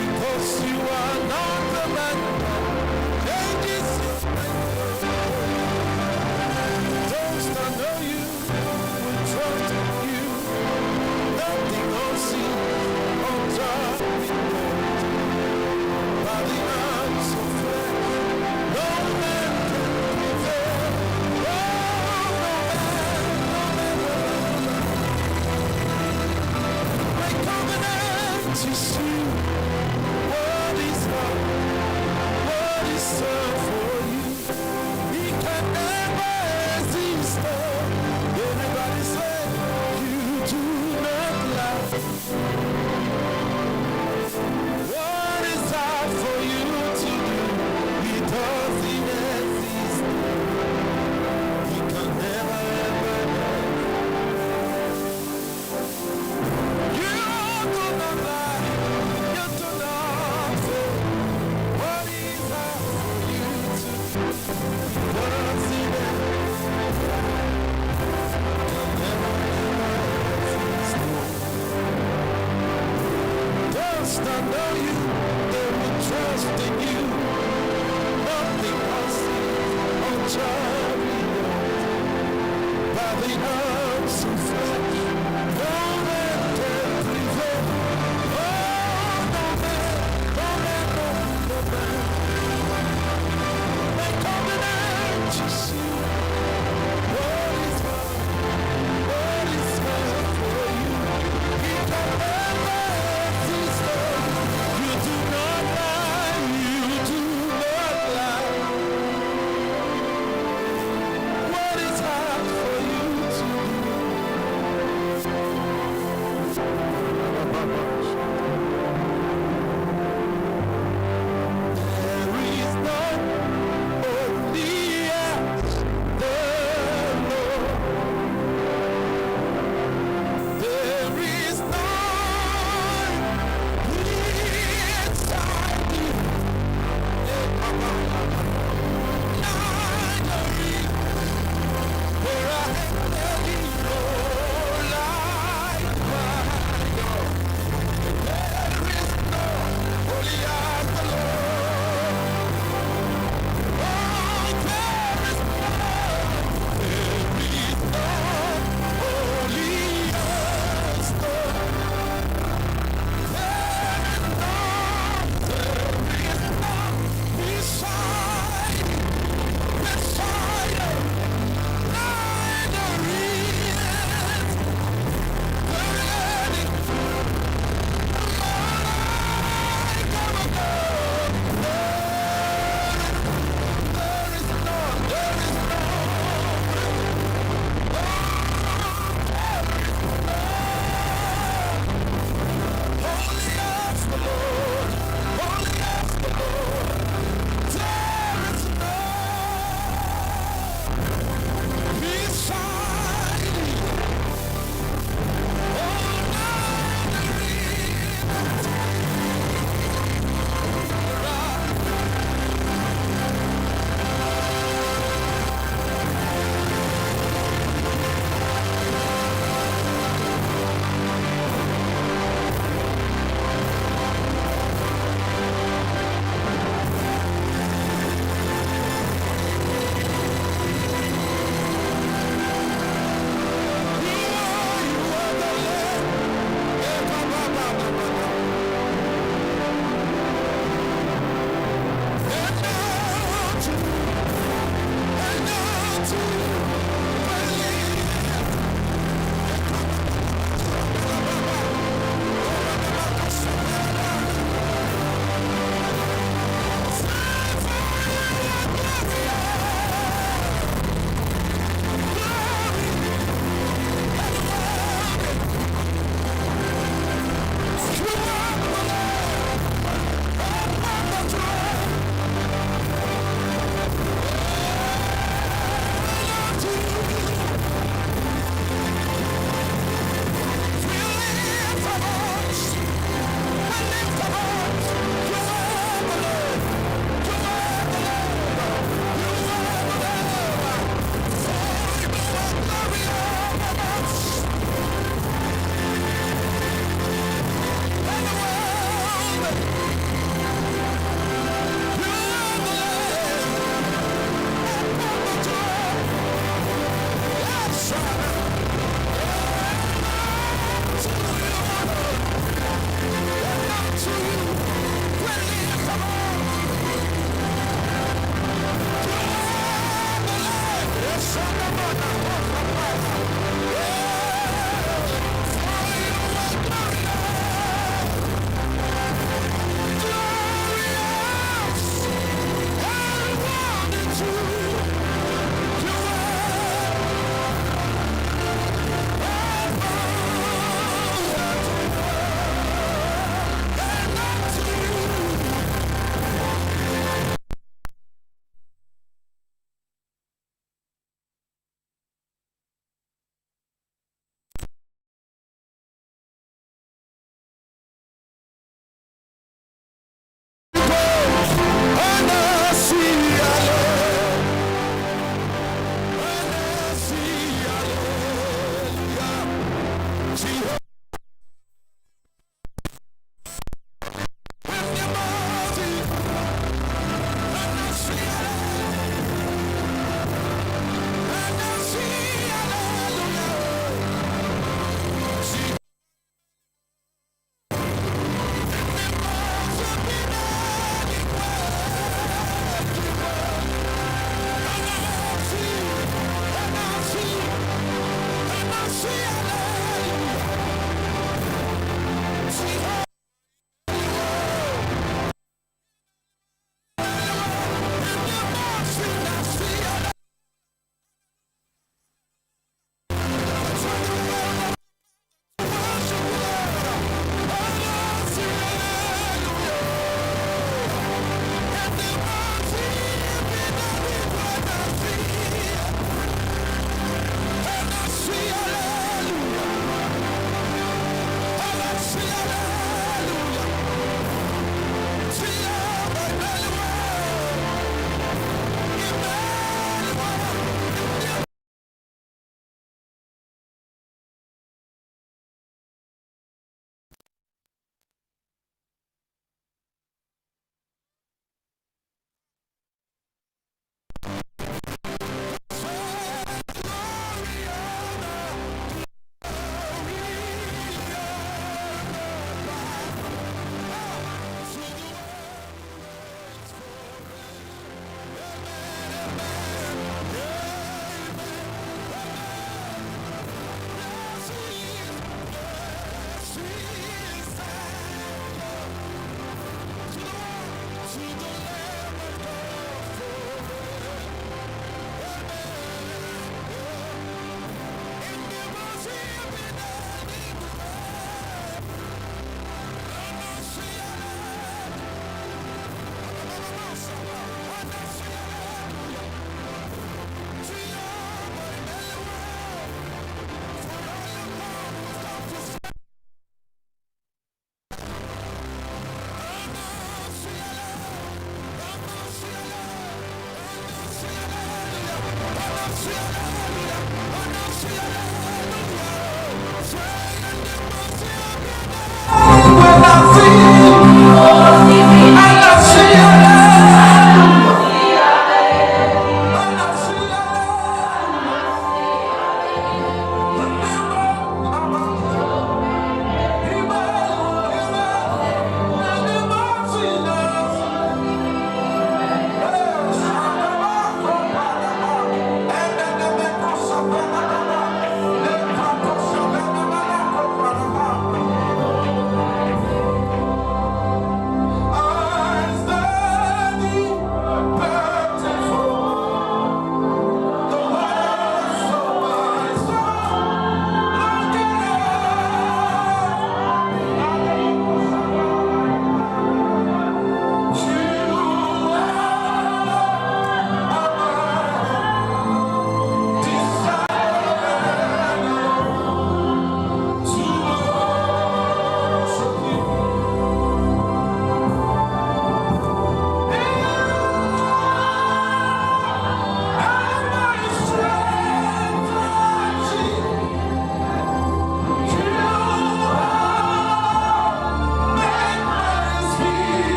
because you are not the man that changes your mind. Those that know you will trust in you. Nothing unseen, untouched, by the arms of flesh. No man can prevail. Oh, no man. My covenant is you. What is love? What is love for you? He can never exist. Everybody say you do not lie. What is hard for you to do? It doesn't exist. He can never ever. You do not lie. You do not fail. What is hard for you to do? It doesn't exist. Can never ever exist. Those that know you, they will trust in you. Nothing unseen, uncharted, by the arms of flesh. No man can prevail. Oh, no man, no man, no man. My covenant is you. What is love? What is love for you? He can never exist. You do not lie. You do not lie. What is hard for you to do?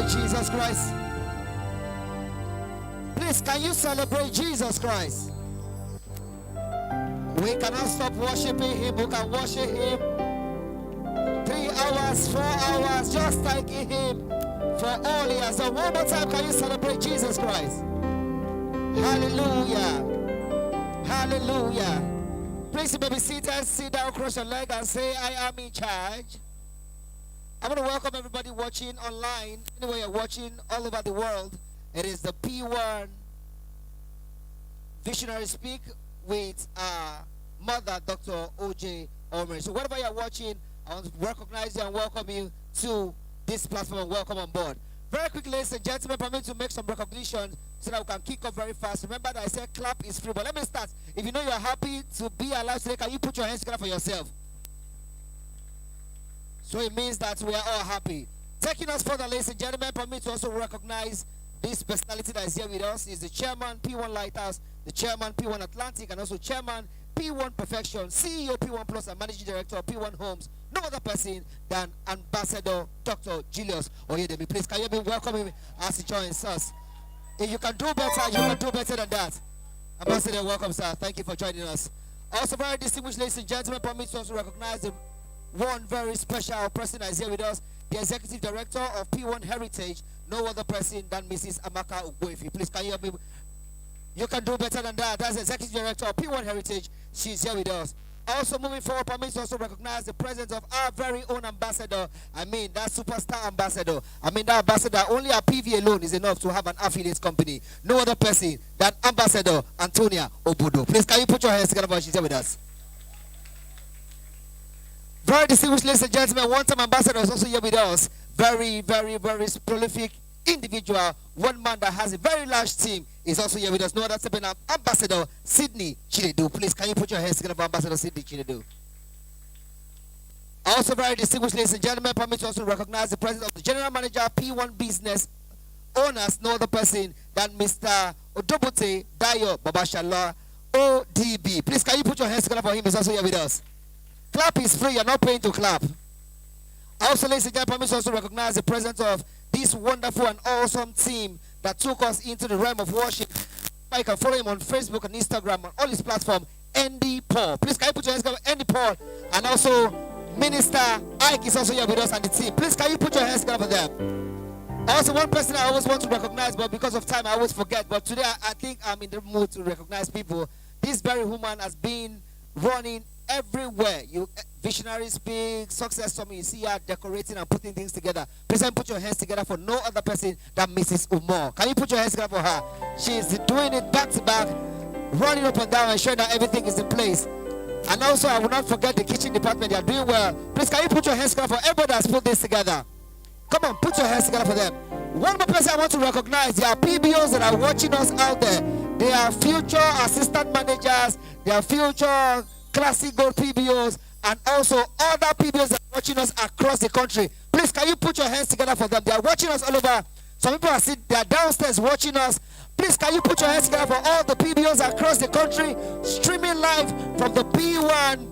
Jesus Christ? Please, can you celebrate Jesus Christ? We cannot stop worshiping him. We can worship him 3 hours, 4 hours, just thanking him for all he has done. One more time, can you celebrate Jesus Christ? Hallelujah. Hallelujah. Please, you may be seated, sit down, cross your leg and say, I am in charge. I want to welcome everybody watching online, anywhere you're watching, all over the world. It is the P1 Visionary Speak with Mother Dr. Jayne Onwumere. So wherever you're watching, I want to recognize you and welcome you to this platform and welcome on board. Very quickly, ladies and gentlemen, permit me to make some recognition so that we can kick off very fast. Remember that I said clap is free, but let me start. If you know you're happy to be alive today, can you put your hands together for yourself? So it means that we are all happy. Taking us further, ladies and gentlemen, permit me to also recognize this personality that is here with us. Is the chairman, P1 Lighthouse, the chairman, P1 Atlantic, and also chairman, P1 Perfection, CEO, P1 Plus, and managing director of P1 Homes. No other person than Ambassador Dr. Julius Oyedemi. Please, can you be welcoming as he joins us? If you can do better, you can do better than that. Ambassador, welcome, sir. Thank you for joining us. Also, very distinguished ladies and gentlemen, permit me to also recognize the one very special person that is here with us, the executive director of P1 Heritage, no other person than Mrs. Amaka Ugwefi. Please, can you help me? You can do better than that. That's the executive director of P1 Heritage. She's here with us. Also, moving forward, permit to also recognize the presence of our very own ambassador. I mean, that superstar ambassador. I mean, that ambassador, only a PV alone is enough to have an affiliate company. No other person than Ambassador Antonia Obodo. Please, can you put your hands together while she's here with us? Very distinguished ladies and gentlemen, one-time ambassador is also here with us. Very, very, very prolific individual. One man that has a very large team is also here with us. No other than Ambassador Sydney Chinedu. Please, can you put your hands together for Ambassador Sydney Chinedu? Also very distinguished ladies and gentlemen, permit me to also recognize the presence of the General Manager, P1 Business Owners, no other person than Mr. Odobote Dayo Babashala, ODB. Please, can you put your hands together for him? He's also here with us. Clap is free. You're not paying to clap. Also, ladies and gentlemen, permit me to also recognize the presence of this wonderful and awesome team that took us into the realm of worship. You can follow him on Facebook and Instagram on all his platforms. Andy Paul. Please, can you put your hands together, Andy Paul, and also Minister Ike is also here with us and the team. Please, can you put your hands together for them? Also, one person I always want to recognize, but because of time, I always forget. But today, I think I'm in the mood to recognize people. This very woman has been running everywhere. You visionary speak, success summit. You see her decorating and putting things together. Please put your hands together for no other person than Mrs. Umar. Can you put your hands together for her? She's doing it back to back, running up and down, and showing that everything is in place. And also, I will not forget the kitchen department. They are doing well. Please, can you put your hands together for everybody that's put this together? Come on, put your hands together for them. One more person I want to recognize. There are PBOs that are watching us out there. They are future assistant managers. They are future classic gold PBOs. And also other PBOs that are watching us across the country. Please, can you put your hands together for them? They are watching us all over. Some people are sitting, they are downstairs watching us. Please, can you put your hands together for all the PBOs across the country, streaming live from the P1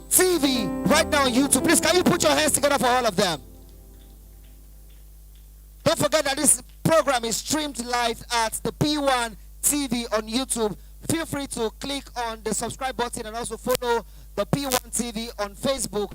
TV right now on YouTube. Please, can you put your hands together for all of them? Don't forget that this program is streamed live at the P1 TV on YouTube. Feel free to click on the subscribe button and also follow the P1 TV on Facebook.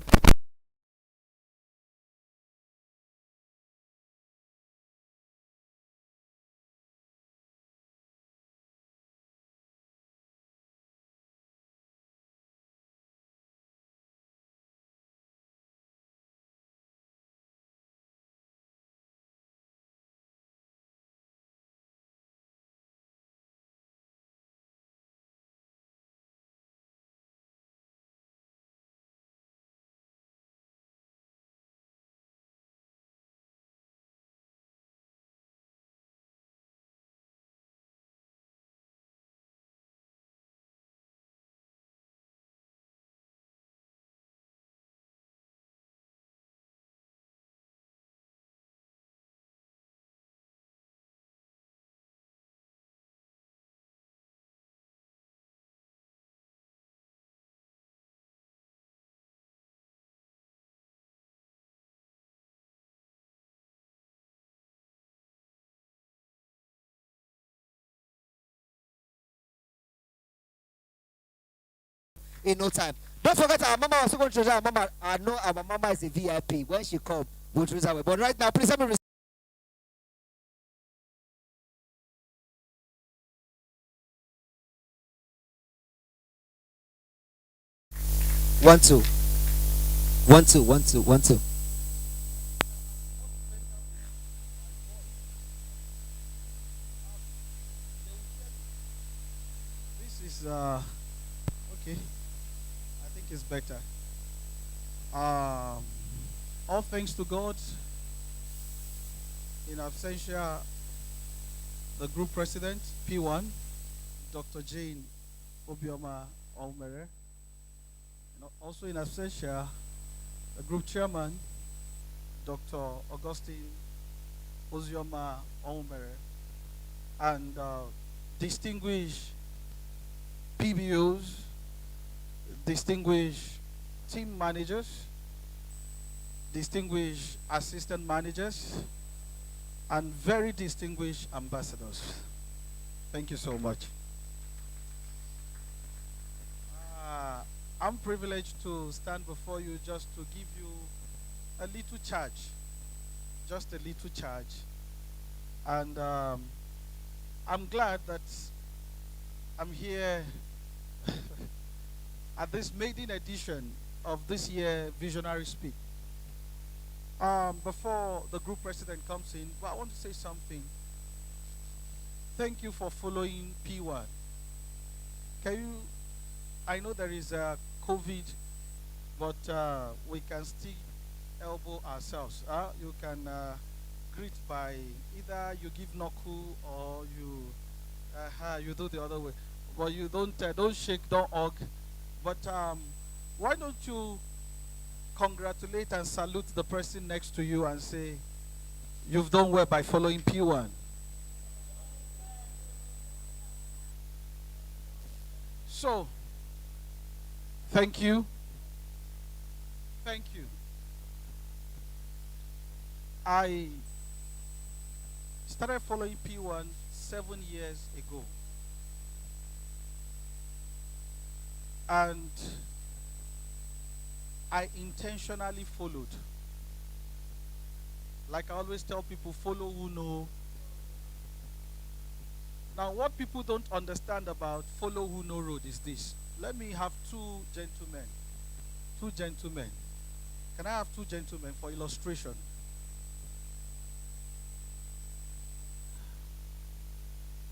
In no time. Don't forget our mama also going to our mama. I know our mama is a VIP. When she come, we'll introduce her. But right now, please let me. 1 2 1 2 1 2 1 2. This is okay. I think it's better. All thanks to God. In absentia, the group president P1, Dr. Jayne Onwumere. Also in absentia, the group chairman, Dr. Augustine Onwumere, and distinguished PBOs, distinguished team managers, distinguished assistant managers, and very distinguished ambassadors. Thank you so much. I'm privileged to stand before you just to give you a little charge, just a little charge. And I'm glad that I'm here at this maiden edition of this year Visionary Speak. Before the group president comes in, but I want to say something. Thank you for following P1. Can you, I know there is a COVID, but we can still elbow ourselves. You can greet by either you give knuckle or you do the other way. But you don't shake, don't hug. But why don't you congratulate and salute the person next to you and say, you've done well by following P1. So, thank you. Thank you. I started following P1 7 years ago. And I intentionally followed. Like I always tell people, follow who know. Now, what people don't understand about follow who know road is this. Let me have two gentlemen. Two gentlemen. Can I have two gentlemen for illustration?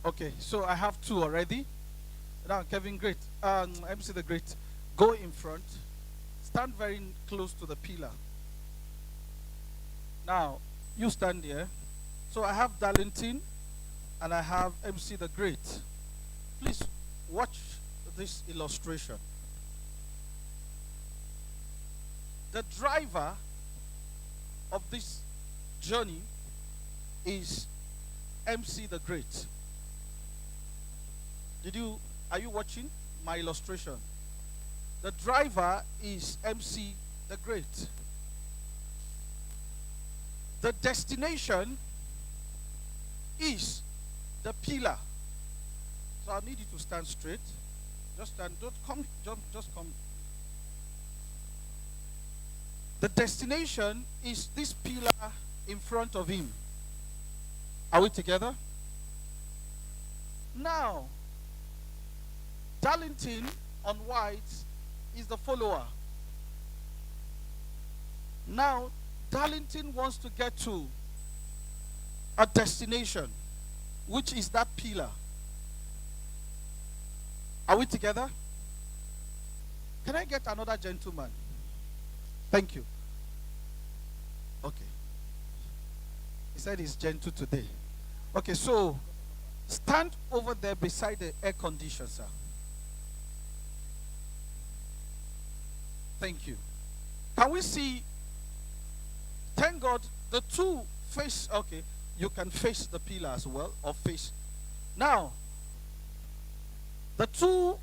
Okay, so I have two already. Now, Kevin, great. MC the Great, go in front. Stand very close to the pillar. Now, you stand here. So I have Darlington and I have MC the Great. Please watch this illustration. The driver of this journey is MC the Great. Are you watching my illustration? The driver is MC the Great. The destination is the pillar. So I need you to stand straight. Just stand, don't come, just come. The destination is this pillar in front of him. Are we together? Now, Darlington on white is the follower. Now, Darlington wants to get to a destination, which is that pillar. Are we together? Can I get another gentleman? Thank you. Okay. He said he's gentle today. Okay, so stand over there beside the air conditioner, sir. Thank you. Can we see? Thank God the two face. Okay, you can face the pillar as well, or face. Now, the two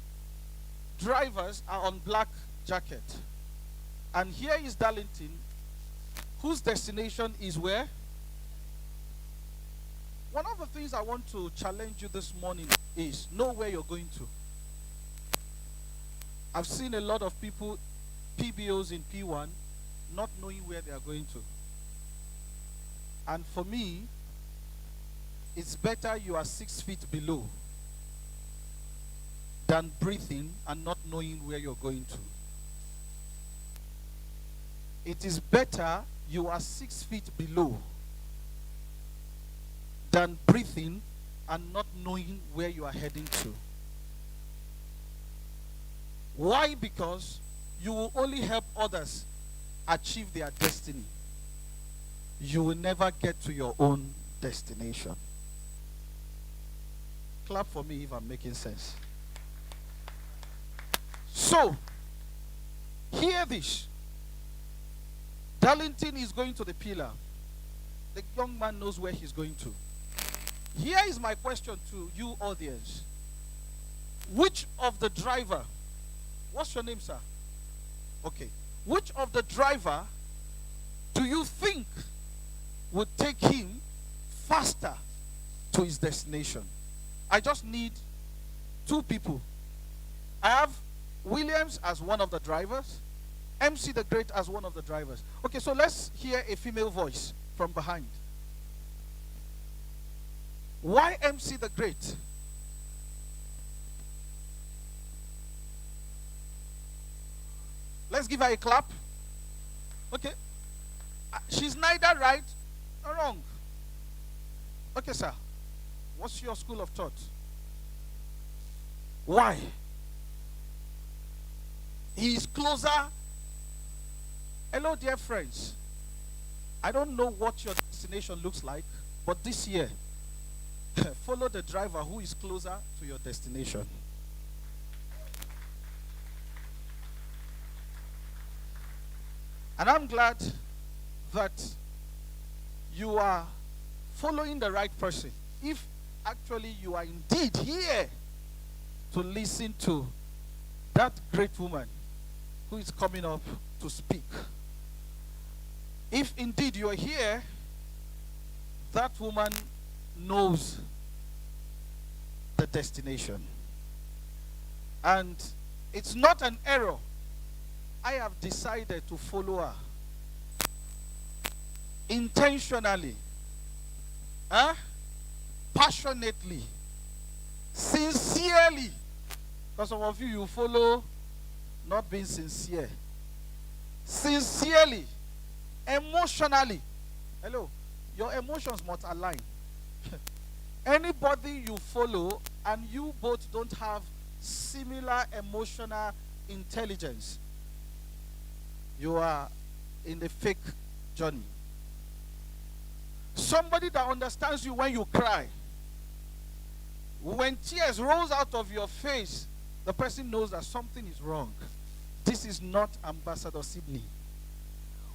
drivers are on black jacket. And here is Darlington, whose destination is where? One of the things I want to challenge you this morning is know where you're going to. I've seen a lot of people, PBOs in P1, not knowing where they are going to. And for me, it's better you are 6 feet below than breathing and not knowing where you're going to. It is better you are 6 feet below than breathing and not knowing where you are heading to. Why? Because you will only help others achieve their destiny. You will never get to your own destination. Clap for me if I'm making sense. So, hear this. Darlington is going to the pillar. The young man knows where he's going to. Here is my question to you audience. Which of the driver, what's your name, sir? Okay. Which of the driver do you think would take him faster to his destination? I just need two people. I have Williams as one of the drivers, MC the Great as one of the drivers. Okay, so let's hear a female voice from behind. Why MC the Great? Let's give her a clap. Okay. She's neither right nor wrong. Okay, sir. What's your school of thought? Why? He is closer. Hello, dear friends. I don't know what your destination looks like, but this year, follow the driver who is closer to your destination. And I'm glad that you are following the right person. If actually you are indeed here to listen to that great woman who is coming up to speak. If indeed you are here, that woman knows the destination. And it's not an error. I have decided to follow her intentionally, passionately, sincerely. Because some of you follow not being sincere. Sincerely, emotionally. Hello, your emotions must align. Anybody you follow and you both don't have similar emotional intelligence, you are in the fake journey. Somebody that understands you when you cry. When tears rolls out of your face, the person knows that something is wrong. This is not Ambassador Sydney.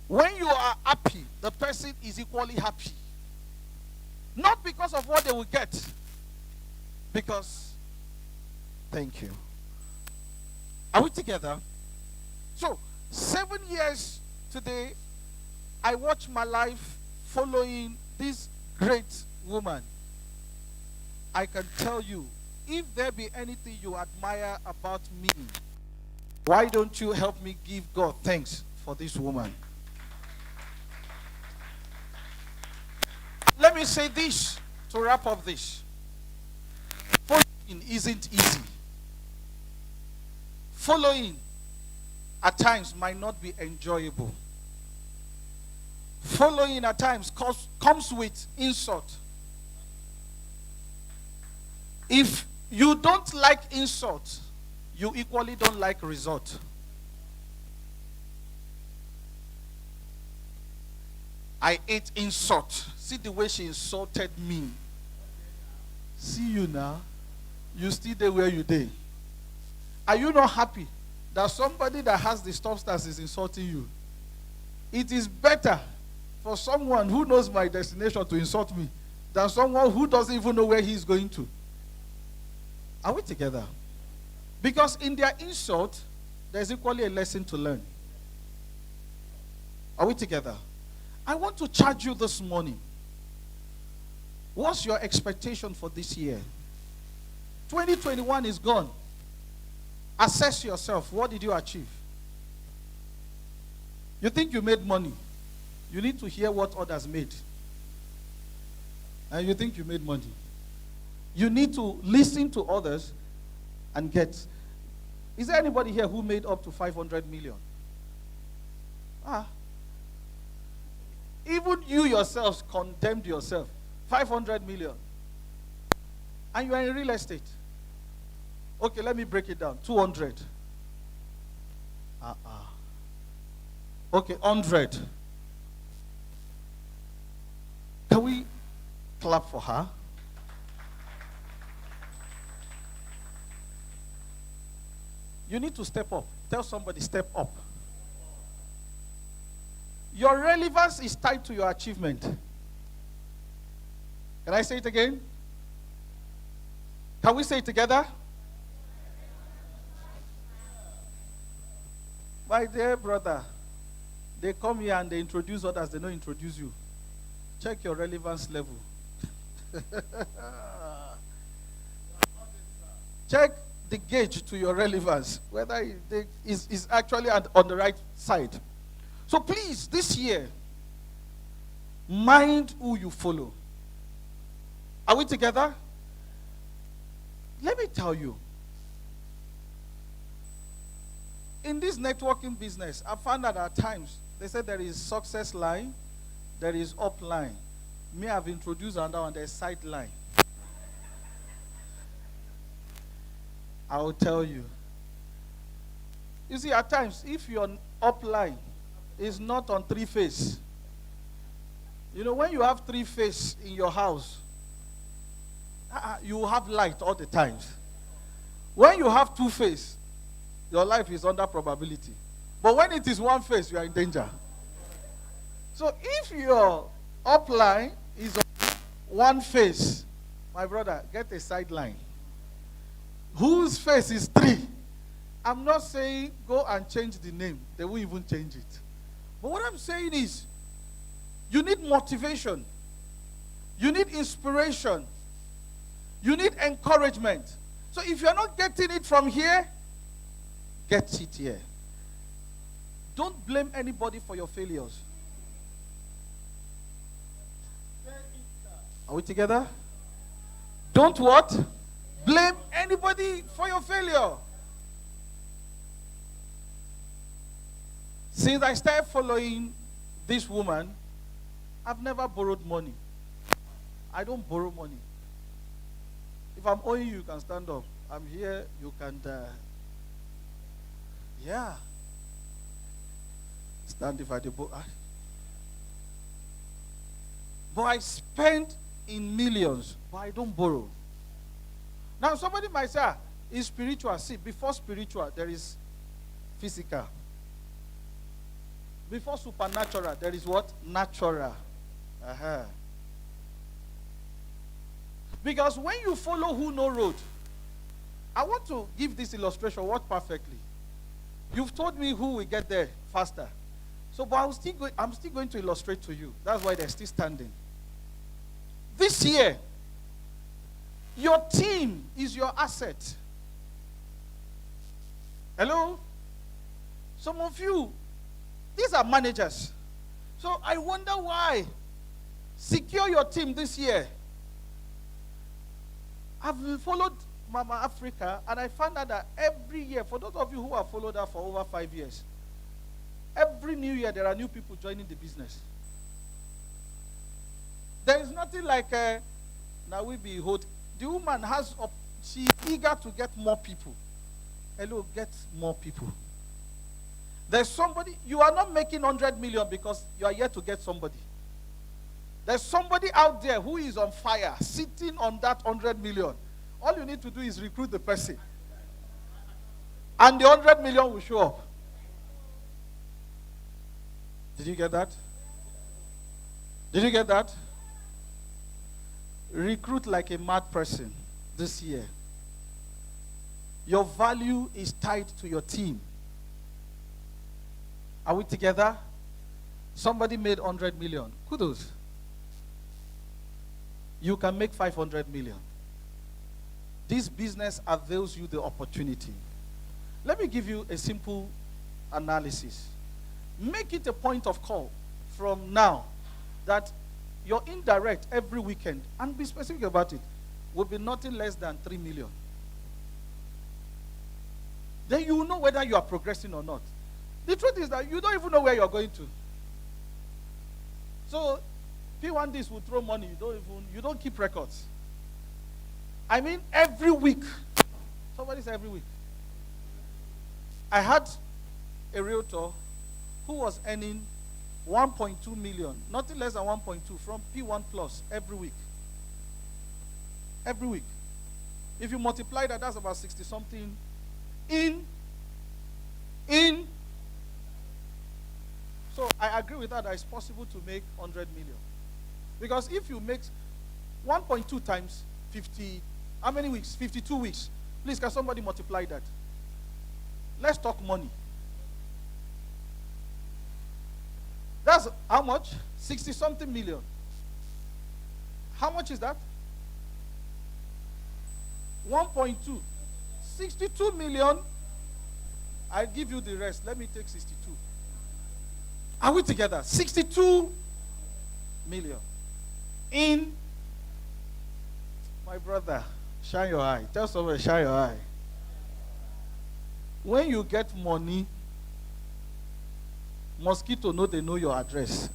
When you are happy, the person is equally happy. Not because of what they will get. Because, thank you. Are we together? So, 7 years today, I watch my life following this great woman. I can tell you, if there be anything you admire about me, why don't you help me give God thanks for this woman? Let me say this to wrap up this. Following isn't easy. Following at times might not be enjoyable. Following at times comes with insult. If you don't like insult, you equally don't like result. I hate insult. See the way she insulted me. See you now. You still there where you there. Are you not happy that somebody that has the substance is insulting you? It is better for someone who knows my destination to insult me than someone who doesn't even know where he's going to. Are we together? Because in their insult, there's equally a lesson to learn. Are we together? I want to charge you this morning. What's your expectation for this year? 2021 is gone. Assess yourself. What did you achieve? You think you made money. You need to hear what others made. And you think you made money. You need to listen to others and get. Is there anybody here who made up to 500 million? Even you yourselves condemned yourself. 500 million. And you are in real estate. Okay, let me break it down. 200. Okay, 100. Can we clap for her? You need to step up. Tell somebody, step up. Your relevance is tied to your achievement. Can I say it again? Can we say it together? My dear brother, they come here and they introduce others, they don't introduce you. Check your relevance level. Check the gauge to your relevance, whether it is actually on the right side. So please, this year, mind who you follow. Are we together? Let me tell you, in this networking business, I found that at times, they said there is success line, there is up line. Me, I've introduced another one, there's side line. I will tell you. You see, at times, if your up line is not on 3-phase, you know, when you have 3-phase in your house, you have light all the times. When you have 2-phase, your life is under probability. But when it is 1-phase, you are in danger. So if your upline is on 1-phase, my brother, get a sideline. Whose phase is 3? I'm not saying go and change the name. They won't even change it. But what I'm saying is, you need motivation. You need inspiration. You need encouragement. So if you're not getting it from here, get it here. Don't blame anybody for your failures. Are we together? Don't what? Blame anybody for your failure. Since I started following this woman, I've never borrowed money. I don't borrow money. If I'm owing you, you can stand up. I'm here, you can yeah. Stand if I do. But I spend in millions, but I don't borrow. Now somebody might say, is spiritual. See, before spiritual, there is physical. Before supernatural, there is what? Natural. Because when you follow who no road, I want to give this illustration, work perfectly. You've told me who will get there faster. So, but I'm still going to illustrate to you. That's why they're still standing. This year, your team is your asset. Hello? Some of you, these are managers. So I wonder why. Secure your team this year. I've followed Mama Africa, and I found out that every year, for those of you who have followed her for over 5 years, every new year there are new people joining the business. There is nothing like now we behold. The woman she's eager to get more people. Hello, get more people. There's somebody, you are not making 100 million because you are yet to get somebody. There's somebody out there who is on fire, sitting on that 100 million. All you need to do is recruit the person. And the 100 million will show up. Did you get that? Did you get that? Recruit like a mad person this year. Your value is tied to your team. Are we together? Somebody made 100 million. Kudos. You can make 500 million. This business avails you the opportunity. Let me give you a simple analysis. Make it a point of call from now that your indirect every weekend, and be specific about it, will be nothing less than 3 million. Then you will know whether you are progressing or not. The truth is that you don't even know where you're going to. So, P1Ds will throw money. You don't keep records. I mean, every week. Somebody say every week. I had a realtor who was earning 1.2 million, nothing less than 1.2 from P1 Plus every week. Every week. If you multiply that, that's about 60 something So I agree with that it's possible to make 100 million. Because if you make 1.2 times 50, how many weeks? 52 weeks. Please, can somebody multiply that? Let's talk money. That's how much? 60 something million. How much is that? 1.2. 62 million. I'll give you the rest. Let me take 62. Are we together? 62 million. In, my brother, shine your eye. Tell someone, shine your eye. When you get money, mosquito know they know your address.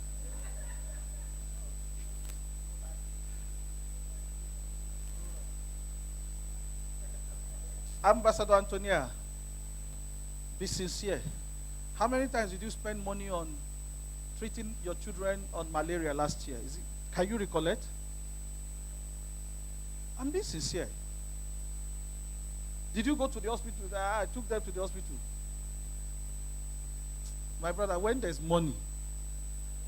Ambassador Antonia, be sincere. How many times did you spend money on treating your children on malaria last year? Can you recollect? I'm being sincere. Did you go to the hospital? I took them to the hospital. My brother, when there's money,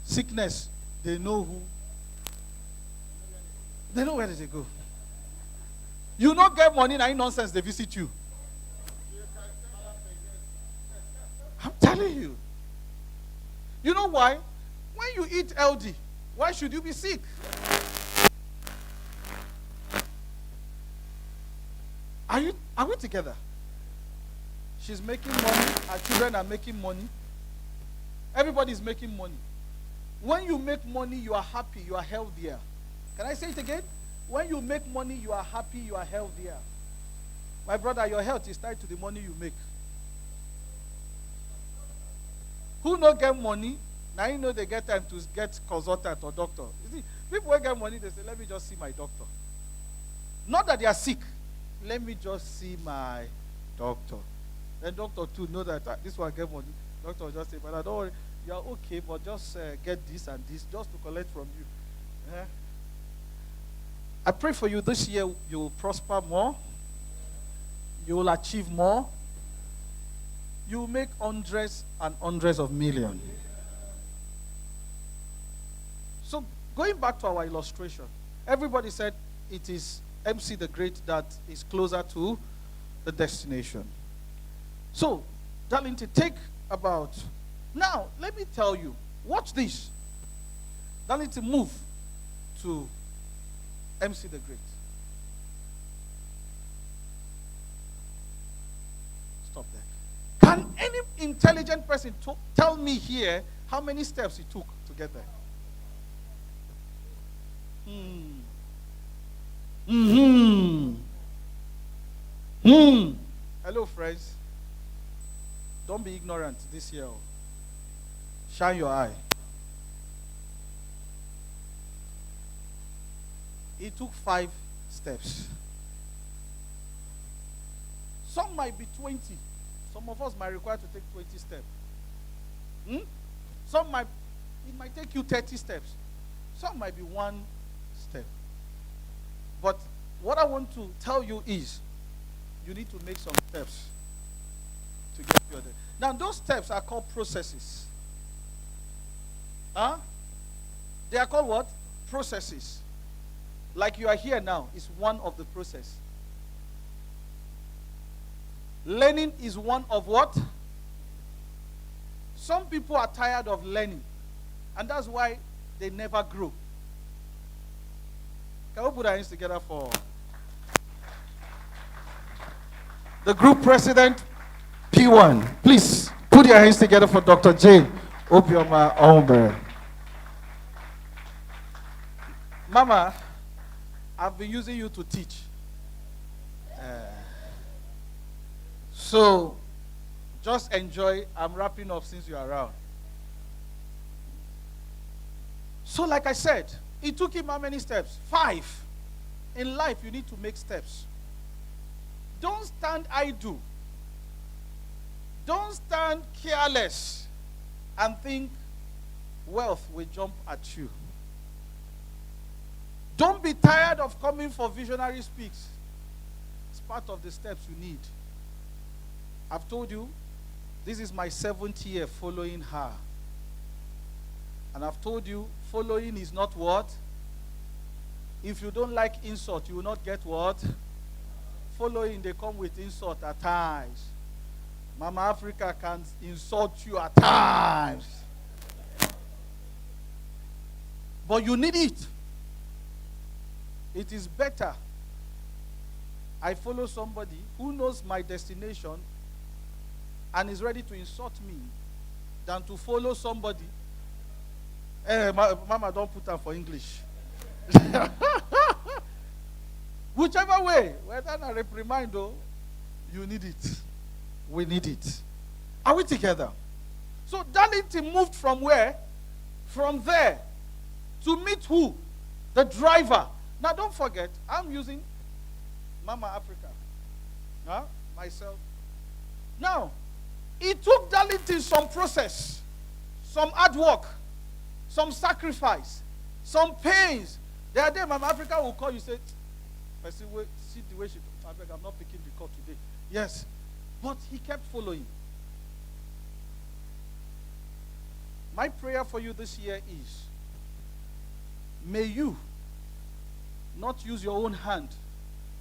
sickness, they know who. They know where they go. You not get money, now nonsense, they visit you. I'm telling you. You know why? When you eat LD, why should you be sick? Are we together? She's making money, our children are making money. Everybody is making money. When you make money, you are happy, you are healthier. Can I say it again? When you make money, you are happy, you are healthier. My brother, your health is tied to the money you make. Who no get money, now you know they get time to get consultant or doctor. You see, people who get money, they say, let me just see my doctor. Not that they are sick. Let me just see my doctor. Then doctor too know that this one get money. Doctor will just say, but don't worry, you are okay, but just get this and this just to collect from you. I pray for you this year you will prosper more. You will achieve more. You will make hundreds and hundreds of millions. So going back to our illustration, everybody said it is MC the Great that is closer to the destination. So, darling, to take about... Now, let me tell you, watch this. Darling, to move to MC the Great. Stop there. Can any intelligent person tell me here how many steps he took to get there? Hello, friends. Don't be ignorant this year. Shine your eye. It took 5 steps. Some might be 20. Some of us might require to take 20 steps. It might take you 30 steps. Some might be 1 step. But what I want to tell you is, you need to make some steps to get you there. Now, those steps are called processes. They are called what? Processes. Like you are here now is one of the process. Learning is one of what? Some people are tired of learning, and that's why they never grow. Can we put our hands together for the group president, P1? Please put your hands together for Dr. Jayne Onwumere. Mama, I've been using you to teach. So, just enjoy. I'm wrapping up since you're around. So, like I said, it took him how many steps? 5. In life, you need to make steps. Don't stand idle. Don't stand careless and think wealth will jump at you. Don't be tired of coming for visionary speaks. It's part of the steps you need. I've told you, this is my 7th year following her. And I've told you, following is not what? If you don't like insult, you will not get what? Following, they come with insult at times. Mama Africa can insult you at times. But you need it. It is better I follow somebody who knows my destination and is ready to insult me than to follow somebody. Mama, don't put that for English. Whichever way, whether I reprimand or you need it. We need it. Are we together? So Darlington moved from where? From there to meet who? The driver. Now don't forget, I'm using Mama Africa. Myself. Now, it took Darlington some process, some hard work, some sacrifice, some pains. The other day, Mama Africa will call you, say, see the way she, I'm not picking the call today. Yes. But he kept following. My prayer for you this year is, may you not use your own hand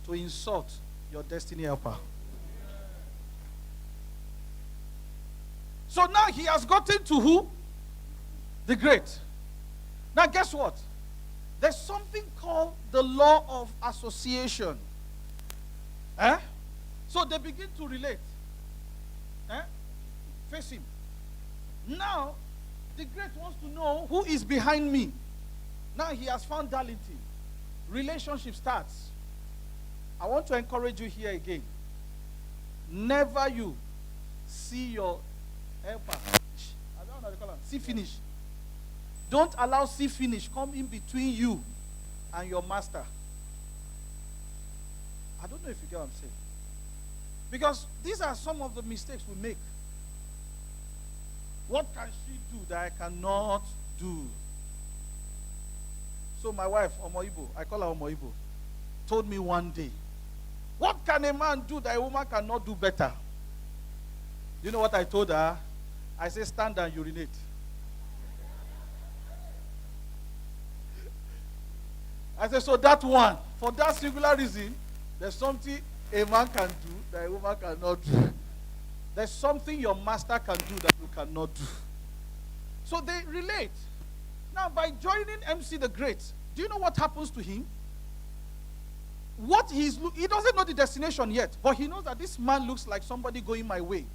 to insult your destiny helper. So now he has gotten to who? The great. Now guess what? There's something called the law of association. So they begin to relate. Face him. Now, The great wants to know who is behind me. Now he has found Darlington. Relationship starts. I want to encourage you here again. Never you see your helper. I don't know how to call him. See finish. Don't allow see finish come in between you and your master. I don't know if you get what I'm saying. Because these are some of the mistakes we make. What can she do that I cannot do? So my wife, Omoibo, I call her Omoibo, told me one day, what can a man do that a woman cannot do better? You know what I told her? I said, stand and urinate. I said, so that one, for that singular reason, there's something a man can do that a woman cannot do. There's something your master can do that you cannot do. So they relate. Now, by joining MC the Great, do you know what happens to him? He doesn't know the destination yet, but he knows that this man looks like somebody going my way.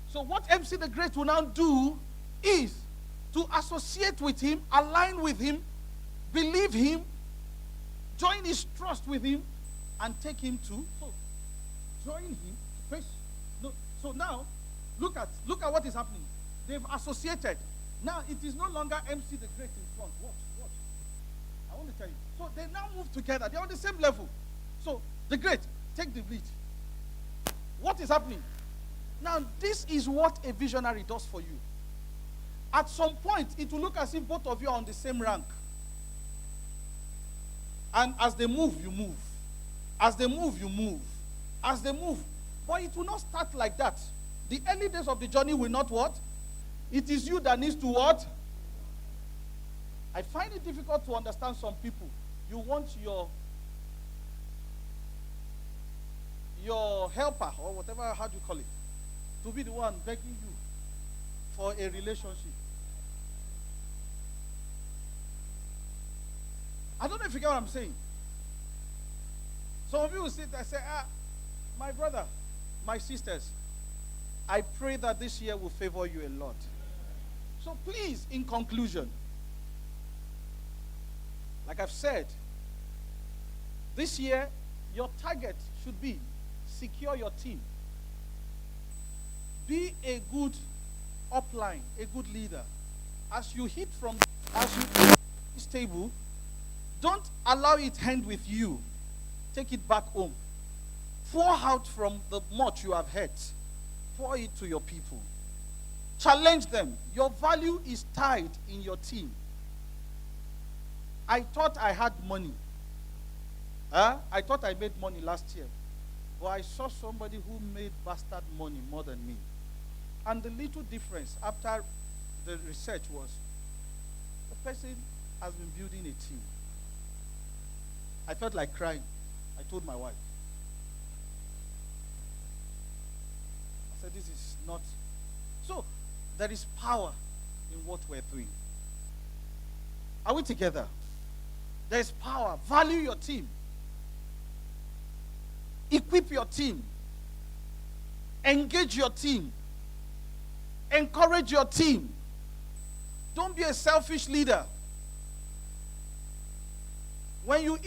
So what MC the Great will now do is to associate with him, align with him, believe him, join his trust with him, and take him to. So join him. So now, look at what is happening. They've associated. Now it is no longer MC the Great in front. Watch. I want to tell you. So they now move together. They're on the same level. So the Great, take the lead. What is happening? Now this is what a visionary does for you. At some point, it will look as if both of you are on the same rank. And as they move, you move. As they move, you move. As they move. But it will not start like that. The early days of the journey will not what? It is you that needs to what? I find it difficult to understand some people. You want your helper, or whatever, how do you call it, to be the one begging you for a relationship. I don't know if you get what I'm saying. Some of you will sit there and say, my brother, my sisters, I pray that this year will favor you a lot. So please, in conclusion, like I've said, this year, your target should be secure your team. Be a good upline, a good leader. As you hit this table, don't allow it end with you. Take it back home. Pour out from the much you have had. Pour it to your people. Challenge them. Your value is tied in your team. I thought I had money. I thought I made money last year. But I saw somebody who made bastard money more than me. And the little difference after the research was the person has been building a team. I felt like crying. I told my wife. I said, this is not. So, there is power in what we're doing. Are we together? There is power. Value your team. Equip your team. Engage your team. Encourage your team. Don't be a selfish leader. When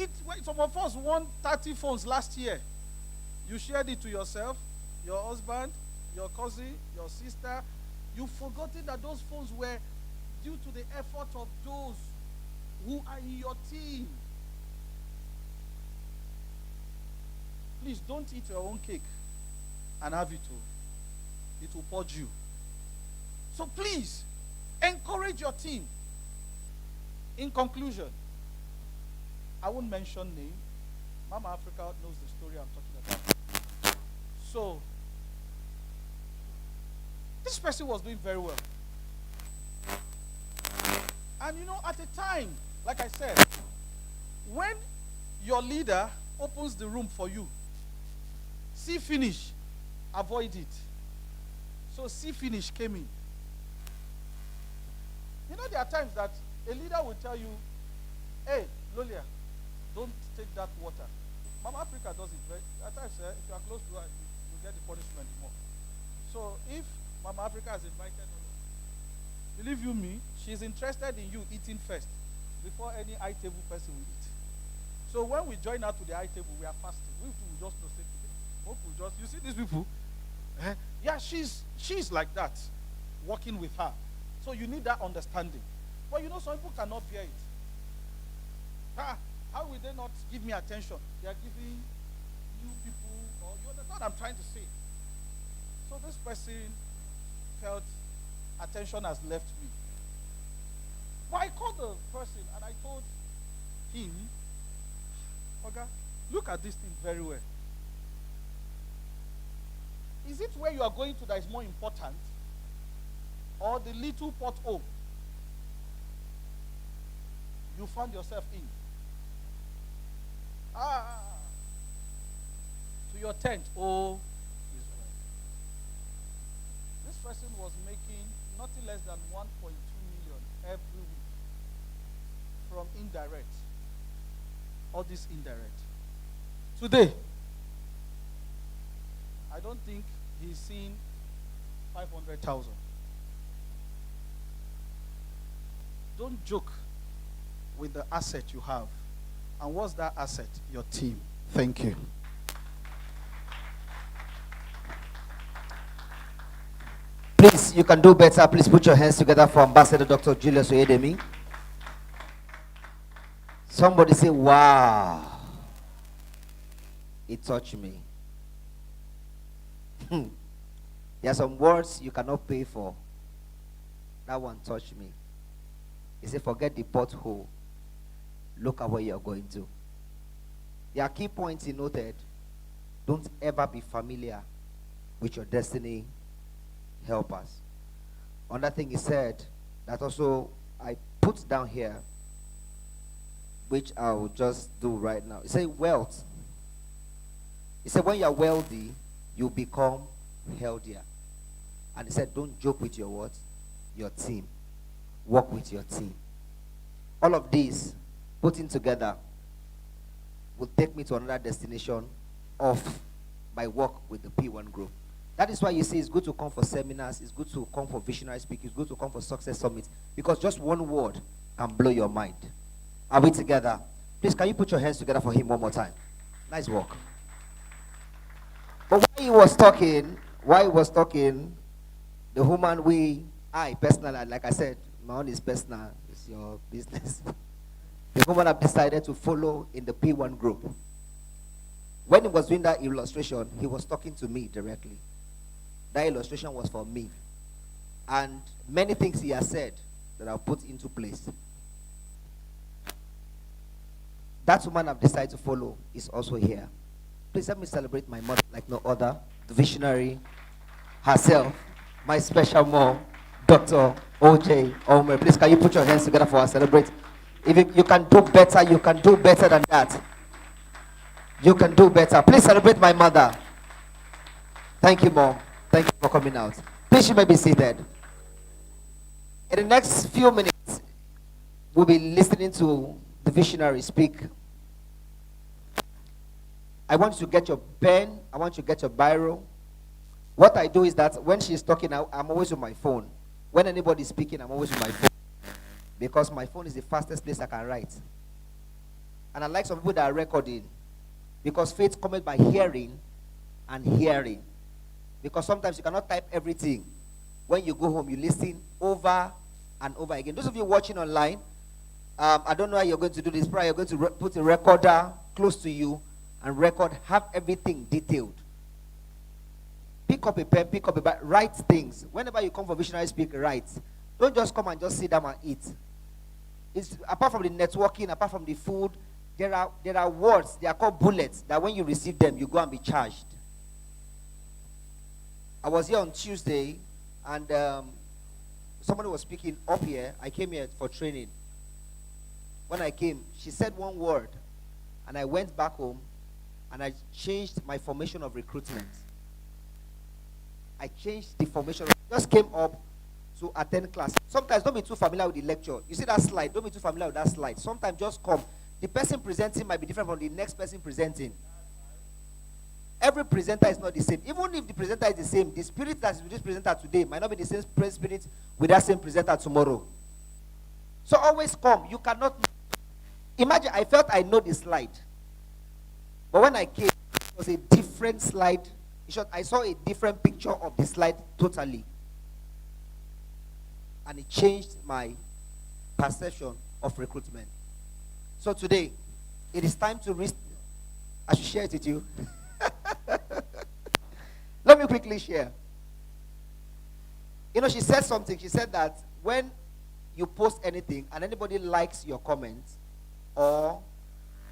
some of us won 30 phones last year, you shared it to yourself, your husband, your cousin, your sister. You've forgotten that those phones were due to the effort of those who are in your team. Please don't eat your own cake and have it all. It will purge you. So please, encourage your team. In conclusion, I won't mention name. Mama Africa knows the story I'm talking about. So, this person was doing very well. And at a time, like I said, when your leader opens the room for you, see finish, avoid it. So see finish came in. There are times that a leader will tell you, hey, Lolia, don't take that water. Mama Africa does it. Right? At times, if you are close to her, you get the punishment more. So if Mama Africa has invited us, Believe you me, she's interested in you eating first before any high table person will eat. So when we join her to the high table, we are fasting. We will just know say today. Hope we just, you see these people? Yeah, she's like that, working with her. So you need that understanding. But you know, some people cannot bear it. How will they not give me attention? They are giving you people, or you understand what I'm trying to say. So this person felt attention has left me. But I called the person and I told him, Oga, look at this thing very well. Is it where you are going to that is more important, or the little pothole you found yourself in? To your tent, oh Israel. This person was making nothing less than 1.2 million every week from indirect. All this indirect. Today, I don't think he's seen 500,000. Don't joke with the asset you have. And what's that asset? Your team. Thank you. Please, you can do better. Please put your hands together for Ambassador Dr. Julius Oyedemi. Somebody say, wow. It touched me. There are some words you cannot pay for. That one touched me. He said, forget the pothole. Look at where you're going to. There are key points he noted. Don't ever be familiar with your destiny helpers. Another thing he said that also I put down here, which I will just do right now. He said wealth. He said when you're wealthy, you become healthier. And he said don't joke with your what? Your team. Work with your team. All of these putting together will take me to another destination of my work with the P1 group. That is why you see it's good to come for seminars, it's good to come for visionary speakers, it's good to come for success summits, because just one word can blow your mind. Are we together? Please, can you put your hands together for him one more time? Nice work. But while he was talking, the woman I personally, like I said, my own is personal, it's your business. The woman have decided to follow in the P1 group. When he was doing that illustration, he was talking to me directly. That illustration was for me. And many things he has said that I've put into place. That woman I've decided to follow is also here. Please let me celebrate my mother like no other. The visionary herself, my special mom, Dr. Jayne Onwumere. Please, can you put your hands together for us? Celebrate. If you can do better, you can do better than that. You can do better. Please celebrate my mother. Thank you, Mom. Thank you for coming out. Please, you may be seated. In the next few minutes, we'll be listening to the visionary speak. I want you to get your pen. I want you to get your biro. What I do is that when she's talking, I'm always on my phone. When anybody's speaking, I'm always on my phone. Because my phone is the fastest place I can write. And I like some people that are recording. Because faith comes by hearing and hearing. Because sometimes you cannot type everything. When you go home, you listen over and over again. Those of you watching online, I don't know how you're going to do this. Probably you're going to put a recorder close to you and have everything detailed. Pick up a pen, pick up a bag, write things. Whenever you come for visionary speak, write. Don't just come and just sit down and eat. It's, apart from the networking, apart from the food, there are words, they are called bullets, that when you receive them, you go and be charged. I was here on Tuesday, and somebody was speaking up here. I came here for training. When I came, she said one word, and I went back home, and I changed my formation of recruitment. I changed the formation. Just came up to attend class. Sometimes don't be too familiar with the lecture. You see that slide? Don't be too familiar with that slide. Sometimes just come. The person presenting might be different from the next person presenting. every presenter is not the same. Even if the presenter is the same, the spirit that is with this presenter today might not be the same spirit with that same presenter tomorrow. So always come. You cannot imagine. I felt I know the slide, but when I came, it was a different slide. In short, I saw a different picture of the slide totally, and it changed my perception of recruitment. So today, it is time to I should share it with you. Let me quickly share. You know, she said something. She said that when you post anything and anybody likes your comments or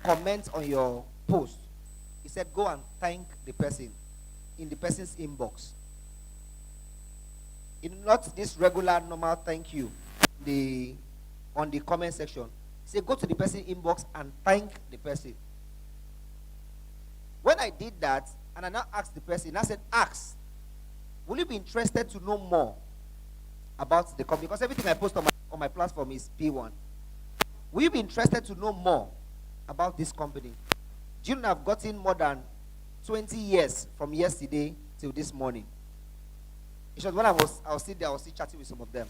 comments on your post, he said go and thank the person in the person's inbox. Not this regular normal thank you on the comment section. He said go to the person's inbox and thank the person. When I did that, and I now asked the person, I said, ask, will you be interested to know more about the company? Because everything I post on my platform is P1. Will you be interested to know more about this company? Do you know I've gotten more than 20 years from yesterday till this morning? It was when I was still there, I was still chatting with some of them.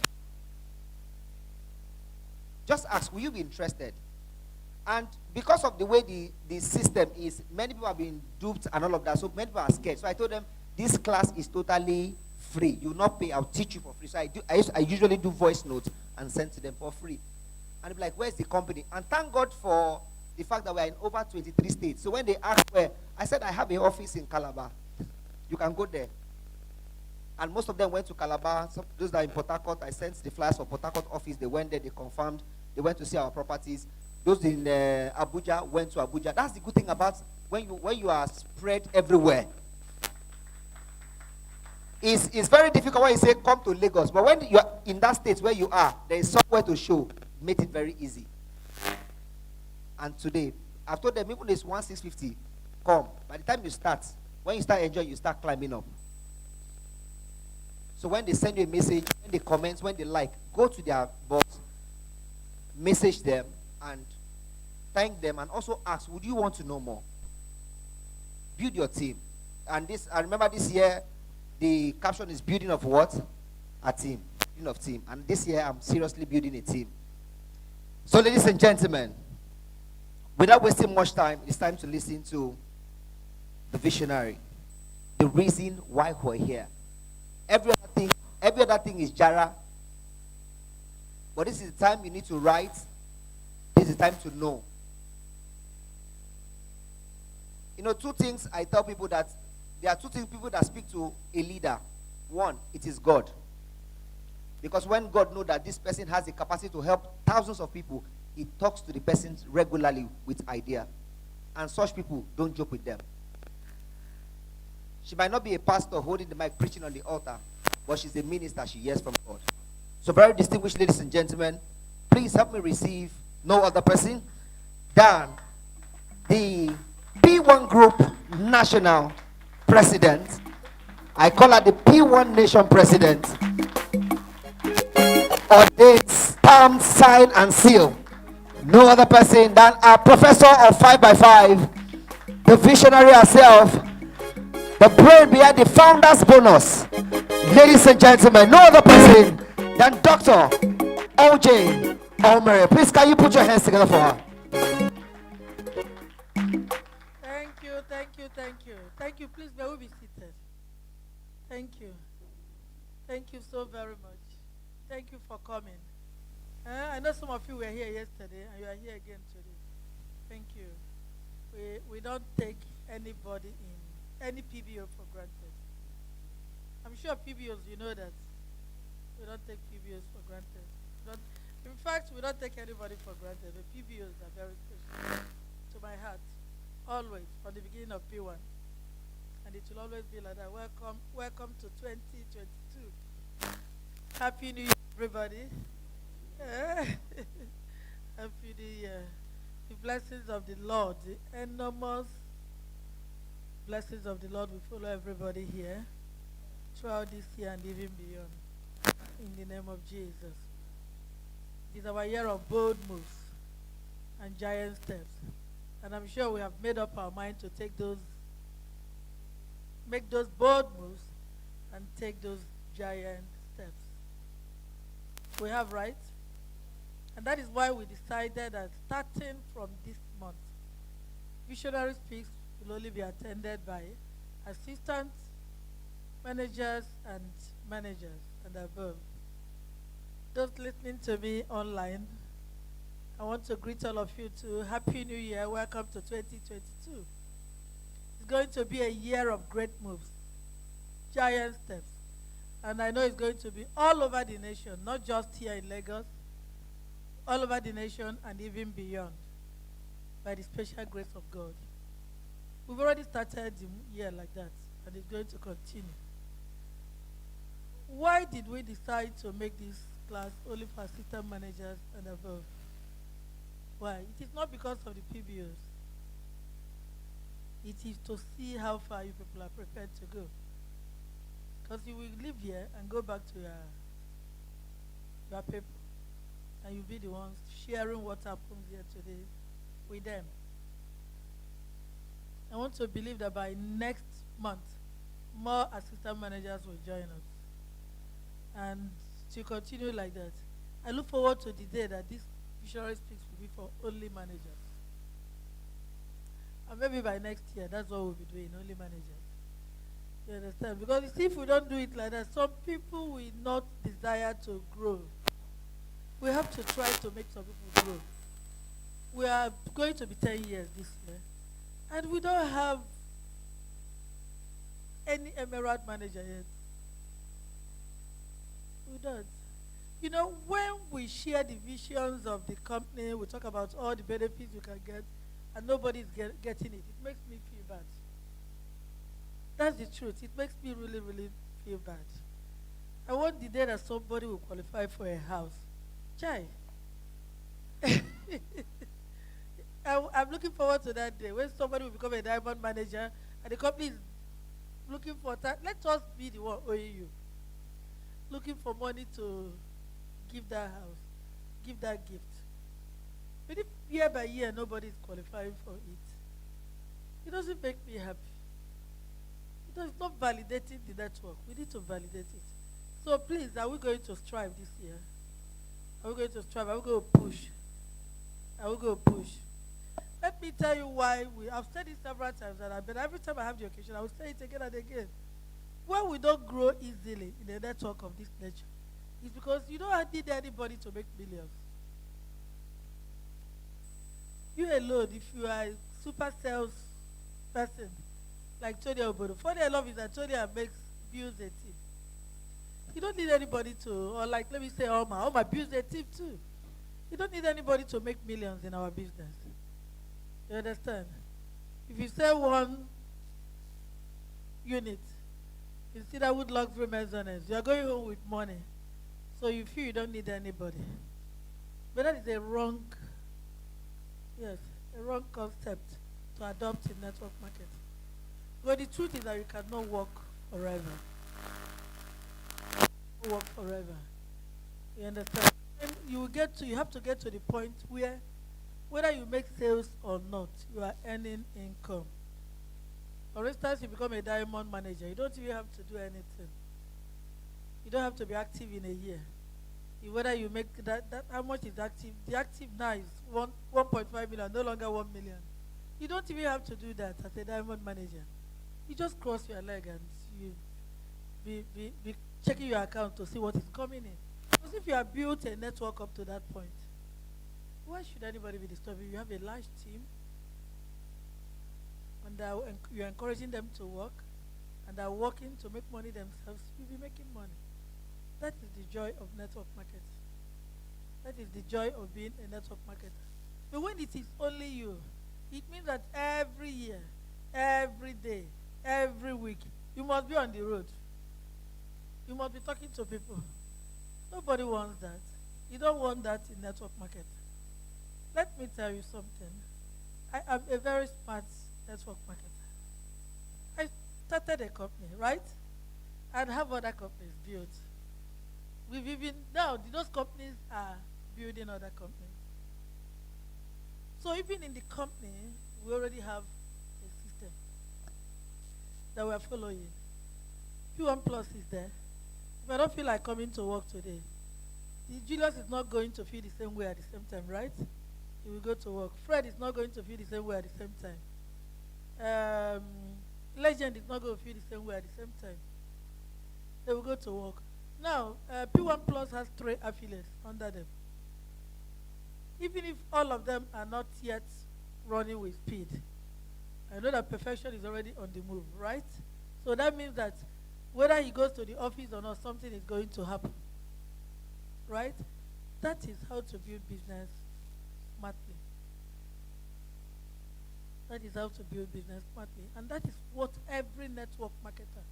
Just ask, will you be interested? And because of the way the system is, many people have been duped and all of that, so many people are scared. So I told them, this class is totally free. You will not pay, I'll teach you for free. So I usually do voice notes and send to them for free. And they'll be like, where's the company? And thank God for the fact that we're in over 23 states. So when they asked where, I said, I have an office in Calabar. You can go there. And most of them went to Calabar. Those that are in Port Harcourt, I sent the flyers for Port Harcourt office. They went there, they confirmed. They went to see our properties. Those in Abuja went to Abuja. That's the good thing about when you are spread everywhere. It's very difficult when you say come to Lagos, but when you are in that state where you are, there is somewhere to show. Made it very easy. And today, I've told them even it's 1650, come. By the time you start, when you start enjoying, you start climbing up. So when they send you a message, when they comment, when they like, go to their boss, message them, and thank them, and also ask, would you want to know more? Build your team. And I remember this year, the caption is building of what? A team. Building of team. And this year, I'm seriously building a team. So ladies and gentlemen, without wasting much time, it's time to listen to the visionary. The reason why we're here. Every other thing is Jara. But this is the time you need to write. This is the time to know. You know, two things I tell people that there are two things people that speak to a leader. One, it is God. Because when God knows that this person has the capacity to help thousands of people, he talks to the person regularly with idea. And such people, don't joke with them. She might not be a pastor holding the mic preaching on the altar, but she's a minister. She hears from God. So very distinguished ladies and gentlemen, please help me receive no other person than the P1 Group National President. I call her the P1 Nation President. Ordained, stamped, signed, and sealed. No other person than our professor of 5x5, the visionary herself, the brain behind the founder's bonus. Ladies and gentlemen, no other person than Dr. Jayne Onwumere. Please, can you put your hands together for her? Thank you, thank you, thank you. Thank you. Please, may we be seated. Thank you. Thank you so very much. Thank you for coming. I know some of you were here yesterday and you are here again today. Thank you. We don't take anybody in any PBO for granted. I'm sure PBOs, you know that. We don't take PBOs for granted. In fact, we don't take anybody for granted. The PBOs are very close to my heart. Always, from the beginning of P1. And it will always be like that. Welcome to 2022. Happy New Year, everybody. Happy New Year. The blessings of the Lord, the enormous blessings of the Lord will follow everybody here throughout this year and even beyond. In the name of Jesus. It is our year of bold moves and giant steps. And I'm sure we have made up our mind to take those make those bold moves and take those giant steps. We have right? And that is why we decided that starting from this month, Visionary Speaks will only be attended by assistants, managers, and managers and above. Those listening to me online, I want to greet all of you to Happy New Year. Welcome to 2022. It's going to be a year of great moves, giant steps. And I know it's going to be all over the nation, not just here in Lagos, all over the nation and even beyond, by the special grace of God. We've already started the year like that, and it's going to continue. Why did we decide to make this class only for assistant managers and above? Why? It is not because of the PBOs. It is to see how far you people are prepared to go. Because you will live here and go back to your people. And you'll be the ones sharing what happens here today with them. I want to believe that by next month, more assistant managers will join us. And to continue like that. I look forward to the day that this Visionary Speaks will be for only managers. And maybe by next year, that's what we'll be doing, only managers. You understand? Because you see, if we don't do it like that, some people will not desire to grow. We have to try to make some people grow. We are going to be 10 years this year, and we don't have any emerald manager yet. We don't. You know, when we share the visions of the company, we talk about all the benefits you can get, and nobody's getting it. It makes me feel bad. That's the truth. It makes me really, really feel bad. I want the day that somebody will qualify for a house. Chai. I'm looking forward to that day when somebody will become a diamond manager and the company is looking for that. Let us be the one owing you. Looking for money to give that house, give that gift. But if year by year nobody is qualifying for it, it doesn't make me happy. It's not validating the network. We need to validate it. So please, are we going to strive this year? Are we going to strive? Are we going to push? Are we going to push? Let me tell you why I've said it several times, but every time I have the occasion, I will say it again and again. When we don't grow easily in a network of this nature, it's because you don't need anybody to make millions. You alone, if you are a super sales person, like Tony Obodo, funny enough is that Tony builds a team. You don't need anybody to, or like, let me say, Oma builds a team too. You don't need anybody to make millions in our business. You understand? If you sell one unit, you see that with luxury maisonette, you are going home with money. So you feel you don't need anybody. But that is a wrong concept to adopt in network marketing. But the truth is that you cannot work forever. Work forever. You understand? And you have to get to the point where whether you make sales or not, you are earning income. For instance, you become a diamond manager, you don't even have to do anything. You don't have to be active in a year. Whether you make that how much is active? The active now is 1.5 million, no longer 1 million. You don't even have to do that as a diamond manager. You just cross your leg and you be checking your account to see what is coming in. Because if you have built a network up to that point, why should anybody be disturbing you? You have a large team, and you're encouraging them to work, and they're working to make money themselves. You'll be making money. That is the joy of network marketing. That is the joy of being a network marketer. But when it is only you, it means that every year, every day, every week, you must be on the road. You must be talking to people. Nobody wants that. You don't want that in network marketing. Let me tell you something. I am a very smart network marketer. I started a company, right? And have other companies built. We've even, now those companies are building other companies. So even in the company, we already have a system. that we're following. P1 Plus is there. If I don't feel like coming to work today, Julius is not going to feel the same way at the same time, right? He will go to work. Fred is not going to feel the same way at the same time. Legend is not going to feel the same way at the same time. They will go to work. Now, P1 Plus has 3 affiliates under them. Even if all of them are not yet running with speed, I know that perfection is already on the move, right? So that means that whether he goes to the office or not, something is going to happen, right? That is how to build business smartly. That is how to build business smartly. And that is what every network marketer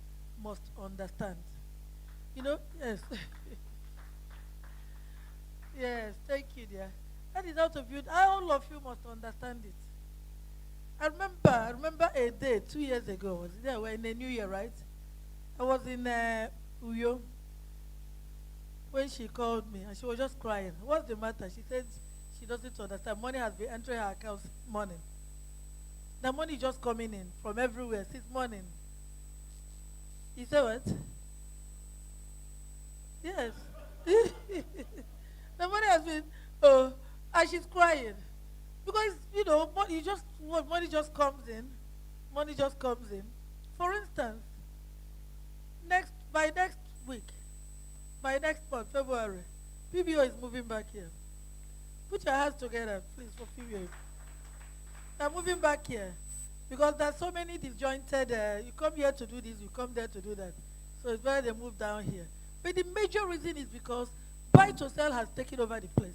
must understand. You know, yes. Yes, thank you, dear. That is how to build. All of you must understand it. I remember a day 2 years ago. Was it there? We're in the new year, right? I was in Uyo when she called me and she was just crying. What's the matter? She said she doesn't understand. Money has been entering her account morning. The money just coming in from everywhere since morning. You say what? Yes. The money has been, and she's crying. Because, you know, money just comes in. Money just comes in. For instance, by next week, by next month, February, PBO is moving back here. Put your hands together, please, for PBO. They're moving back here. Because there's so many disjointed, you come here to do this, you come there to do that. So it's better they move down here. But the major reason is because buy to sell has taken over the place.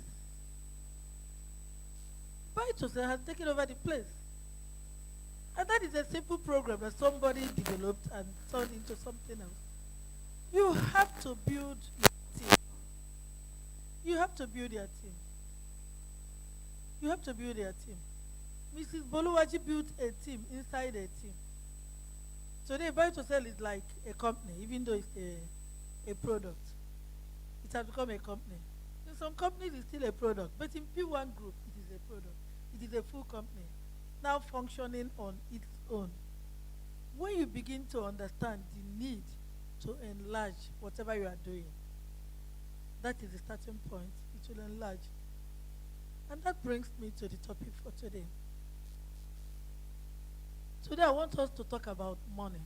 Buy to sell has taken over the place. And that is a simple program that somebody developed and turned into something else. You have to build your team. You have to build your team. You have to build your team. Mrs. Boluwaji built a team inside a team. Today, buy to sell is like a company, even though it's a product. It has become a company. In some companies, it's still a product. But in P1 Group, it is a product. It is a full company, now functioning on its own. When you begin to understand the need to enlarge whatever you are doing, that is the starting point. It will enlarge. And that brings me to the topic for today. Today I want us to talk about money.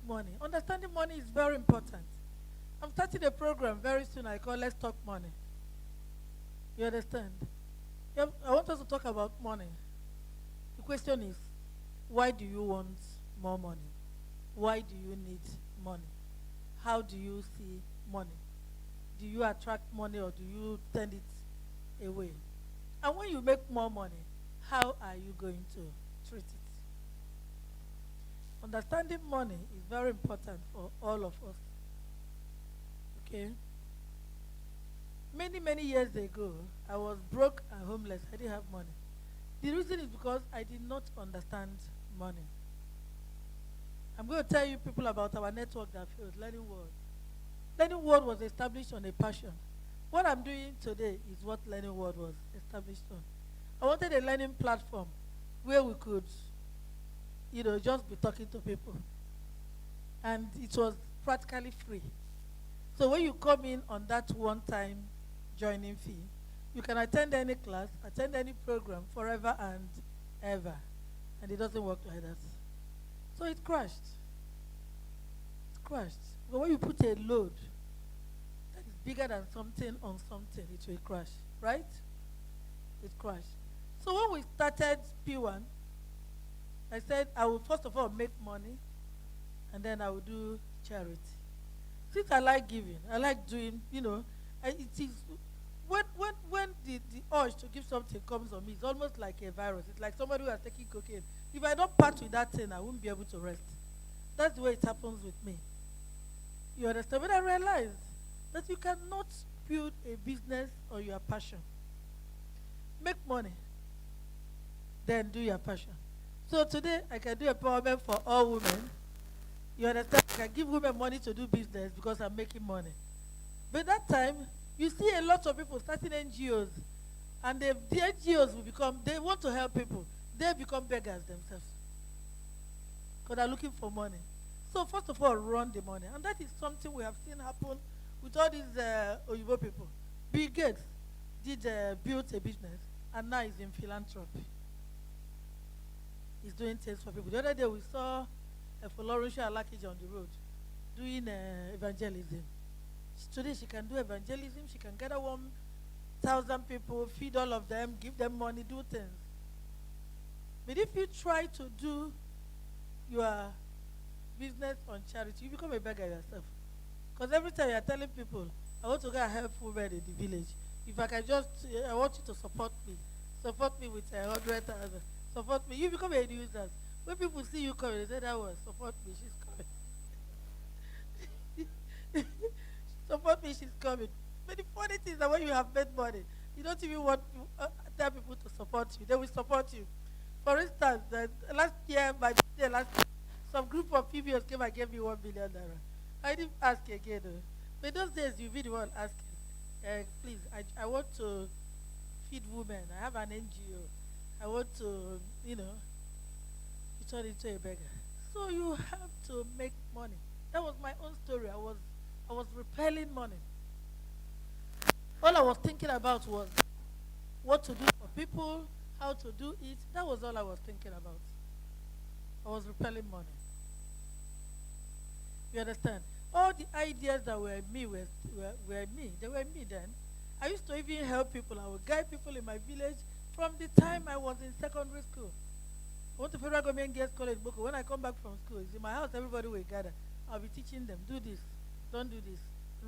Money. Understanding money is very important. I'm starting a program very soon I call Let's Talk Money. You understand? I want us to talk about money. The question is, why do you want more money? Why do you need money? How do you see money? Do you attract money or do you turn it away? And when you make more money, how are you going to treat it? Understanding money is very important for all of us. Okay? Many years ago, I was broke and homeless. I didn't have money. The reason is because I did not understand money. I'm going to tell you people about our network that failed, Learning World. Learning World was established on a passion. What I'm doing today is what Learning World was established on. I wanted a learning platform where we could, just be talking to people. And it was practically free. So when you come in on that one-time joining fee, you can attend any class, attend any program forever and ever. And it doesn't work like that. So it crashed. It crashed. But when you put a load that is bigger than something on something, it will crash, right? It crashed. So when we started P1, I said I will first of all make money, and then I will do charity. Since I like giving, I like doing, it is when the urge to give something comes on me, it's almost like a virus. It's like somebody who is taking cocaine. If I don't part with that thing, I won't be able to rest. That's the way it happens with me. You understand? But I realized that you cannot build a business on your passion. Make money, then do your passion. So today, I can do empowerment for all women. You understand? I can give women money to do business because I'm making money. But that time, you see a lot of people starting NGOs, and the NGOs will they want to help people. They become beggars themselves. because they're looking for money. So first of all, run the money, and that is something we have seen happen with all these Oyibo people. Bill Gates did build a business, and now he's in philanthropy. He's doing things for people. The other day we saw a Folorunsho Alakija on the road doing evangelism. Today she can do evangelism. She can gather 1,000 people, feed all of them, give them money, do things. But if you try to do your business on charity, you become a beggar yourself. Because every time you are telling people, I want to go and help women in the village. If I can just, I want you to support me with 100,000. Support me. You become a nuisance. When people see you coming, they say that one, support me, she's coming. Support me, she's coming. But the funny thing is that when you have made money, you don't even want to tell people to support you. They will support you. For instance, last year, some group of females came and gave me 1 million naira. I didn't ask again. But those days, you be the one asking, please, I want to feed women. I have an NGO. I want to, you turn into a beggar. So you have to make money. That was my own story. I was repelling money. All I was thinking about was what to do for people, how to do it. That was all I was thinking about. I was repelling money. You understand? All the ideas that were me were me. They were me then. I used to even help people. I would guide people in my village from the time I was in secondary school. I went to Federal Government Girls College, Boko. When I come back from school, it's in my house, everybody will gather. I'll be teaching them, do this, don't do this,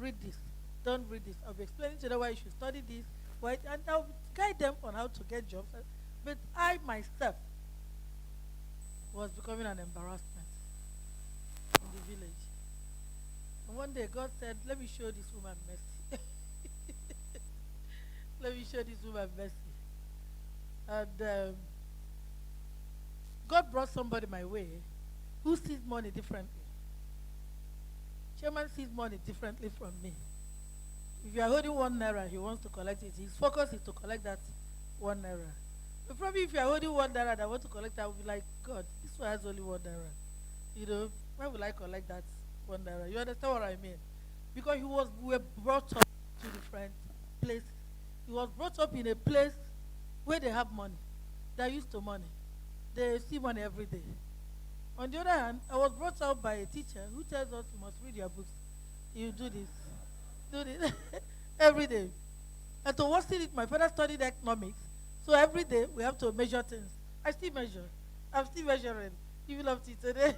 read this, don't read this. I'll be explaining to them why you should study this, why, and I'll guide them on how to get jobs. But I myself was becoming an embarrassment in the village. And one day God said, let me show this woman mercy. Let me show this woman mercy. And God brought somebody my way who sees money differently. Chairman sees money differently from me. If you are holding 1 naira, he wants to collect it. His focus is to collect that 1 naira. But probably if you are holding 1 naira that want to collect, I will be like, God, this one has only 1 naira. Why will I collect that 1 naira? You understand what I mean? Because we were brought up to different places. He was brought up in a place where they have money. They're used to money. They see money every day. On the other hand, I was brought up by a teacher who tells us you must read your books. You do this every day. And to worsen it, my father studied economics. So every day we have to measure things. I still measure. I'm still measuring. Even up to today,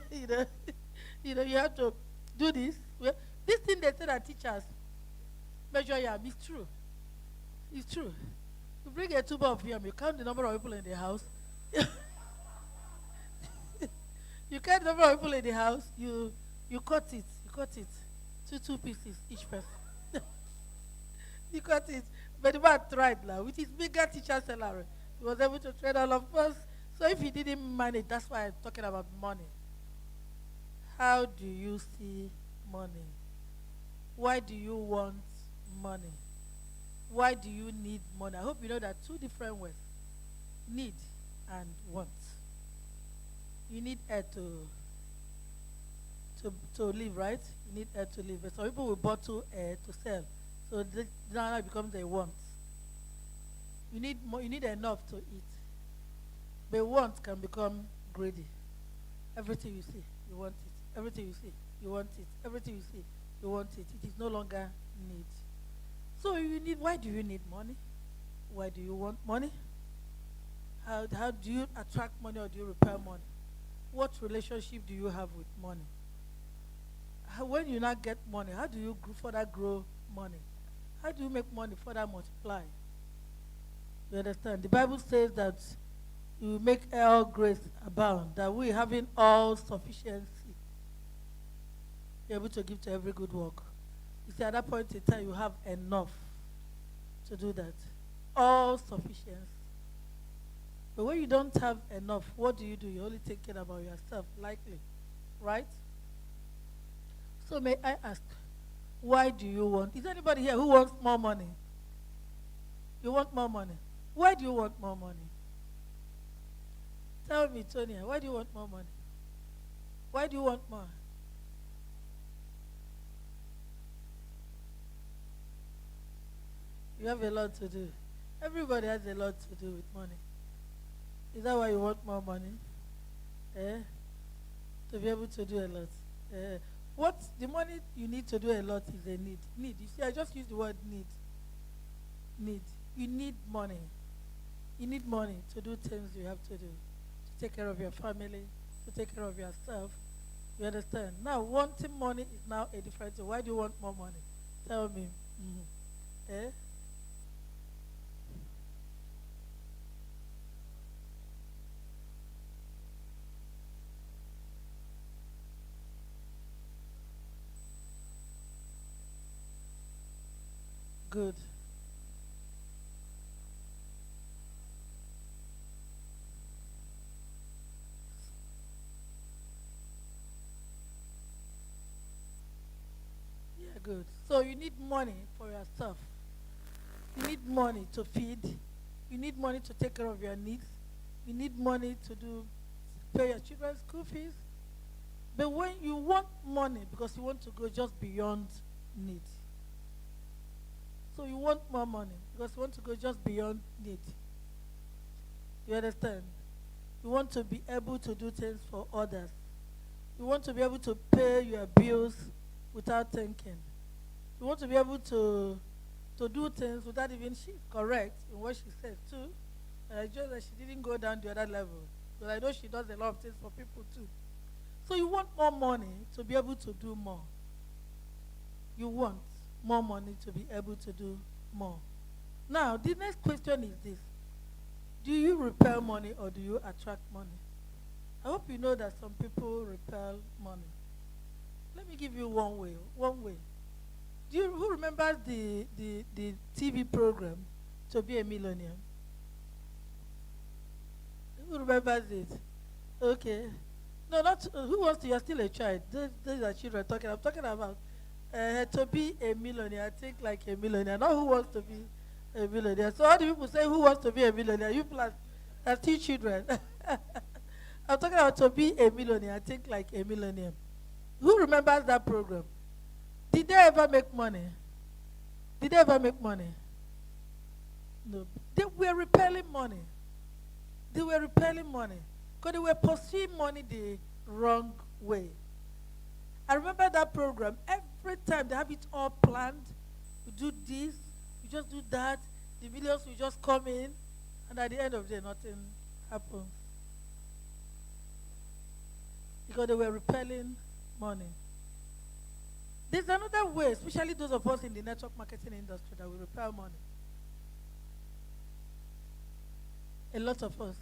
you have to do this. Well, this thing they say that teachers measure yam is true. It's true. You bring a tube of yam, you count the number of people in the house. You count the number of people in the house, you cut it. You cut it. Two pieces each person. You cut it. But the man tried now. With his bigger teacher salary, he was able to trade all of us. So if he didn't manage, that's why I'm talking about money. How do you see money? Why do you want money? Why do you need money? I hope you know that 2 different words. Need and want. You need air to live, right? You need air to live. But some people will bottle air to sell. So now it becomes a want. You need more, you need enough to eat. But want can become greedy. Everything you see, you want it. Everything you see, you want it. Everything you see, you want it. It is no longer need. So why do you need money? Why do you want money? How do you attract money or do you repel money? What relationship do you have with money? When you not get money, how do you further grow money? How do you make money further multiply? You understand? The Bible says that you make all grace abound, that we having all sufficiency, be able to give to every good work. You see, at that point in time, you have enough to do that. All sufficiency. But when you don't have enough, what do? You're only thinking about yourself, likely. Right? So may I ask, why do you want? Is there anybody here who wants more money? You want more money. Why do you want more money? Tell me, Tonya, why do you want more money? Why do you want more? You have a lot to do. Everybody has a lot to do with money. Is that why you want more money? Eh? To be able to do a lot. What the money you need to do a lot is a need. Need. You see, I just use the word need. Need. You need money. You need money to do things you have to do. To take care of your family, to take care of yourself. You understand? Now, wanting money is now a different thing. Why do you want more money? Tell me. Eh? Good. Yeah, good. So you need money for yourself. You need money to feed. You need money to take care of your needs. You need money to pay your children's school fees. But when you want money because you want to go just beyond need. So you want more money because you want to go just beyond need. You understand? You want to be able to do things for others. You want to be able to pay your bills without thinking. You want to be able to do things without even, she's correct in what she said too. Just that she didn't go down to the other level. But I know she does a lot of things for people too. So you want more money to be able to do more. You want more money to be able to do more. Now, the next question is this. Do you repel money or do you attract money? I hope you know that some people repel money. Let me give you one way. One way. Who remembers the TV program, To Be a Millionaire? Who remembers it? Okay. No, not who wants to. You're still a child. Those are children talking. I'm talking about to be a millionaire. I think like a millionaire. Not who wants to be a millionaire. So how do people say who wants to be a millionaire? You plus are still children. I'm talking about to be a millionaire. I think like a millionaire. Who remembers that program? Did they ever make money? Did they ever make money? No. They were repelling money. They were repelling money. Because they were pursuing money the wrong way. I remember that program. Every time they have it all planned. We do this, we just do that. The millions will just come in. And at the end of the day, nothing happens. Because they were repelling money. There's another way, especially those of us in the network marketing industry, that will repel money. A lot of us.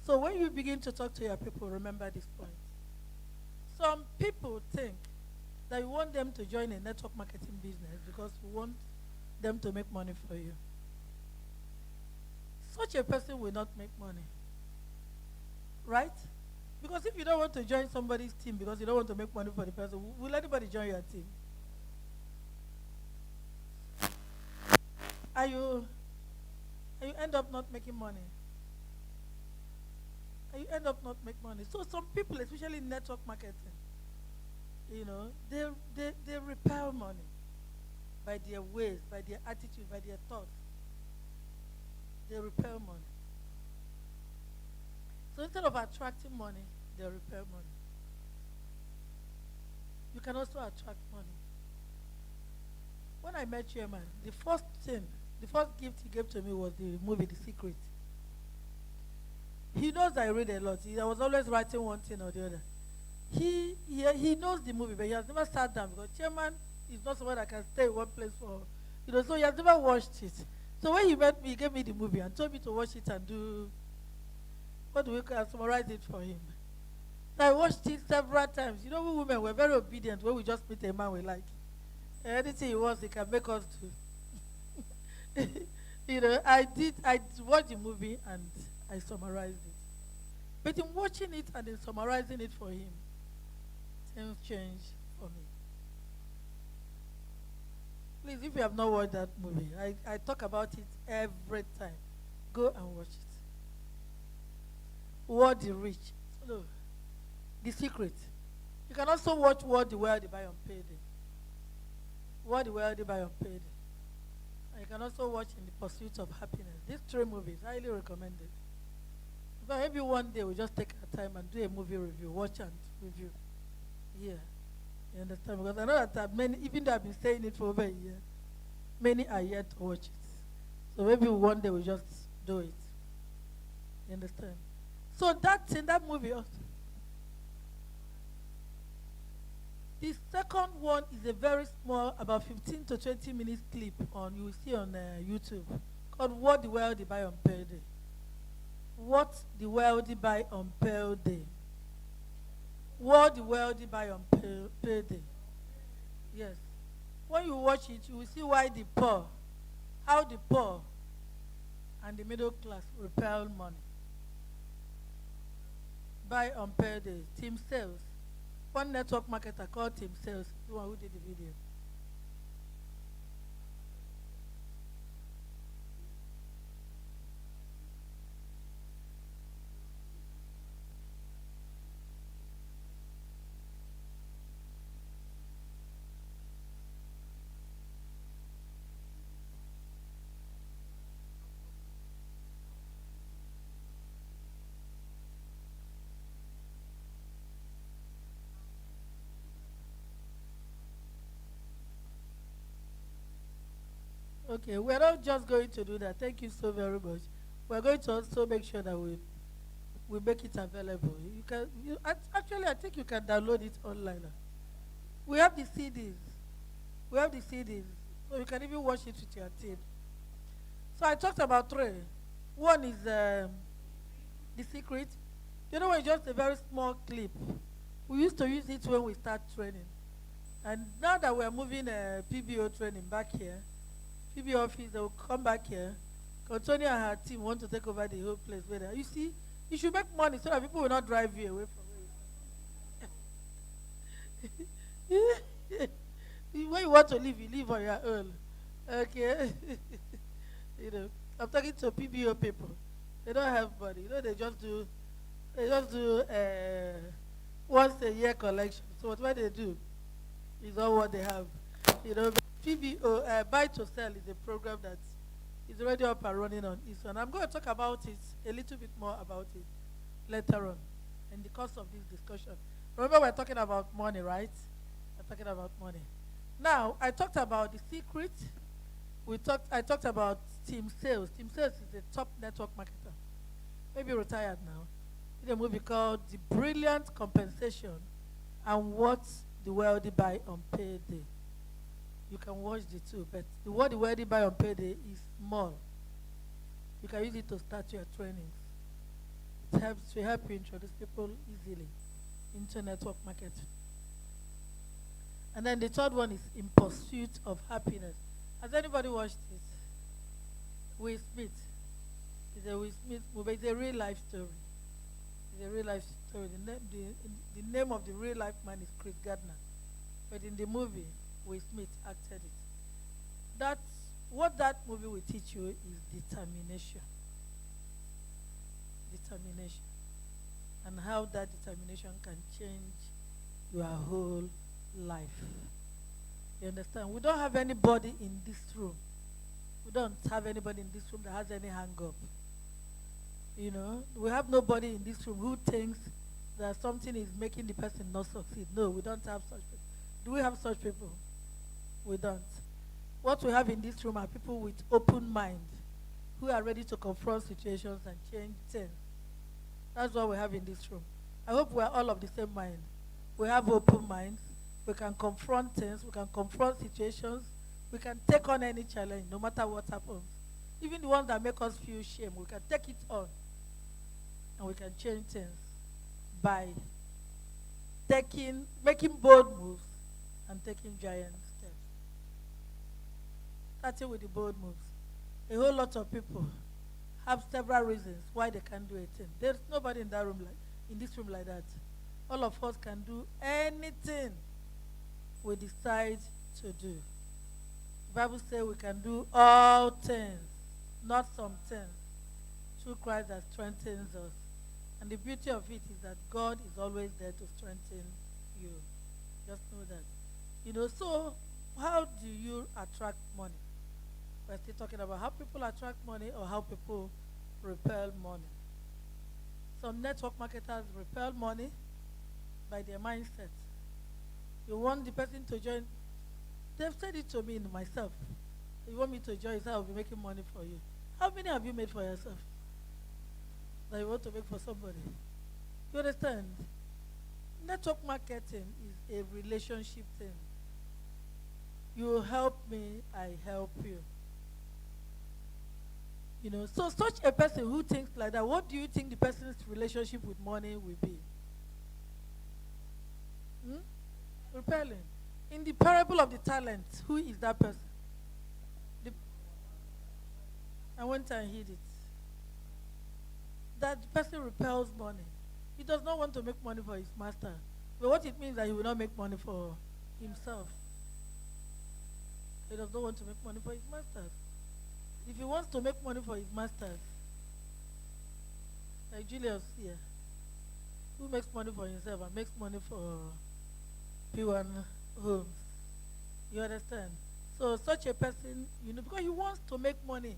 So when you begin to talk to your people, remember this point. Some people think that you want them to join a network marketing business because you want them to make money for you. Such a person will not make money. Right? Because if you don't want to join somebody's team because you don't want to make money for the person, will anybody join your team? And you end up not making money. And you end up not making money. So some people, especially in network marketing, they repel money by their ways, by their attitude, by their thoughts. They repel money. So instead of attracting money, they repel money. You can also attract money. When I met you, man, the first gift he gave to me was the movie The Secret. He knows I read a lot. I was always writing one thing or the other. He knows the movie, but he has never sat down because chairman is not someone that can stay in one place for, so he has never watched it. So when he met me, he gave me the movie and told me to watch it and do, summarize it for him. So I watched it several times. We women were very obedient when we just meet a man we like. Anything he wants, he can make us do. I watched the movie and I summarized it. But in watching it and in summarizing it for him, things changed for me. Please, if you have not watched that movie, I talk about it every time. Go and watch it. What the Rich. No. The Secret. You can also watch What the Wealthy Buy on Payday. What the Wealthy Buy on Payday. And you can also watch In the Pursuit of Happiness. These three movies, highly recommended. But maybe one day we'll just take our time and do a movie review, watch and review. Yeah. You understand? Because I know that many, even though I've been saying it for over a year, many are yet to watch it. So maybe one day we'll just do it. You understand? So that's in that movie also. The second one is a very small, about 15 to 20 minutes clip on you will see on YouTube called What the Wealthy Buy on Payday. What the Wealthy Buy on Payday. What the Wealthy Buy on Payday. Yes. When you watch it, you will see why the poor, how the poor and the middle class repel money. Buy on Payday. Team Sales. One network marketer called Team Sales, the one who did the video. Okay, we're not just going to do that. Thank you so very much. We're going to also make sure that we make it available. You can actually I think you can download it online. We have the CDs. We have the CDs. So you can even watch it with your team. So I talked about three. One is The Secret. The other one is just a very small clip. We used to use it when we start training. And now that we're moving PBO training back here, PB office, they will come back here. Antonia and her team want to take over the whole place. You see, you should make money so that people will not drive you away from where you when you want to live, you live on your own. Okay? You know, I'm talking to PBO people. They don't have money. You know, they just do once a year collection. So what they do is all what they have. You know, PBO, Buy to Sell is a program that is already up and running on its own. I'm going to talk about it, a little bit more about it later on in the course of this discussion. Remember, we're talking about money, right? We're talking about money. Now, I talked about The Secret. I talked about Team Sales. Team Sales is a top network marketer. Maybe retired now. In a movie called The Brilliant Compensation and What the Wealthy Buy on Payday. You can watch the two, but what the Wealthy Buy on Payday is small. You can use it to start your trainings. It helps to help you introduce people easily into network marketing. And then the third one is In Pursuit of Happiness. Has anybody watched it? Will Smith. It's a Will Smith movie. It's a real life story. It's a real life story. The name of the real life man is Chris Gardner. But in the movie, Will Smith acted it. What that movie will teach you is determination. Determination. And how that determination can change your whole life. You understand? We don't have anybody in this room. We don't have anybody in this room that has any hang-up. You know, we have nobody in this room who thinks that something is making the person not succeed. No, we don't have such people. Do we have such people? We don't. What we have in this room are people with open mind who are ready to confront situations and change things. That's what we have in this room. I hope we are all of the same mind. We have open minds. We can confront things. We can confront situations. We can take on any challenge, no matter what happens. Even the ones that make us feel shame, we can take it on. And we can change things by making bold moves and taking giant steps. Starting with the bold moves. A whole lot of people have several reasons why they can't do a thing. There's nobody in this room like that. All of us can do anything we decide to do. The Bible says we can do all things, not some things, through Christ that strengthens us. And the beauty of it is that God is always there to strengthen you. Just know that. So how do you attract money? We're still talking about how people attract money or how people repel money. Some network marketers repel money by their mindset. You want the person to join. They've said it to me myself. You want me to join, so I'll be making money for you. How many have you made for yourself that you want to make for somebody? You understand? Network marketing is a relationship thing. You help me, I help you. So such a person who thinks like that, what do you think the person's relationship with money will be? Repelling. In the parable of the talents, who is that person? I went and hid it. That person repels money. He does not want to make money for his master. But what it means is that he will not make money for himself. He does not want to make money for his masters. If he wants to make money for his masters, like Julius here, who makes money for himself and makes money for P1 homes. You understand? So such a person, because he wants to make money.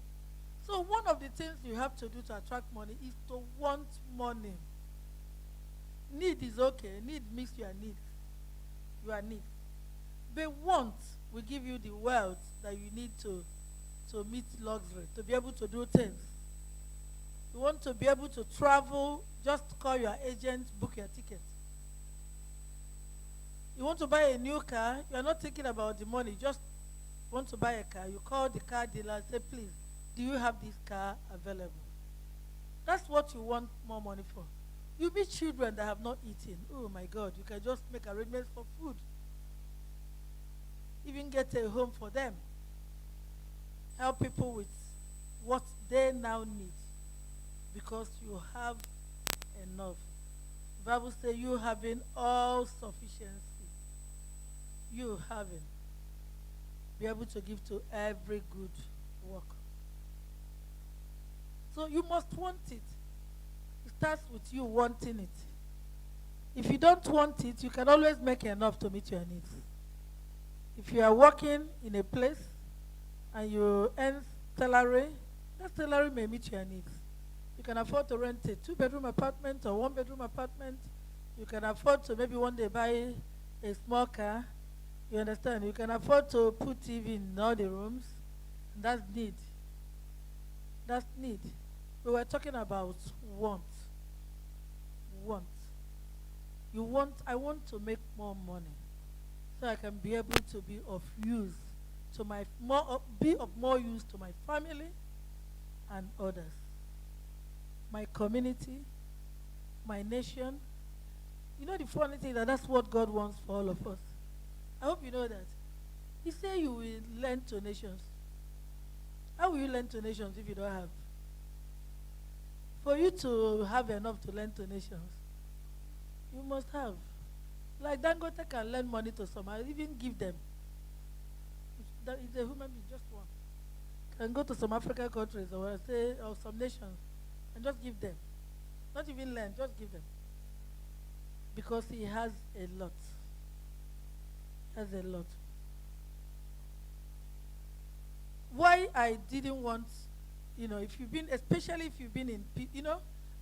So one of the things you have to do to attract money is to want money. Need is okay. Need means you are need. You are need. But want will give you the wealth that you need to meet luxury, to be able to do things. You want to be able to travel, just call your agent, book your ticket. You want to buy a new car, you are not thinking about the money, just want to buy a car. You call the car dealer and say, please, do you have this car available? That's what you want more money for. You meet children that have not eaten. Oh my God, you can just make arrangements for food. Even get a home for them. Help people with what they now need because you have enough. The Bible says you having all sufficiency. You having. Be able to give to every good work. So you must want it. It starts with you wanting it. If you don't want it, you can always make enough to meet your needs. If you are working in a place and you earn salary, that salary may meet your needs. You can afford to rent a 2-bedroom apartment or 1-bedroom apartment. You can afford to maybe one day buy a small car. You understand? You can afford to put TV in all the rooms. That's need. That's need. We were talking about want. Want. I want to make more money so I can be able to be of use to be of more use to my family and others. My community, my nation. The funny thing is that's what God wants for all of us. I hope you know that. He said you will lend to nations. How will you lend to nations if you don't have? For you to have enough to lend to nations, you must have. Like Dangote can lend money to some, I even give them. That is a human being, just one. Can go to some African countries or some nations and just give them. Not even lend, just give them. Because he has a lot. Has a lot. Why I didn't want, especially if you've been in,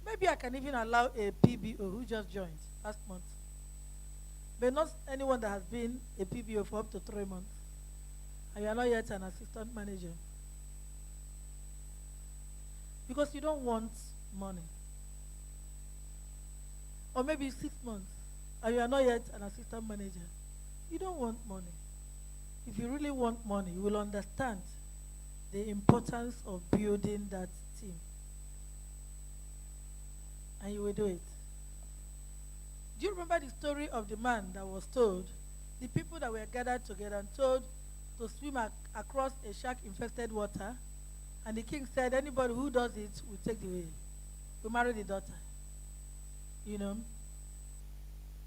maybe I can even allow a PBO who just joined last month. But not anyone that has been a PBO for up to 3 months. And you are not yet an assistant manager. Because you don't want money. Or maybe 6 months, and you are not yet an assistant manager. You don't want money. If you really want money, you will understand the importance of building that team. And you will do it. Do you remember the story of the man that was told, the people that were gathered together and told to swim across a shark-infested water? And the king said, anybody who does it will take the way. Will marry the daughter.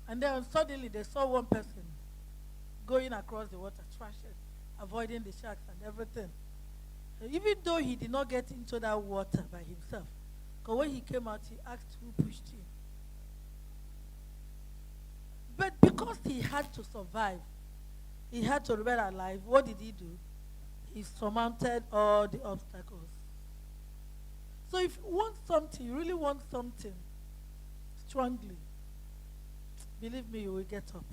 And then suddenly they saw one person going across the water, trashing, avoiding the sharks and everything. Even though he did not get into that water by himself, Because when he came out, he asked who pushed him. But because he had to survive, he had to remain alive, what did he do? He surmounted all the obstacles. So if you want something, you really want something strongly, believe me, you will get up.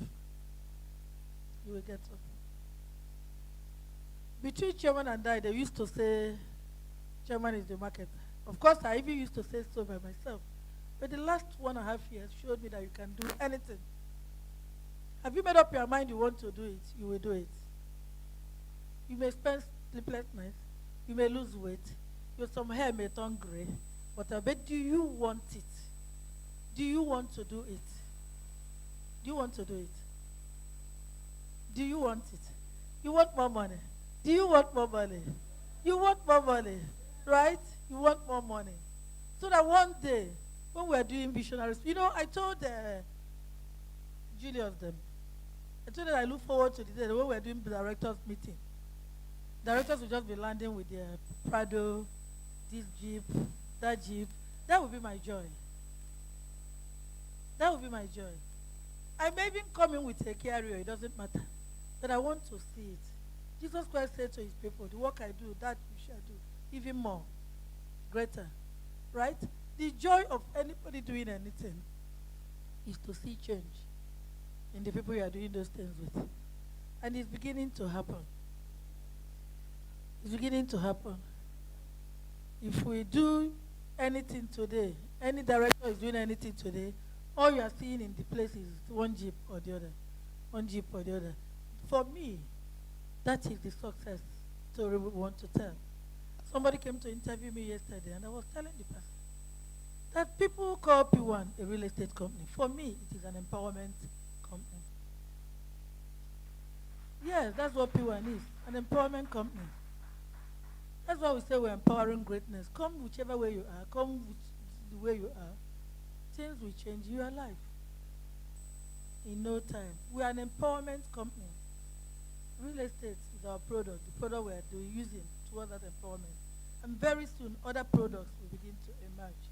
You will get up. Between Chairman and I, they used to say, Chairman is the marketer. Of course, I even used to say so by myself. But the last 1.5 years showed me that you can do anything. Have you made up your mind you want to do it? You will do it. You may spend sleepless nights. You may lose weight. Some hair may turn gray. But I bet, do you want it? Do you want to do it? Do you want to do it? Do you want it? You want more money? Do you want more money? You want more money, right? You want more money. So that one day, when we're doing missionaries, I told Julius them, I told them I look forward to the day when we're doing the directors meeting. Directors will just be landing with their Prado, this Jeep, that Jeep. That would be my joy. That would be my joy. I may even come in with a carrier, it doesn't matter. But I want to see it. Jesus Christ said to his people, the work I do, that you shall do, even more, greater. Right? The joy of anybody doing anything is to see change in the people you are doing those things with. And it's beginning to happen. It's beginning to happen. If we do anything today, any director is doing anything today, all you are seeing in the place is one Jeep or the other. One Jeep or the other. For me, that is the success story we want to tell. Somebody came to interview me yesterday, and I was telling the person that people call P1 a real estate company. For me, it is an empowerment company. Yes, that's what P1 is, an empowerment company. That's why we say we're empowering greatness. Come whichever way you are, come the way you are, things will change your life in no time. We are an empowerment company. Real estate is our product, the product we are using towards that empowerment. And very soon, other products will begin to emerge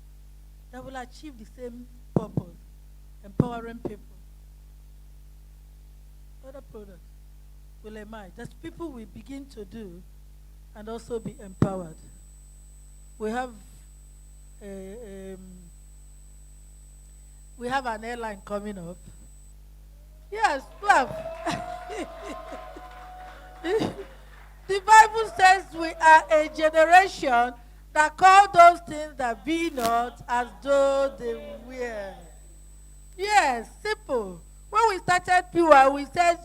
that will achieve the same purpose, empowering people. Other products will emerge that people will begin to do and also be empowered. We have an airline coming up. Yes, clap. The Bible says we are a generation that call those things that be not as though they were. Yes, simple. When we started Pure, we said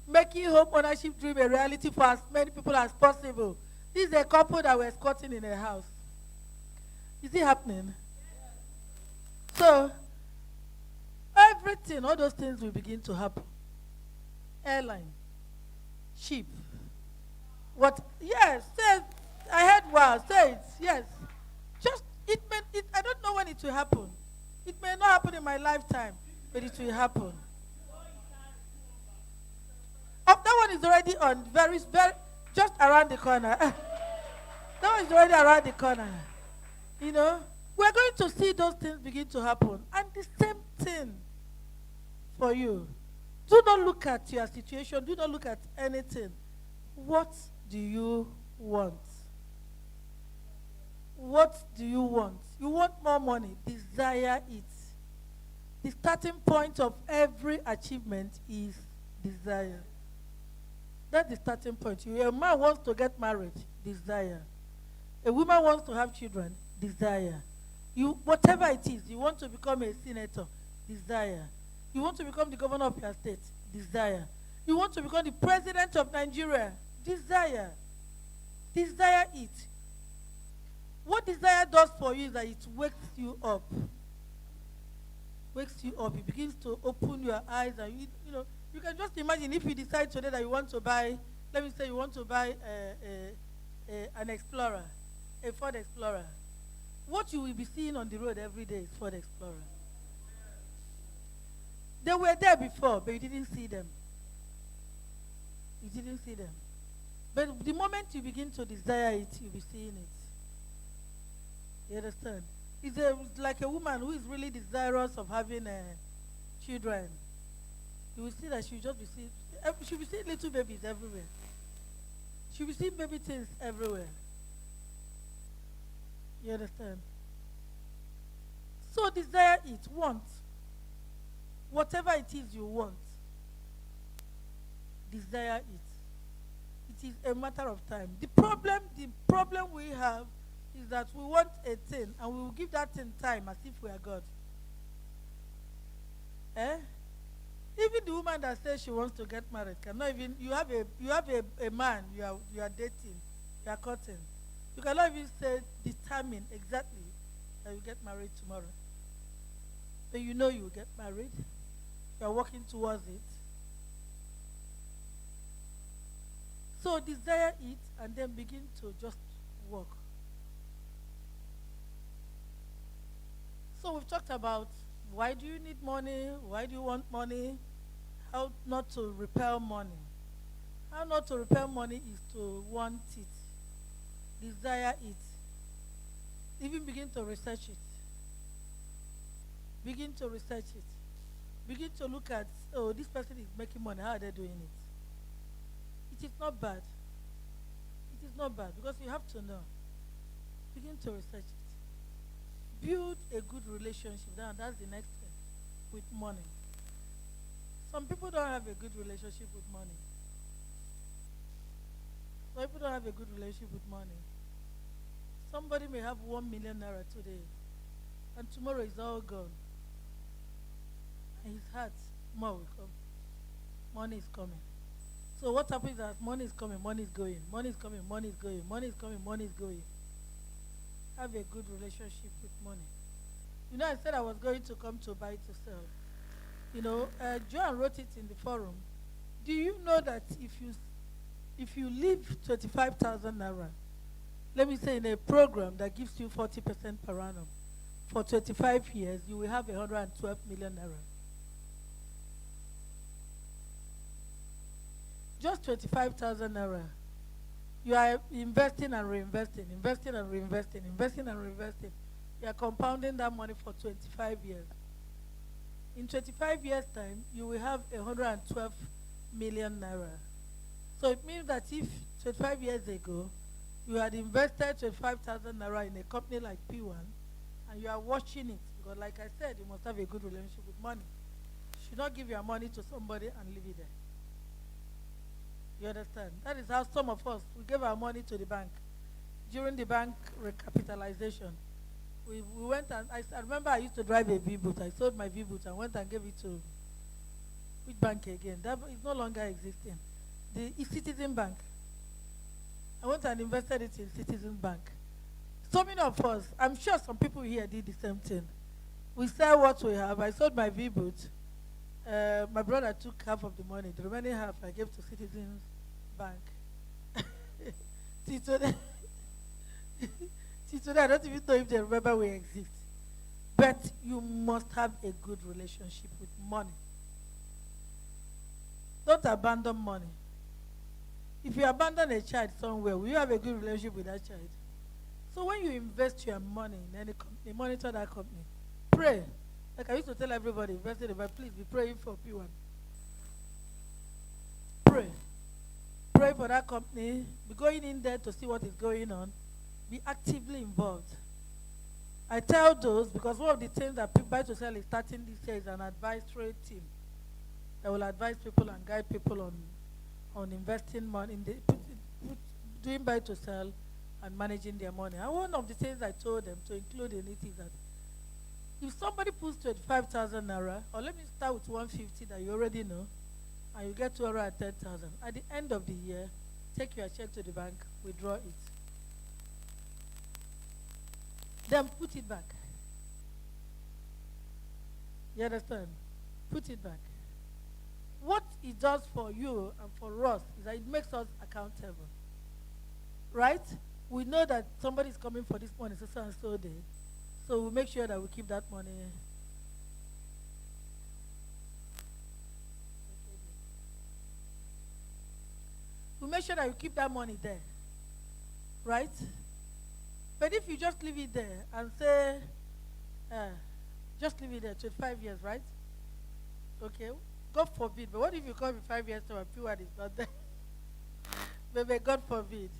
making home ownership dream a reality for as many people as possible. This is a couple that were squatting in a house. Is it happening? So, everything, all those things will begin to happen. Airline, sheep. What? Yes, say, I heard wow, say it, yes. Just, I don't know when it will happen. It may not happen in my lifetime, but it will happen. Oh, that one is already on, very, just around the corner. That one is already around the corner. We're going to see those things begin to happen. And the same thing for you. Do not look at your situation. Do not look at anything. What do you want? What do you want? You want more money. Desire it. The starting point of every achievement is desire. That's the starting point. A man wants to get married. Desire. A woman wants to have children. Desire. Whatever it is, you want to become a senator. Desire. You want to become the governor of your state. Desire. You want to become the president of Nigeria. Desire. Desire it. What desire does for you is that it wakes you up. Wakes you up. It begins to open your eyes. And you can just imagine if you decide today that you want to buy, let me say you want to buy an Explorer, a Ford Explorer. What you will be seeing on the road every day is Ford Explorer. They were there before, but you didn't see them. You didn't see them. But the moment you begin to desire it, you'll be seeing it. You understand? like a woman who is really desirous of having children. You will see that she'll be seeing little babies everywhere. She'll be seeing baby things everywhere. You understand? So desire it, want. Whatever it is you want, desire it. It is a matter of time. The problem we have is that we want a thing and we will give that thing time as if we are God. Eh? Even the woman that says she wants to get married cannot even. You have a man you are dating, you are courting. You cannot even determine exactly that you get married tomorrow. But you know you will get married. You are working towards it. So desire it and then begin to just work. So we've talked about why do you need money? Why do you want money? How not to repel money. How not to repel money is to want it, desire it, even begin to research it. Begin to research it. Begin to look at, oh, this person is making money. How are they doing it? It is not bad. It is not bad because you have to know. Begin to research it. Build a good relationship. That's the next thing with money. Some people don't have a good relationship with money. Some people don't have a good relationship with money. Somebody may have 1 million naira today, and tomorrow is all gone. And his heart, more will come. Money is coming. So what happens is that money is coming, money is going. Money is coming, money is going. Money is coming, money is going. Have a good relationship with money. You know, I said I was going to come to buy to sell. You know, Joan wrote it in the forum. Do you know that if you leave 25,000 naira, let me say in a program that gives you 40% per annum, for 25 years, you will have 112 million naira. Just 25,000 naira. You are investing and reinvesting, investing and reinvesting, investing and reinvesting. You are compounding that money for 25 years. In 25 years' time, you will have 112 million naira. So it means that if 25 years ago, you had invested 25,000 naira in a company like P1, and you are watching it, because like I said, you must have a good relationship with money. You should not give your money to somebody and leave it there. You understand? That is how some of us, we gave our money to the bank. During the bank recapitalization, we went and, I remember I used to drive a V-boot. I sold my V-boot and went and gave it to, which bank again? That is no longer existing. The Citizen Bank. I went and invested it in Citizen Bank. So many of us, I'm sure some people here did the same thing. We sell what we have. I sold my V-boot. My brother took half of the money. The remaining half I gave to Citizens Bank. See today, I don't even know if they remember we exist. But you must have a good relationship with money. Don't abandon money. If you abandon a child somewhere, will you have a good relationship with that child? So when you invest your money in any company, monitor that company. Pray. Like I used to tell everybody, invested in, please be praying for P1. Pray. Pray for that company. Be going in there to see what is going on. Be actively involved. I tell those, because one of the things that Buy to Sell is starting this year is an advisory team that will advise people and guide people on investing money, doing Buy to Sell and managing their money. And one of the things I told them to include in it is that if somebody puts 25,000 naira, or let me start with 150 that you already know, and you get 210,000, at the end of the year, take your check to the bank, withdraw it. Then put it back. You understand? Put it back. What it does for you and for us is that it makes us accountable. Right? We know that somebody is coming for this money so and so day. So we make sure that we keep that money. We make sure that we keep that money there. Right? But if you just leave it there and say, Uh, just leave it there. 25 years, right? Okay. God forbid. But what if you come in 5 years to a pure is not there? Maybe God forbid.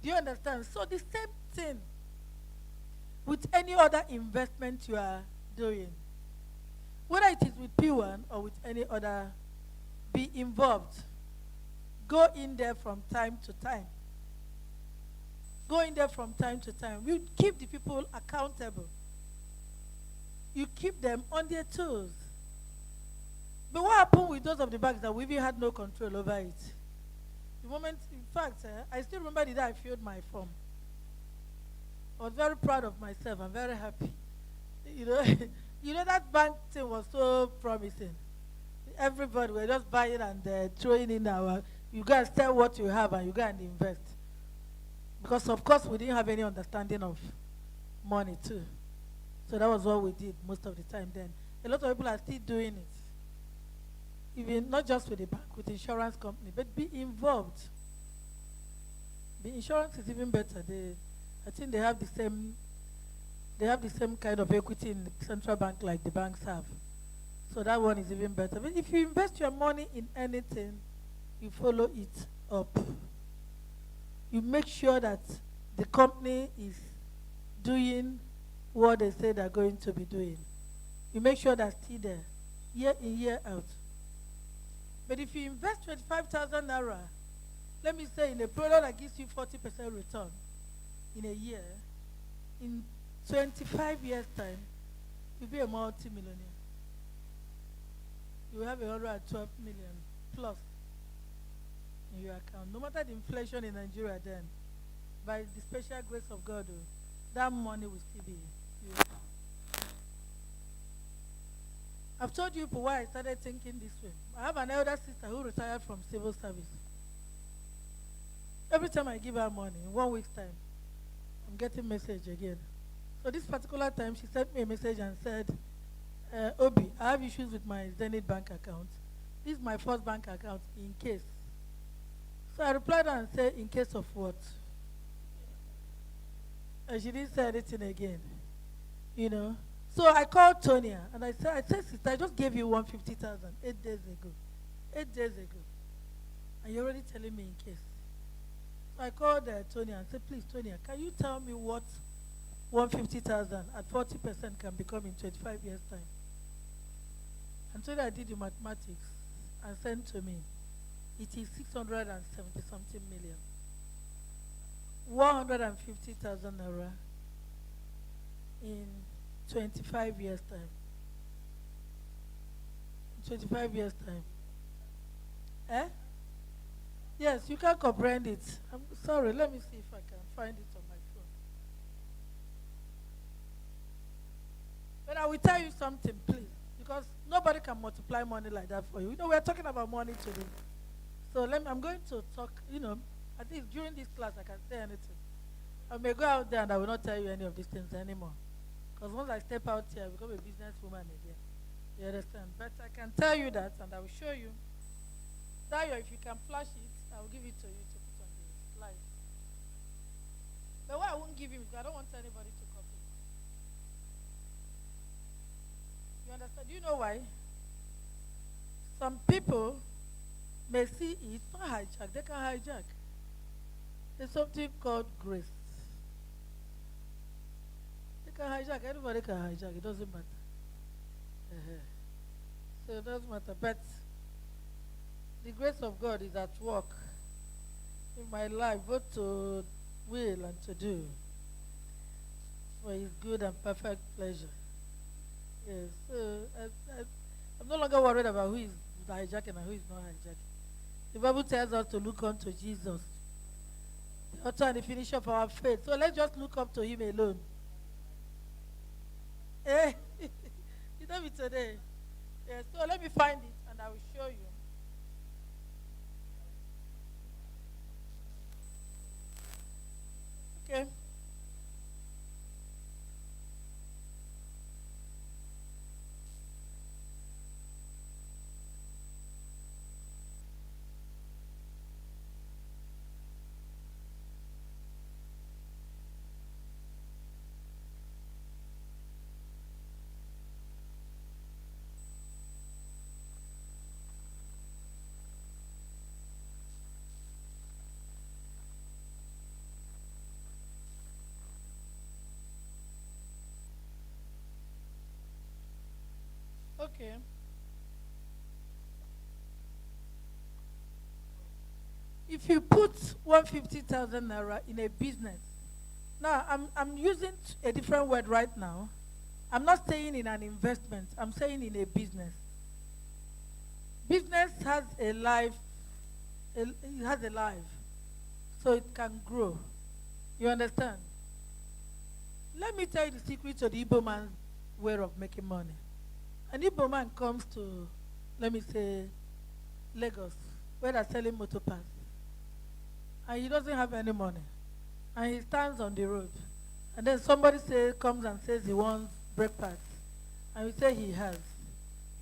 Do you understand? So the same thing with any other investment you are doing, whether it is with P1 or with any other, be involved. Go in there from time to time. Go in there from time to time. You keep the people accountable. You keep them on their toes. But what happened with those of the banks that we even had no control over it? The moment, in fact, I still remember the day I filled my form. I was very proud of myself. I'm very happy. You know, you know that bank thing was so promising. Everybody were just buying and throwing in our. You go and sell what you have and you go and invest. Because of course we didn't have any understanding of money too. So that was what we did most of the time then. A lot of people are still doing it. Even not just with the bank, with insurance company, but be involved. The insurance is even better. I think they have the same kind of equity in the central bank like the banks have. So that one is even better. But if you invest your money in anything, you follow it up. You make sure that the company is doing what they say they're going to be doing. You make sure that's still there, year in, year out. But if you invest 25,000 naira, let me say in a product that gives you 40% return in a year, in 25 years' time, you'll be a multi-millionaire. You will have 112 million plus in your account. No matter the inflation in Nigeria then, by the special grace of God, that money will still be used. I've told you why I started thinking this way. I have an elder sister who retired from civil service. Every time I give her money, in 1 week's time, I'm getting message again. So this particular time, she sent me a message and said, Obi, I have issues with my Zenith bank account. This is my first bank account in case. So I replied and said, in case of what? And she didn't say anything again. You know. So I called Tonya and I said, sister, I just gave you 150,000 8 days ago. 8 days ago. And you're already telling me in case. So I called Tonya and said, please, Tonya, can you tell me what 150,000 at 40% can become in 25 years' time? And Tonya did the mathematics and sent to me. It is 670 something million. 150,000 naira in 25 years' time. 25 years' time. Eh? Yes, you can comprehend it. I'm sorry, let me see if I can find it on my phone. But I will tell you something, please, because nobody can multiply money like that for you. You know, we're talking about money today. So I'm going to talk, I think during this class I can say anything. I may go out there and I will not tell you any of these things anymore. Because once I step out here, I become a businesswoman again. You understand? But I can tell you that and I will show you. Dayo, if you can flash it, I will give it to you to put on the slide. But what I won't give you, because I don't want anybody to copy. You understand? Do you know why? Some people may see it, not hijack, they can hijack. There's something called grace. They can hijack, anybody can hijack, it doesn't matter. So it doesn't matter, but the grace of God is at work in my life, both to will and to do for His good and perfect pleasure. Yes, so I'm no longer worried about who is hijacking and who is not hijacking. The Bible tells us to look unto Jesus, the author and the finisher of our faith. So let's just look up to Him alone. Eh? You know me today. Yes, so let me find it and I will show you. Okay. If you put 150,000 naira in a business, now I'm using a different word right now. I'm not saying in an investment, I'm saying in a business. Business has a life, it has a life, so it can grow. You understand? Let me tell you the secret to the Igbo man's way of making money. An Igbo man comes to, let me say, Lagos, where they're selling motor parts, and he doesn't have any money, and he stands on the road, and then somebody comes and says he wants brake pads, and we say he has.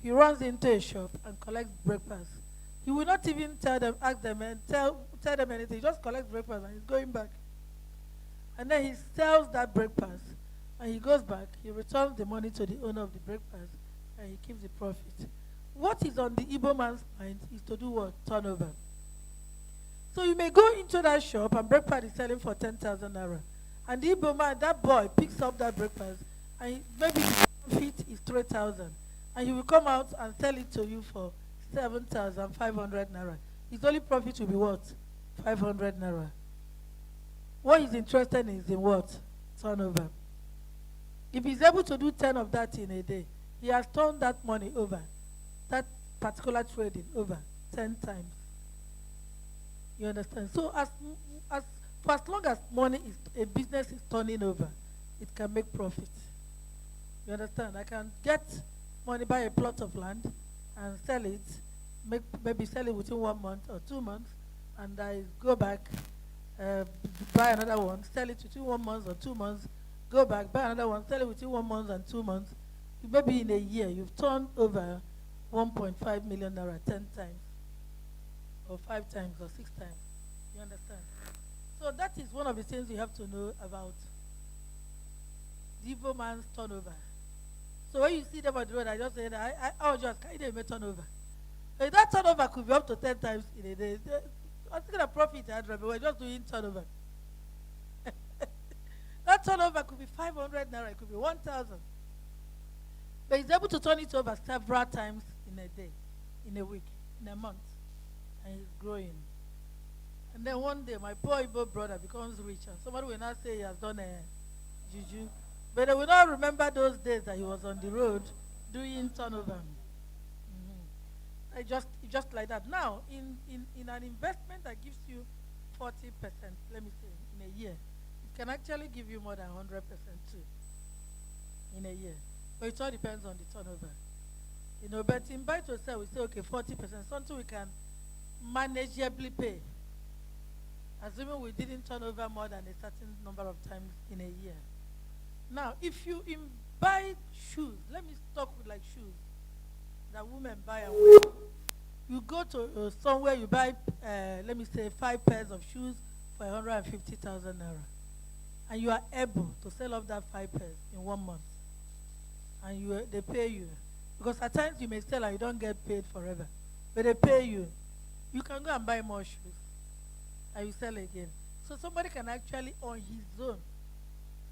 He runs into a shop and collects brake pads. He will not even tell them, ask them, and tell them anything. He just collects brake pads and he's going back. And then he sells that brake pads, and he goes back. He returns the money to the owner of the brake pads, and he keeps the profit. What is on the Igbo man's mind is to do what? Turnover. So you may go into that shop and brake pad is selling for 10,000 naira. And the Igbo man, that boy, picks up that brake pad, and maybe the profit is 3,000. And he will come out and sell it to you for 7,500 naira. His only profit will be what? 500 naira. What he's interested in is in what? Turnover. If he's able to do 10 of that in a day, he has turned that money over, that particular trading over 10 times. You understand? So for as long as money is, a business is turning over, it can make profit. You understand? I can get money, buy a plot of land and sell it, maybe sell it within 1 month or 2 months, and I go back, buy another one, sell it within 1 month or 2 months, go back, buy another one, sell it within 1 month and 2 months. Maybe in a year, you've turned over 1.5 million naira 10 times, or 5 times, or 6 times. You understand? So that is one of the things you have to know about the Igbo man's turnover. So when you see them on the road, I just say that I was just carrying a turnover. But that turnover could be up to 10 times in a day. I think the profit but we're just doing turnover. That turnover could be 500 naira, it could be 1,000. But he's able to turn it over several times in a day, in a week, in a month. And he's growing. And then one day, my poor Igbo brother becomes rich, and somebody will not say he has done a juju. But they will not remember those days that he was on the road doing turnover. Just like that. Now, in an investment that gives you 40%, let me say, in a year, it can actually give you more than 100% too in a year. But it all depends on the turnover. You know, but in buy to sell, we say, okay, 40%, something we can manageably pay, assuming we didn't turn over more than a certain number of times in a year. Now, if you buy shoes, let me talk with like shoes that women buy and wear. You go to somewhere, you buy, let me say, 5 pairs of shoes for 150,000 naira. And you are able to sell off that 5 pairs in 1 month. And they pay you. Because at times you may sell and you don't get paid forever. But they pay you. You can go and buy more shoes. And you sell again. So somebody can actually, on his own,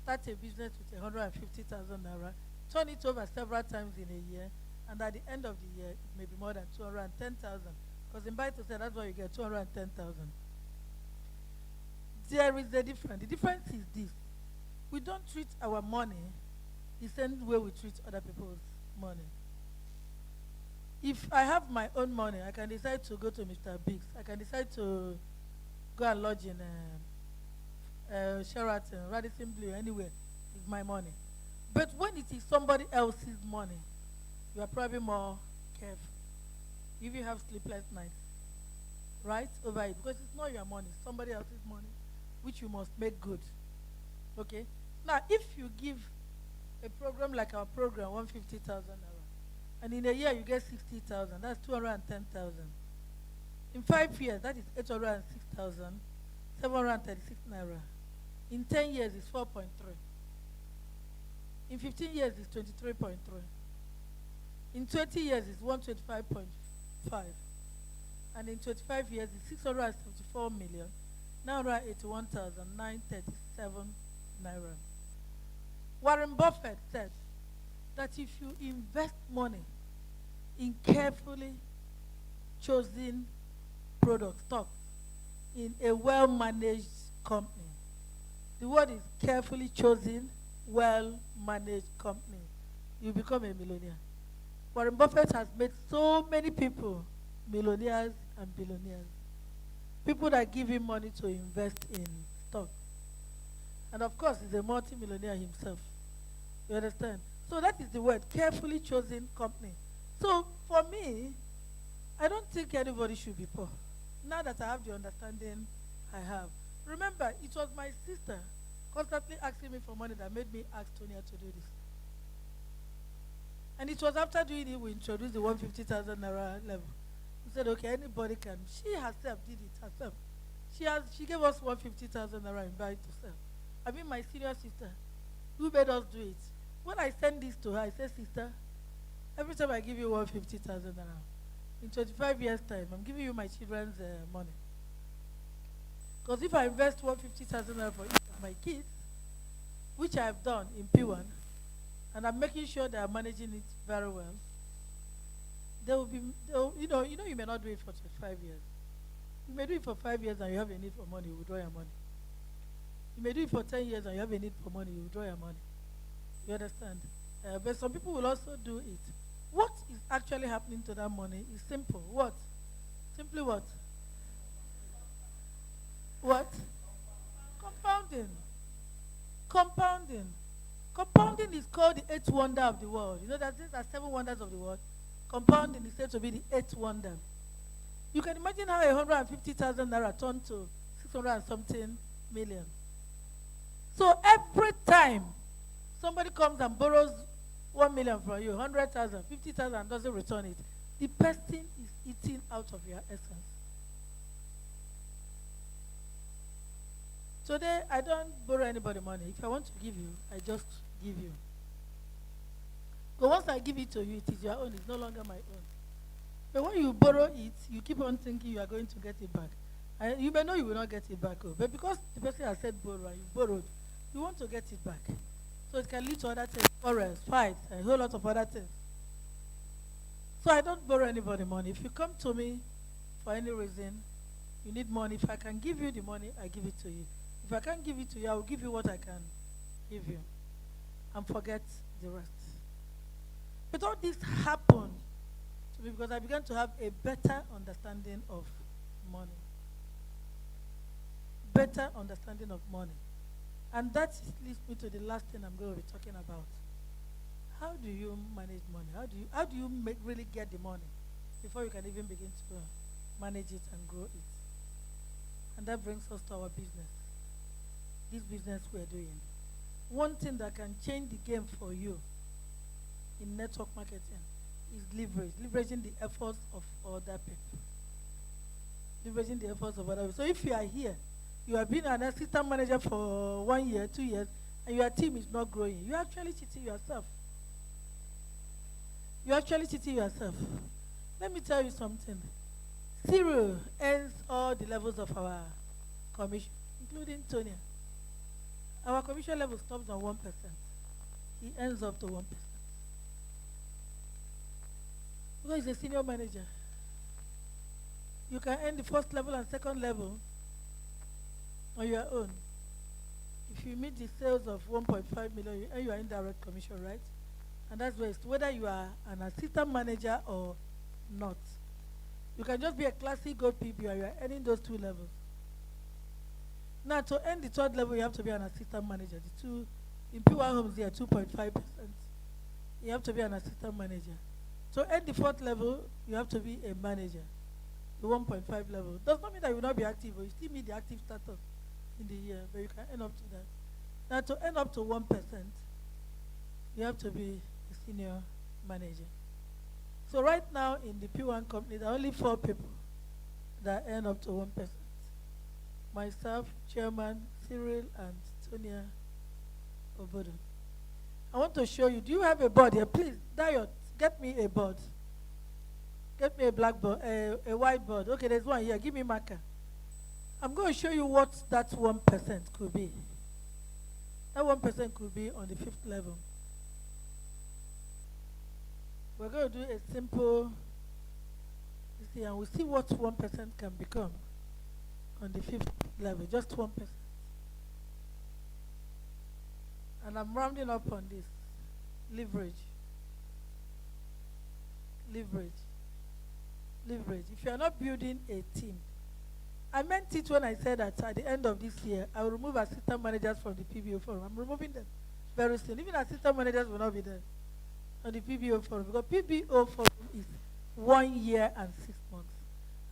start a business with 150,000 naira, turn it over several times in a year, and at the end of the year, it may be more than 210,000. Because in buy to sell, that's why you get 210,000. There is a difference. The difference is this. We don't treat our money the same way we treat other people's money. If I have my own money, I can decide to go to Mr. Biggs. I can decide to go and lodge in Sheraton, Radisson Blue, anywhere. It's my money. But when it is somebody else's money, you are probably more careful. If you have sleepless nights, right, over it, because it's not your money, it's somebody else's money, which you must make good. Okay? Now, if you give a program like our program, 150,000 naira, and in a year you get 60,000, that's 210,000. In 5 years, that is 806,736 naira. In 10 years, it's 4.3. In 15 years, it's 23.3. In 20 years, it's 125.5. And in 25 years, it's 674,981,937 naira. Warren Buffett said that if you invest money in carefully chosen product stocks, in a well-managed company. The word is carefully chosen, well-managed company. You become a millionaire. Warren Buffett has made so many people millionaires and billionaires. People that give him money to invest in stock. And of course, he's a multi-millionaire himself. You understand? So that is the word, carefully chosen company. So for me, I don't think anybody should be poor. Now that I have the understanding I have. Remember, it was my sister constantly asking me for money that made me ask Tonya to do this. And it was after doing it, we introduced the 150,000 naira level. We said, okay, anybody can. She herself did it herself. She gave us 150,000 naira and buy it to sell. I mean, my senior sister, who made us do it. When I send this to her, I said, sister, every time I give you 150,000 naira, in 25 years' time, I'm giving you my children's money. Because if I invest 150,000 naira for each of my kids, which I have done in P1, and I'm making sure they are managing it very well, you may not do it for 25 years. You may do it for 5 years and you have a need for money, you withdraw your money. You may do it for 10 years and you have a need for money, you withdraw your money. You understand? But some people will also do it. What is actually happening to that money is simple. What? Simply what? What? Compounding. Compounding. Compounding is called the eighth wonder of the world. You know that these are 7 wonders of the world. Compounding is said to be the eighth wonder. You can imagine how 150,000 naira turned to 600 and something million. So every time somebody comes and borrows 1 million from you, 100,000, 50,000 and doesn't return it, the person is eating out of your essence. Today, I don't borrow anybody money. If I want to give you, I just give you. But once I give it to you, it is your own. It's no longer my own. But when you borrow it, you keep on thinking you are going to get it back. And you may know you will not get it back. But because the person has said borrow and you borrowed, you want to get it back. So it can lead to other things, quarrels, fights, and a whole lot of other things. So I don't borrow anybody money. If you come to me for any reason, you need money. If I can give you the money, I give it to you. If I can't give it to you, I will give you what I can give you and forget the rest. But all this happened to me because I began to have a better understanding of money. Better understanding of money. And that leads me to the last thing I'm going to be talking about. How do you manage money? How do you really get the money before you can even begin to manage it and grow it? And that brings us to our business. This business we're doing. One thing that can change the game for you in network marketing is leveraging the efforts of other people. Leveraging the efforts of other people. So if you are here, you have been an assistant manager for 1 year, 2 years, and your team is not growing, you're actually cheating yourself. You're actually cheating yourself. Let me tell you something. Cyril ends all the levels of our commission, including Tonya. Our commission level stops on 1%. He ends up to 1%. Because he's a senior manager. You can earn the first level and second level on your own. If you meet the sales of 1.5 million, you earn your indirect commission, right? And that's whether you are an assistant manager or not. You can just be a classic gold PB and you are earning those 2 levels. Now, to earn the 3rd level, you have to be an assistant manager. In P1 homes, they are 2.5%. You have to be an assistant manager. To earn the 4th level, you have to be a manager. The 1.5 level. Does not mean that you will not be active, but you still meet the active status in the year, but you can earn up to that. Now, to earn up to 1%, you have to be a senior manager. So right now, in the P1 company, there are only 4 people that earn up to 1%. Myself, Chairman, Cyril, and Tonya Obodo. I want to show you. Do you have a board here? Please, Diot, get me a board. Get me a black board, a white board. Okay, there's one here. Give me marker. I'm going to show you what that 1% could be. That 1% could be on the 5th level. We're going to do a simple, and we'll see what 1% can become on the 5th level, just 1%. And I'm rounding up on this. Leverage. Leverage. Leverage. If you are not building a team, I meant it when I said that at the end of this year, I will remove assistant managers from the PBO forum. I'm removing them very soon. Even assistant managers will not be there on the PBO forum, because PBO forum is 1 year and 6 months.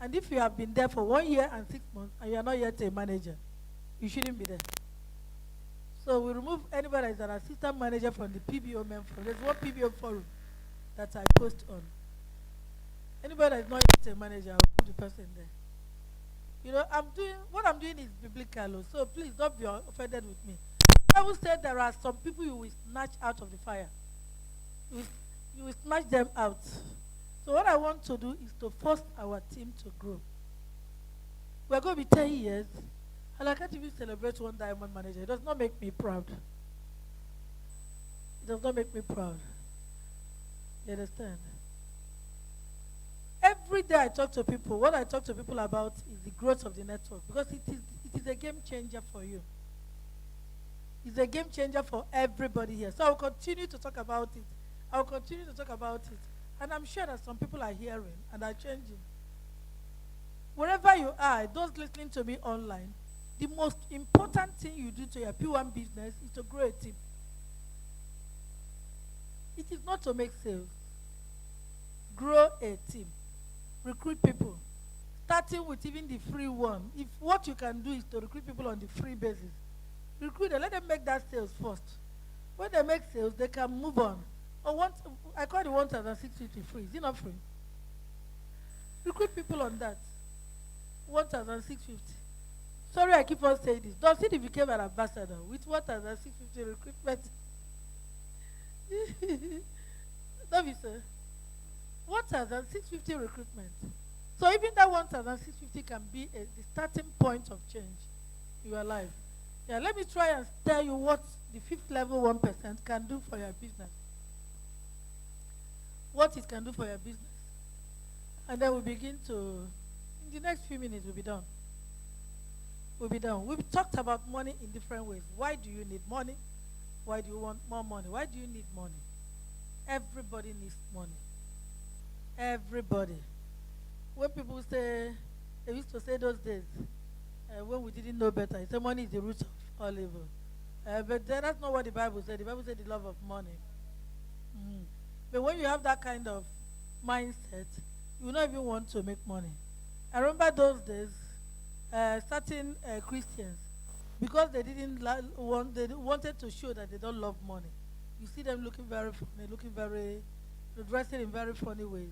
And if you have been there for 1 year and 6 months and you are not yet a manager, you shouldn't be there. So we remove anybody that is an assistant manager from the PBO main forum. There's one PBO forum that I post on. Anybody that is not yet a manager, I'll put the person there. You know, what I'm doing is biblical, so please don't be offended with me. The Bible said there are some people you will snatch out of the fire. You will snatch them out. So what I want to do is to force our team to grow. We're going to be 10 years, and I can't even celebrate one diamond manager. It does not make me proud. It does not make me proud. You understand? Every day I talk to people, what I talk to people about is the growth of the network, because it is a game changer for you. It's a game changer for everybody here. So I'll continue to talk about it. I'll continue to talk about it. And I'm sure that some people are hearing and are changing. Wherever you are, those listening to me online, the most important thing you do to your P1 business is to grow a team. It is not to make sales. Grow a team. Recruit people. Starting with even the free one. If what you can do is to recruit people on the free basis, recruit them, let them make that sales first. When they make sales, they can move on. I call it 1,650 free. Is it not free? Recruit people on that. 1,650. Sorry, I keep on saying this. Does it became an ambassador with 1,650 recruitment? Don't be sir. 1,650 recruitment. So even that 1,650 can be the starting point of change in your life. Yeah, let me try and tell you what the 5th level 1% can do for your business. What it can do for your business. And then we begin to, in the next few minutes, we'll be done. We'll be done. We've talked about money in different ways. Why do you need money? Why do you want more money? Why do you need money? Everybody needs money. Everybody. When people say, they used to say those days, when we didn't know better, they say money is the root of all evil. But that's not what the Bible said. The Bible said the love of money. But when you have that kind of mindset, you will not even want to make money. I remember those days, certain Christians, because they wanted to show that they don't love money. You see them looking very funny, dressing in very funny ways.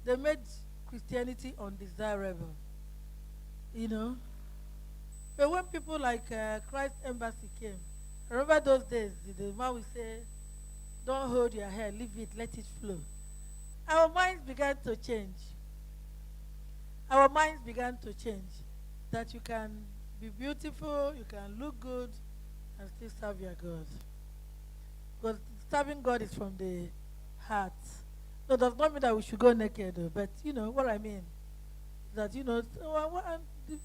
They made Christianity undesirable. You know? But when people like Christ Embassy came, I remember those days, the man would say, don't hold your hair, leave it, let it flow. Our minds began to change. Our minds began to change. That you can be beautiful, you can look good, and still serve your God. Because serving God is from the heart. No, does not mean that we should go naked, though, but you know what I mean. That, you know,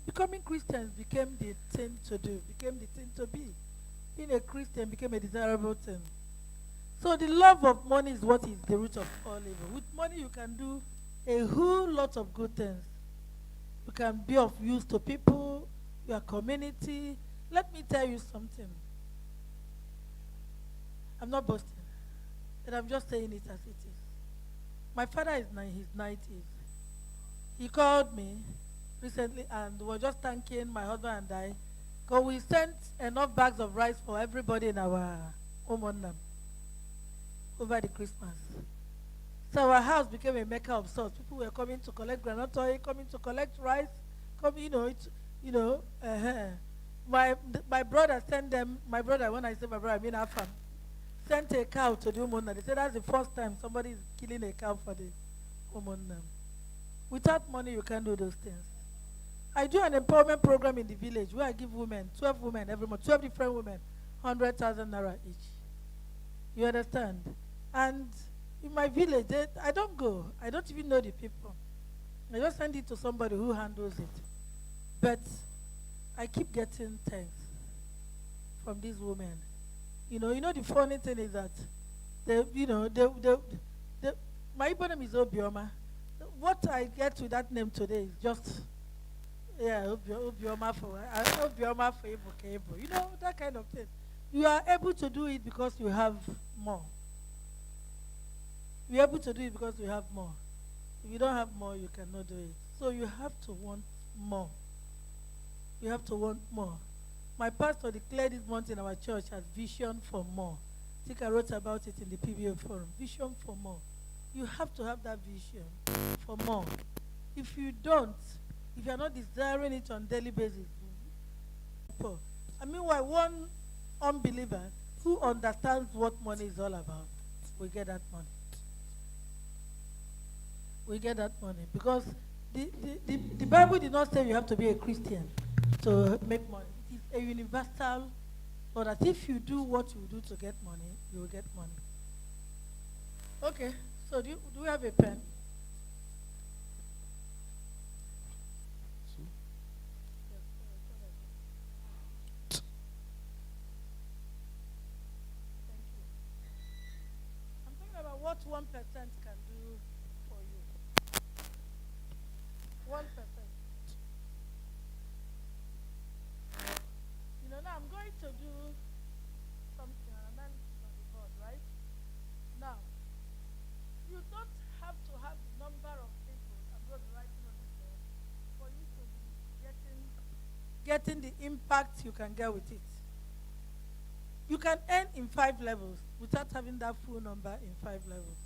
becoming Christians became the thing to do, became the thing to be. Being a Christian became a desirable thing. So the love of money is what is the root of all evil. With money you can do a whole lot of good things. You can be of use to people, your community. Let me tell you something. I'm not boasting, but I'm just saying it as it is. My father is in his 90s. He called me recently and was just thanking my husband and I because we sent enough bags of rice for everybody in our home over the Christmas. So our house became a mecca of sorts. People were coming to collect granite oil, coming to collect rice, My brother sent them. My brother, when I say my brother, I mean Afam, sent a cow to the Umunna. They said that's the first time somebody is killing a cow for the Umunna. Without money, you can't do those things. I do an empowerment program in the village where I give 12 women every month, 12 different women, 100,000 naira each. You understand? And in my village, I don't go. I don't even know the people. I just send it to somebody who handles it. But I keep getting thanks from these women. The funny thing is that the my Igbo name is Obioma. What I get with that name today is just Obioma for Igbo Kebo. That kind of thing. You are able to do it because you have more. You're able to do it because you have more. If you don't have more, you cannot do it. So you have to want more. You have to want more. My pastor declared this month in our church as vision for more. I think I wrote about it in the PBO forum. Vision for more. You have to have that vision for more. If you don't, if you're not desiring it on a daily basis, poor. I mean, why one unbeliever who understands what money is all about will get that money. We get that money because the Bible did not say you have to be a Christian to make money. It is a universal, or that if you do what you do to get money, you will get money. Okay, so do we have a pen? Thank you. I'm talking about what 1% can do for you. 1%. Now I'm going to do something and then on the board, right? Now, you don't have to have the number of people I'm going to write on the board for you to be getting the impact you can get with it. You can earn in 5 levels without having that full number in 5 levels.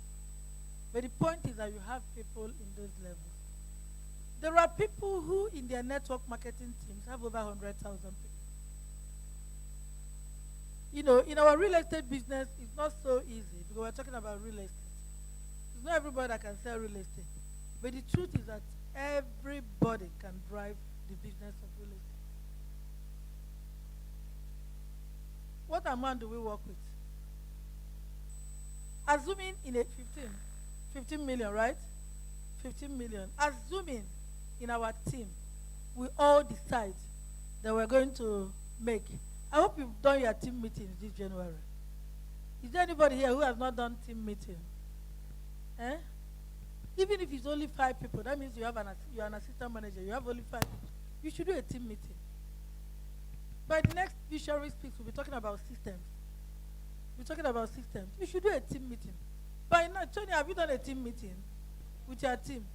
But the point is that you have people in those levels. There are people who in their network marketing teams have over 100,000 people. In our real estate business, it's not so easy because we're talking about real estate. It's not everybody that can sell real estate. But the truth is that everybody can drive the business of real estate. What amount do we work with? Assuming in a 15 million, right? 15 million. Assuming in our team, we all decide that we're going to make. I hope you've done your team meetings this January. Is there anybody here who has not done team meeting? Even if it's only 5 people, that means you're an assistant manager. You have only 5 people. You should do a team meeting. By the next visionary speaks, we'll be talking about systems. You should do a team meeting. By now, Tony, have you done a team meeting with your team?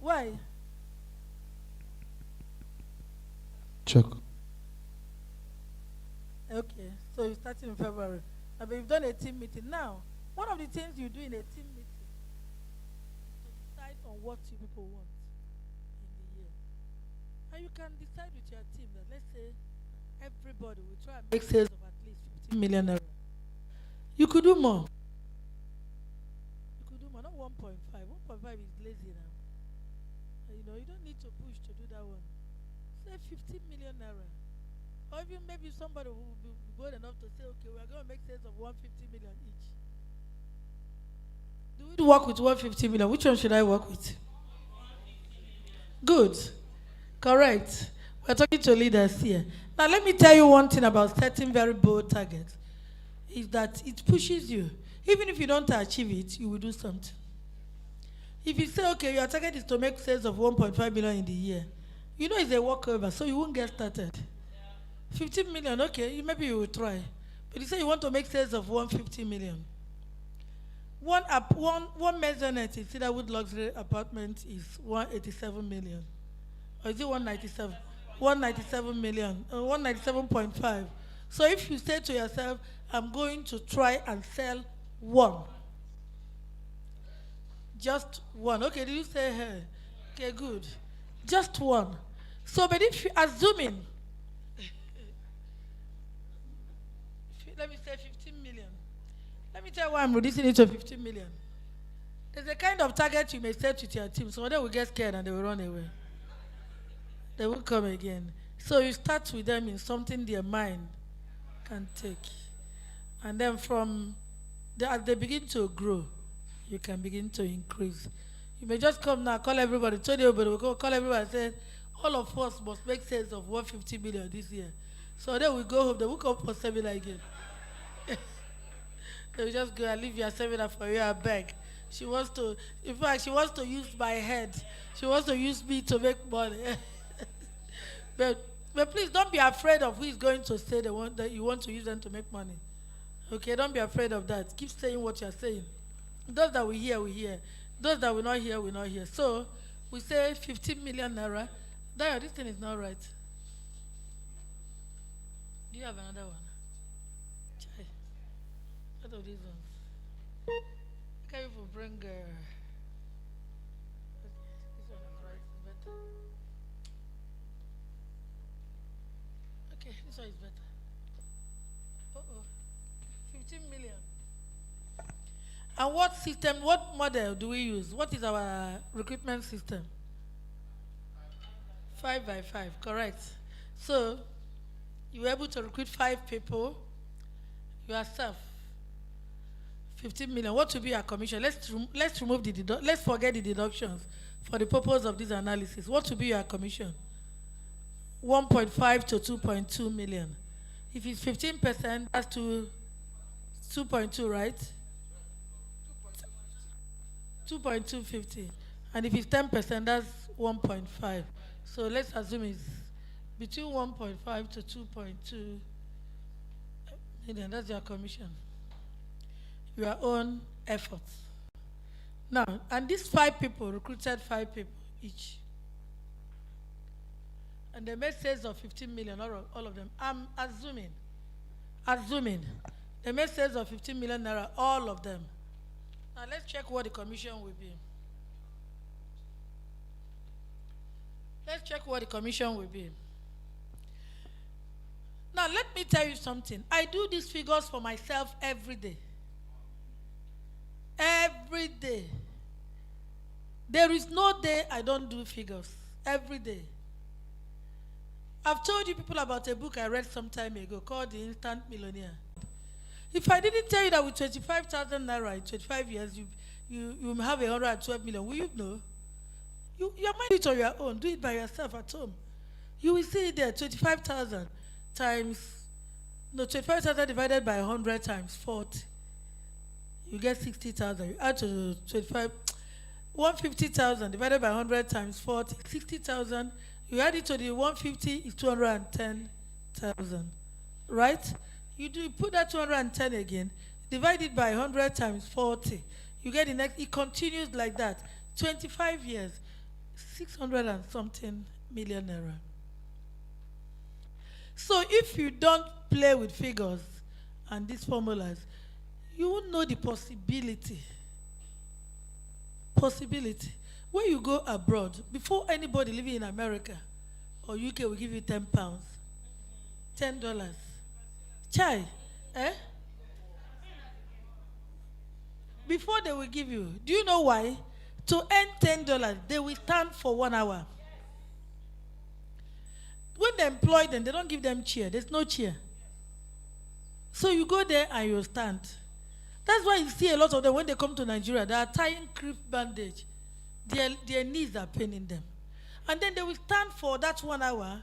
Why? Check. Okay, so you're starting in February. But you've done a team meeting. Now, one of the things you do in a team meeting is to decide on what you people want in the year. And you can decide with your team that, let's say, everybody will try and make sales of at least 15 million naira. You could do more. Not 1.5. 1.5 is lazy now. You don't need to push to do that one. Say 15 million naira. Or even maybe somebody who will be bold enough to say, okay, we're going to make sales of 150 million each. Do we work with 150 million? Which one should I work with? Good. Correct. We're talking to leaders here. Now, let me tell you one thing about setting very bold targets. Is that it pushes you. Even if you don't achieve it, you will do something. If you say, okay, your target is to make sales of 1.5 million in the year, it's a walkover, so you won't get started. 15 million, okay, maybe you will try. But you say you want to make sales of 150 million. One maisonette in Cedarwood luxury apartment is 187 million. Or is it 197? 197 million, 197.5. So if you say to yourself, I'm going to try and sell one. Just one. Okay, did you say her? Okay, good. Just one. So, but if you assuming, let me say 15 million. Let me tell you why I'm reducing it to 15 million. There's a kind of target you may set with your team. So they will get scared and they will run away. They will come again. So you start with them in something their mind can take. And then as they begin to grow, you can begin to increase. You may just come now, call everybody, Tony, will go call everybody and say, All of us must make sales of 150 million this year. So then we go home, they will come for seminar again. They will just go and leave your seminar for you and beg. She wants to, in fact, she wants to use my head. She wants to use me to make money. but, but please don't be afraid of who is going to say the one that you want to use them to make money. Okay, don't be afraid of that. Keep saying what you're saying. Those that we hear, we hear. Those that will not hear, will not hear. So we say 15 million naira. Dio, this thing is not right. Do you have another one? Chai. What are these ones? Can you bring this one is right, better. Okay, this one is better. Uh-oh. 15 million. And what system, what model do we use? What is our recruitment system? 5 by 5, correct. So, you were able to recruit 5 people, yourself, 15 million. What will be your commission? Let's remove let's forget the deductions for the purpose of this analysis. What will be your commission? 1.5 to 2.2 million. If it's 15%, that's 2.2, right? 2.250. And if it's 10%, that's 1.5. So let's assume it's between 1.5 to 2.2 million. That's your commission. Your own efforts. Now, and these 5 people recruited 5 people each. And they made sales of 15 million, all of them. I'm assuming they made sales of 15 million naira, all of them. Now let's check what the commission will be. Let's check what the commission will be. Now let me tell you something. I do these figures for myself every day. Every day. There is no day I don't do figures. Every day. I've told you people about a book I read some time ago called The Instant Millionaire. If I didn't tell you that with 25,000 naira in 25 years, you have 112 million, will you know? You might do it on your own. Do it by yourself at home. You will see it there, 25,000 times, 25,000 divided by 100 times 40. You get 60,000. You add to 25, 150,000 divided by 100 times 40, 60,000. You add it to the 150, it's 210,000. Right? You put that 210 again, divide it by 100 times 40. You get the next, it continues like that. 25 years, 600 and something million naira. So if you don't play with figures and these formulas, you won't know the possibility. When you go abroad, before anybody living in America or UK will give you 10 pounds, $10. Chai, eh? Before they will give you, do you know why? To earn $10, they will stand for 1 hour. When they employ them, they don't give them chair. There's no chair. So you go there and you stand. That's why you see a lot of them when they come to Nigeria, they are tying creep bandage. Their knees are paining them. And then they will stand for that 1 hour,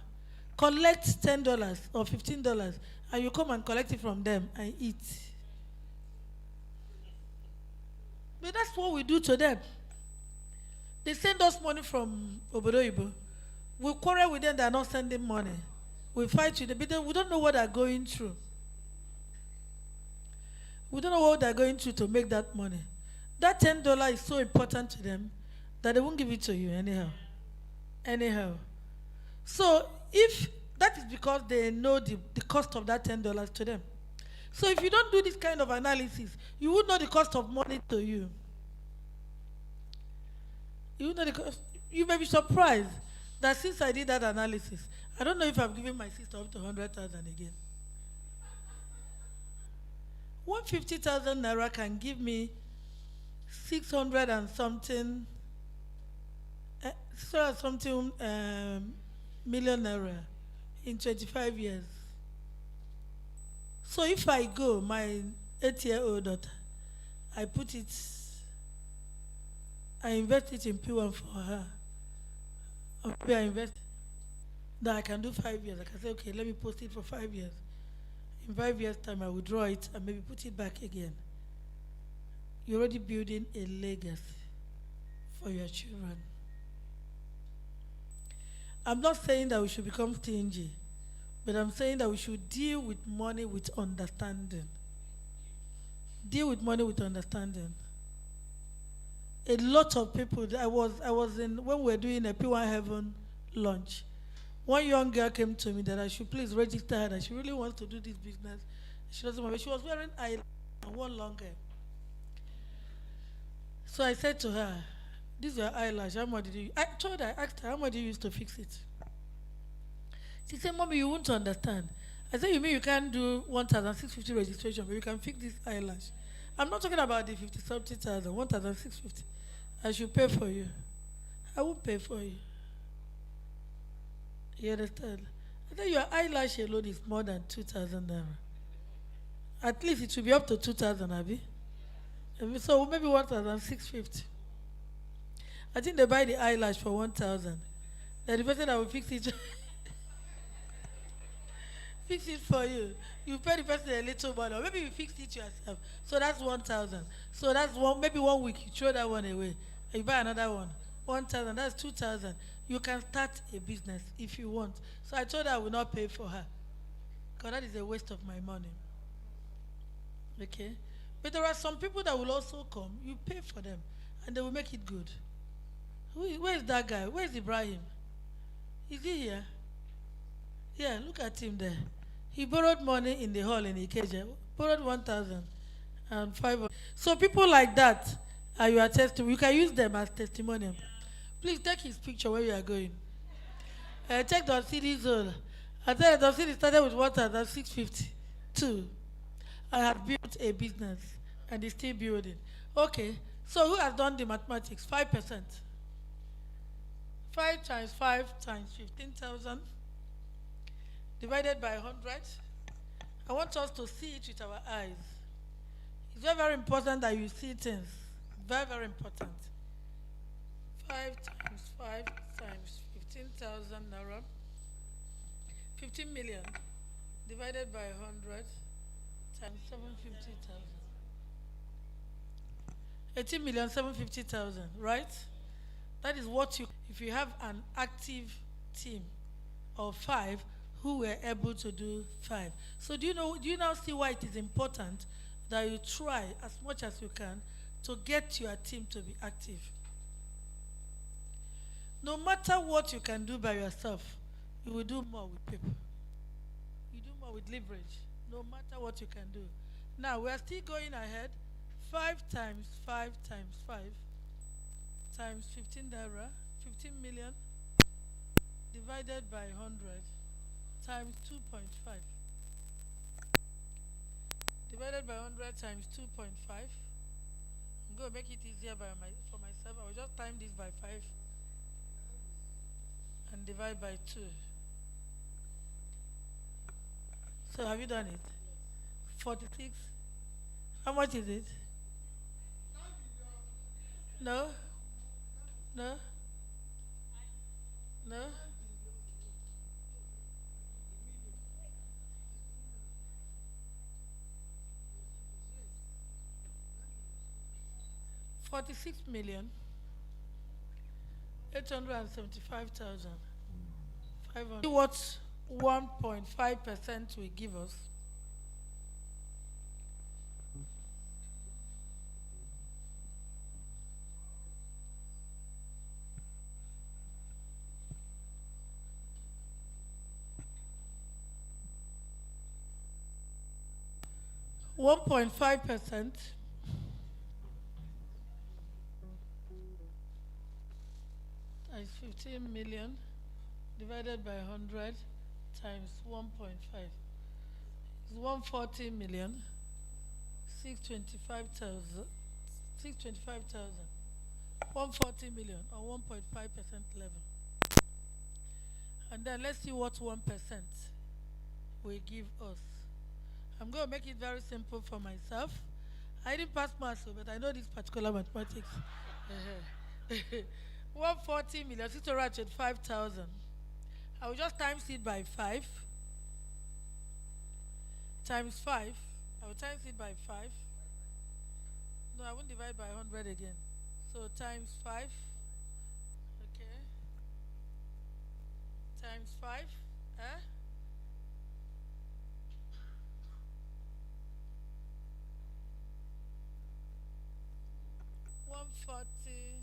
collect $10 or $15, and you come and collect it from them and eat. But that's what we do to them. They send us money from Obodoyibo. We quarrel with them, they are not sending money. We fight with them, but we don't know what they're going through. We don't know what they're going through to make that money. That $10 is so important to them that they won't give it to you anyhow. So if that is because they know the cost of that $10 to them. So if you don't do this kind of analysis, you would know the cost of money to you. You would know the cost. You may be surprised that since I did that analysis, I don't know if I've given my sister up to 100,000 again. 150,000 naira can give me 600 and something million naira in 25 years. So if I go, my 8-year-old daughter, I invest it in P1 for her. Or maybe I invest that I can do 5 years. I can say, okay, let me post it for 5 years. In 5 years' time, I will draw it and maybe put it back again. You're already building a legacy for your children. I'm not saying that we should become stingy, but I'm saying that we should deal with money with understanding. Deal with money with understanding. A lot of people, I was in, when we were doing a P1 Heaven launch, one young girl came to me that I should please register her, that she really wants to do this business. She doesn't want, she was wearing eyeliner and one long hair. So I said to her, this is your eyelash, how much did you, I asked her, how much did you use to fix it? She said, Mommy, you won't understand. I said, you mean you can't do 1,650 registration, but you can fix this eyelash? I'm not talking about the 50 something thousand, 1,650. I should pay for you. I won't pay for you. You understand? I said, your eyelash alone is more than 2,000 naira. At least it should be up to 2,000, Abby. So maybe 1,650. I think they buy the eyelash for 1,000. Then the person that will fix it, fix it for you. You pay the person a little money, or maybe you fix it yourself. So that's 1,000. So that's one. Maybe 1 week you throw that one away, and you buy another one. 1,000. That's 2,000. You can start a business if you want. So I told her I will not pay for her, because that is a waste of my money. Okay, but there are some people that will also come. You pay for them, and they will make it good. Where is that guy? Where is Ibrahim? Is he here? Yeah, look at him there. He borrowed money in the hall in Ikeja. Borrowed 1,500. So people like that are your testimony. You can use them as testimonial. Please take his picture where you are going. Check the city zone. I tell you, the city started with 1,650. Two. I have built a business and is still building. Okay, so who has done the mathematics? 5%. 5 times 5 times 15,000 divided by 100. I want us to see it with our eyes. It's very, very important that you see things. Very, very important. 5 times 5 times 15,000 naira. 15 million divided by 100 times 750,000. 18,750,000, right? That is what you, if you have an active team of 5 who were able to do 5. So do you now see why it is important that you try as much as you can to get your team to be active? No matter what you can do by yourself, you will do more with people. You do more with leverage, no matter what you can do. Now, we are still going ahead. 5 times 5 times 5 times 15 naira, 15 million divided by 100 times 2.5. Divided by 100 times 2.5. I'm going to make it easier for myself. I will just time this by 5 and divide by 2. So have you done it? 46. How much is it? No? No? No? $46,875,500. See what 1.5% will give us. 1.5% times 15 million divided by 100 times 1.5 is 140 million 625,000 140 million or 1.5% level. And then let's see what 1% will give us. I'm going to make it very simple for myself. I didn't pass maths, but I know this particular mathematics. 140 million 625,000. I will just times it by 5. Times 5. I will times it by 5. No, I won't divide by 100 again. So times 5. Okay. Times 5. Eh? 140.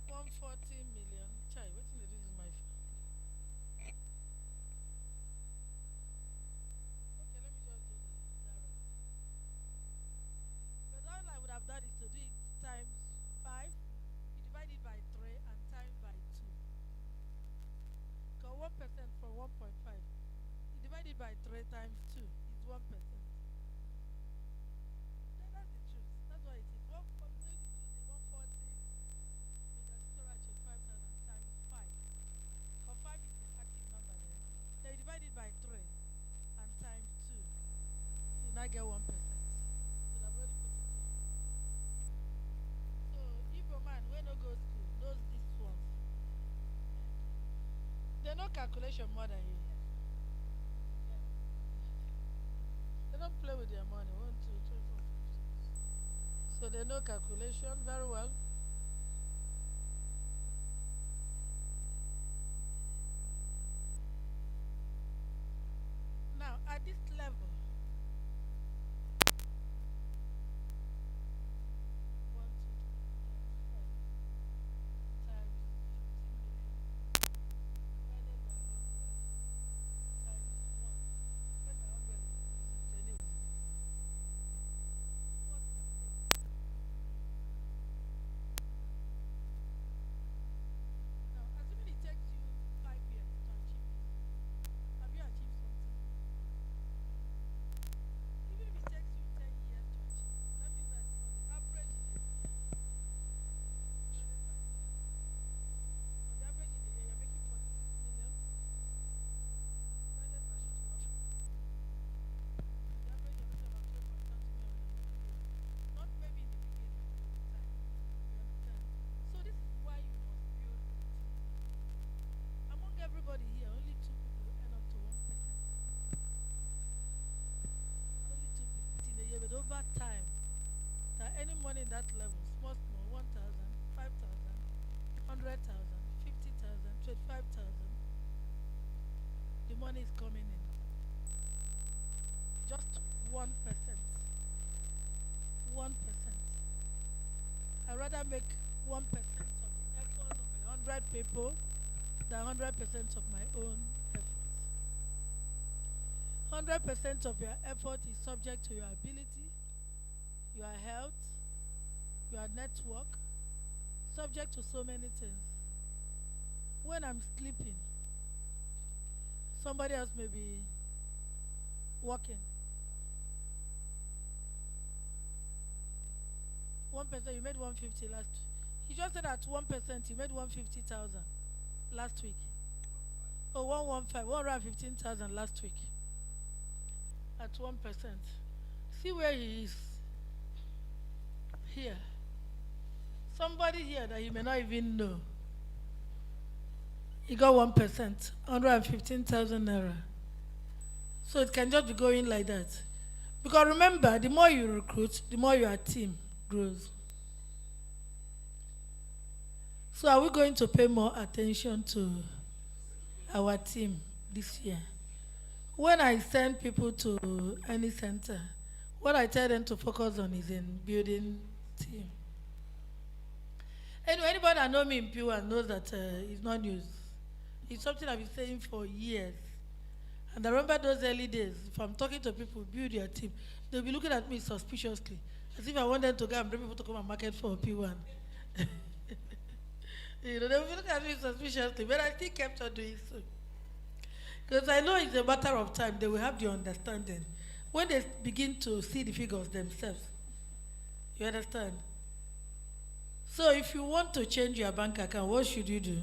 140 million. Chai, what did this is my phone? Okay, let me just do this direct. But all I would have done is to do it times 5. You divide it by 3 and times by 2. Because 1% from 1.5. You divide it by 3 times 2 is 1%. Yeah, that's the truth. That's what it is. Maybe do the 140 million 625,000 times 5. Because 5 is the active number there. Then you divide it by 3 and times 2. You now get 1%. So I've already put it here. So if a man when no go school knows this one, they know calculation more than you. They don't play with their money. 1, 2, 3, 4, 5, 6. So they know calculation very well. Now at this level, 1, 2, 3, 4, 5 times 50 million divided by 100 times 1. Divided by 100 is anyway. What is it? Now, assuming it takes you 5 years to achieve this, have you achieved something? Even if it takes you 10 years to achieve, that means that on the average in a year, divided by 10, on the average in a year, you're making 46 million divided by 12. On the average, you're making about 12 point something million on a monthly basis. Not maybe in the beginning, but over time. You understand? So this is why you must build a team. Among everybody here, only 2 people earn up to 1%. Only 2 people in a year, but over time, that any money in that level, small, 1,000, 5,000, 100,000, 50,000, 25,000, the money is coming in. Just 1%. 1%. I'd rather make 1% of the effort of 100 people than 100% of my own effort. 100% of your effort is subject to your ability, your health, your network, subject to so many things. When I'm sleeping, somebody else may be working. 1%, you made 150 last. He just said that 1%, you made 150,000 last week. Oh, 115, 115,000 last week. At 1%. See where he is. Here. Somebody here that you may not even know. He got 1%, 115,000 naira. So it can just be going like that. Because remember, the more you recruit, the more your team grows. So are we going to pay more attention to our team this year? When I send people to any center, what I tell them to focus on is in building team. Anyway, anybody that knows me in Pure knows that it's not news. It's something I've been saying for years. And I remember those early days, if I'm talking to people, build your team, they'll be looking at me suspiciously, as if I want them to go and bring people to come and market for P1. You know, they will look at me suspiciously, but I still kept on doing so. Because I know it's a matter of time, they will have the understanding. When they begin to see the figures themselves, you understand? So if you want to change your bank account, what should you do?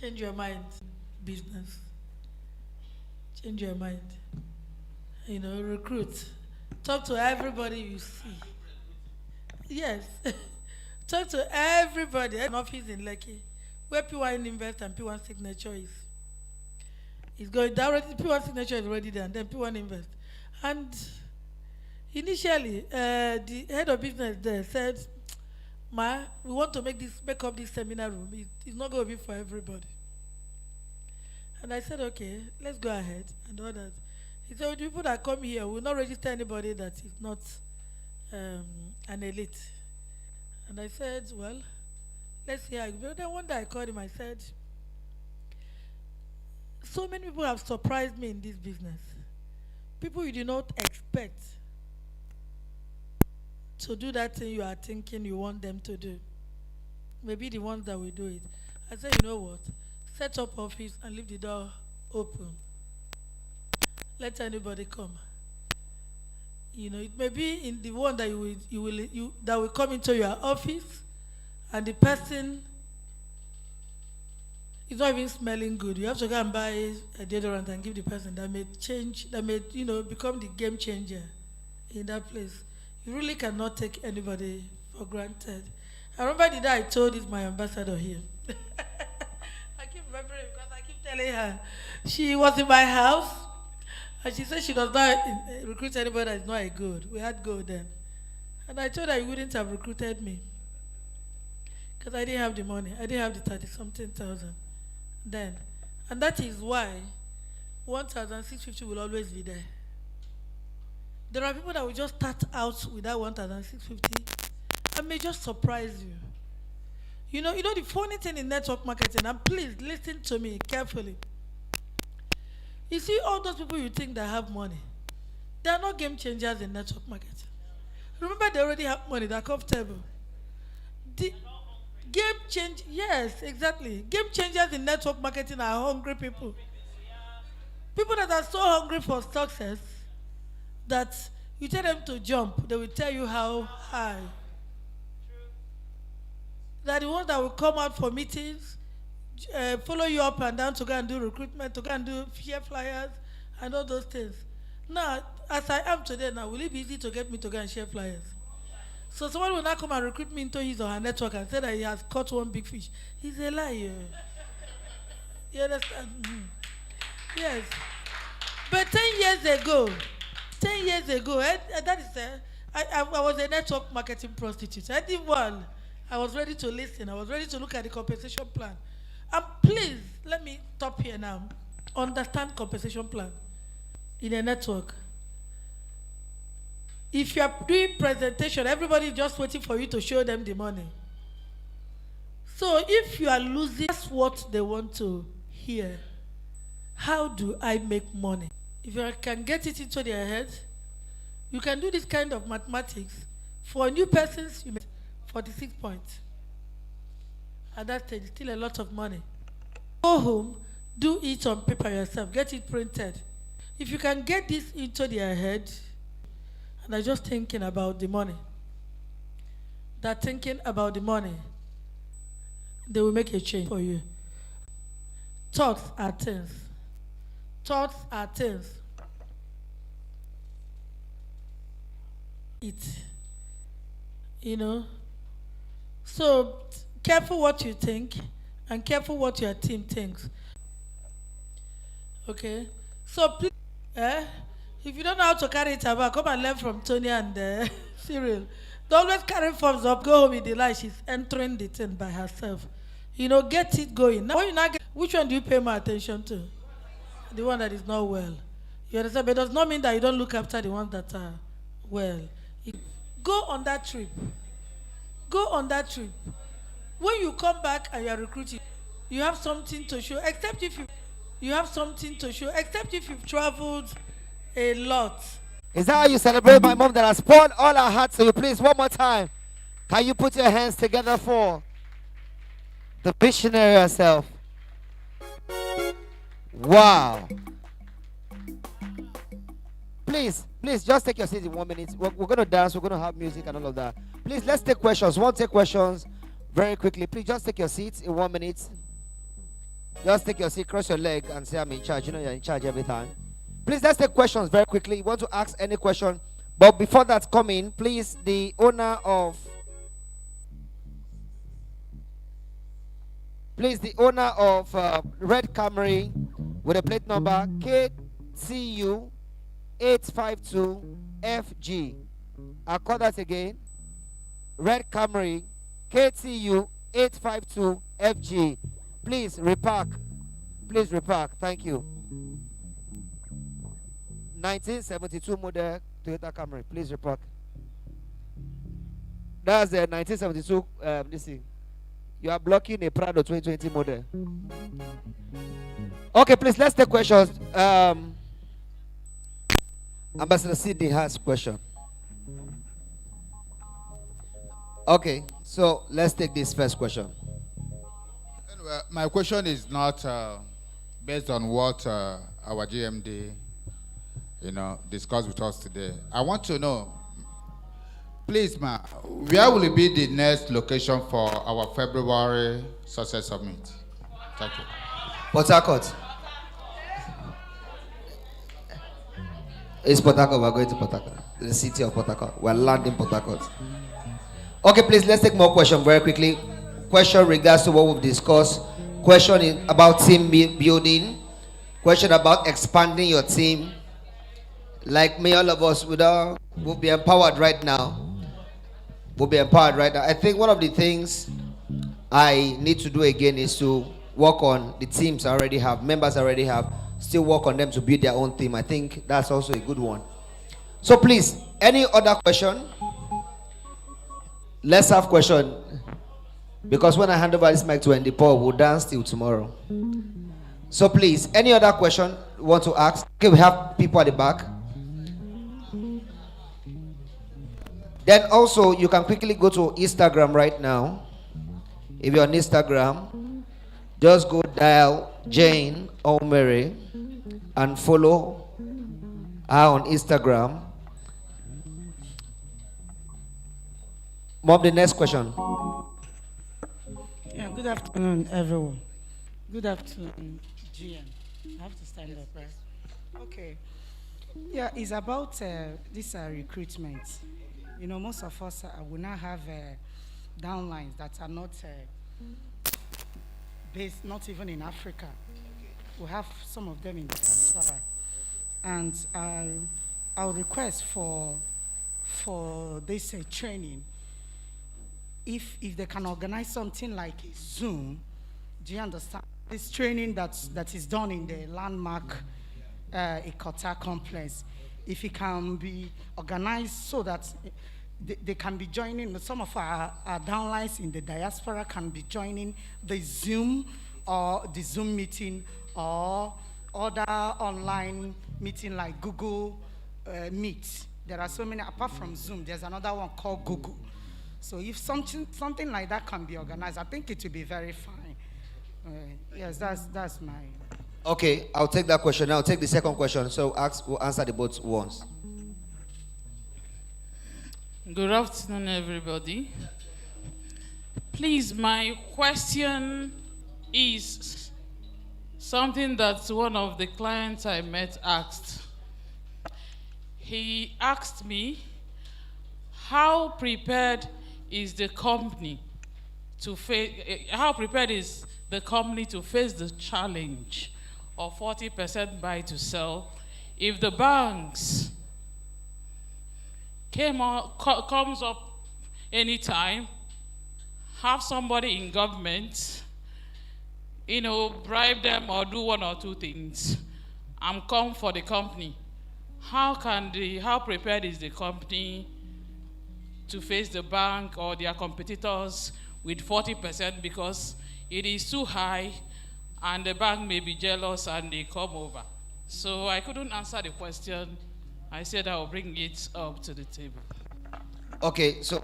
Change your mind. Business. Change your mind. You know, recruit. Talk to everybody you see. Yes. Talk to everybody. An office in Lekki where P1 Invest and P1 Signature is. It's going directly. P1 Signature is already there, and then P1 Invest. And initially, the head of business there said, "Ma, we want to make up this seminar room. It's not going to be for everybody." And I said, "Okay, let's go ahead and all that." He said, "With the people that come here, we will not register anybody that is not an elite." And I said, "Well, let's see how it goes." Then one day I called him. I said, "So many people have surprised me in this business. People you do not expect to do that thing you are thinking you want them to do. Maybe the ones that will do it." I said, "You know what? Set up office and leave the door open. Let anybody come. It may be in the one that that will come into your office, and the person is not even smelling good. You have to go and buy a deodorant and give the person. That may change. That may become the game changer in that place. You really cannot take anybody for granted." I remember the day I told this my ambassador here. I keep remembering because I keep telling her. She was in my house, and she said she does not recruit anybody that is not a good. We had gold then. And I told her you wouldn't have recruited me because I didn't have the money. I didn't have the 30-something thousand then. And that is why 1,650 will always be there. There are people that will just start out with that 1,650 and may just surprise you. The funny thing in network marketing, and please listen to me carefully. You see, all those people you think that have money, they are not game changers in network marketing. Remember, they already have money, they're comfortable. The game change, yes, exactly. Game changers in network marketing are hungry people. People that are so hungry for success that you tell them to jump, they will tell you how high. They're the ones that will come out for meetings, follow you up and down to go and do recruitment, to go and do share flyers, and all those things. Now, as I am today now, will it be easy to get me to go and share flyers? So someone will not come and recruit me into his or her network and say that he has caught one big fish. He's a liar. You understand? Yes. But 10 years ago, that is I was a network marketing prostitute. I did one. I was ready to listen. I was ready to look at the compensation plan. And please, let me stop here now. Understand compensation plan in a network. If you are doing presentation, everybody is just waiting for you to show them the money. So if you are losing, that's what they want to hear. How do I make money? If you can get it into their head, you can do this kind of mathematics. For new persons, you make 46 points. At that stage, still a lot of money. Go home, do it on paper yourself, get it printed. If you can get this into their head, and they're just thinking about the money, they're thinking about the money, they will make a change for you. Thoughts are things. Thoughts are things. So careful what you think and careful what your team thinks. Okay? So please, if you don't know how to carry it about, come and learn from Tony and Cyril. Don't always carry forms up, go home with the lie. She's entering the thing by herself. Get it going. Now, when you not get, which one do you pay more attention to? The one that is not well. You understand? But it does not mean that you don't look after the ones that are well. Go on that trip. Go on that trip. When you come back and you are recruiting, you have something to show. Except if you've traveled a lot. Is that how you celebrate my mom that has poured all her heart to you? Please, one more time. Can you put your hands together for the visionary herself? Wow. Please, just take your seat in 1 minute. We're going to dance. We're going to have music and all of that. Please, let's take questions. Won't take questions very quickly. Please, just take your seats in 1 minute. Just take your seat, cross your leg, and say, I'm in charge. You're in charge every time. Please, let's take questions very quickly. You want to ask any question. But before that come in, please, the owner of Please, the owner of Red Camry with a plate number KTU 852FG. I'll call that again. Red Camry KTU 852FG. Please repark. Please repark. Thank you. 1972 model Toyota Camry. Please repark. That's the 1972. Listen, you are blocking a Prado 2020 model. Okay, please, let's take questions. Ambassador Sidney has question. Okay, so let's take this first question. Anyway, my question is not based on what our GMD, discussed with us today. I want to know, please, ma, where will it be the next location for our February Success Summit? Thank you. Port Harcourt. It's Port Harcourt. We're going to Port Harcourt. The city of Port Harcourt. We're landing Port Harcourt. Okay, please, let's take more questions very quickly. Question regards to what we've discussed. Question about team building. Question about expanding your team. Like me, all of us will be empowered right now. We'll be empowered right now. I think one of the things I need to do again is to work on the teams I already have, members I already have, still work on them to build their own team. I think that's also a good one. So please, any other question? Let's have question. Because when I hand over this mic to Andy Paul, we'll dance till tomorrow. So please, any other question you want to ask? Okay, we have people at the back. Then also, you can quickly go to Instagram right now. If you're on Instagram, just go dial Jayne Onwumere and follow her on Instagram. Mom, the next question. Yeah, good afternoon, everyone. Good afternoon, GM. I have to stand up, right? Okay. Yeah, it's about this recruitment. Most of us will not have downlines that are not based, not even in Africa. We have some of them in diaspora. And I'll request for this training. If they can organize something like a Zoom, do you understand? This training that is done in the landmark Ikota complex, if it can be organized so that they can be joining, some of our downlines in the diaspora can be joining the Zoom meeting or other online meeting like Google Meet. There are so many, apart from Zoom, there's another one called Google. So if something like that can be organized, I think it will be very fine. Yes, that's my... Okay, I'll take that question. Now I'll take the second question. So we'll answer the both once. Good afternoon, everybody. Please, my question is something that one of the clients I met asked. He asked me, how prepared is the company to face the challenge of 40% buy to sell if the banks comes up anytime, have somebody in government, bribe them or do one or two things, and come for the company. How prepared is the company to face the bank or their competitors with 40% because it is too high and the bank may be jealous and they come over? So I couldn't answer the question. I said I will bring it up to the table. Okay, so,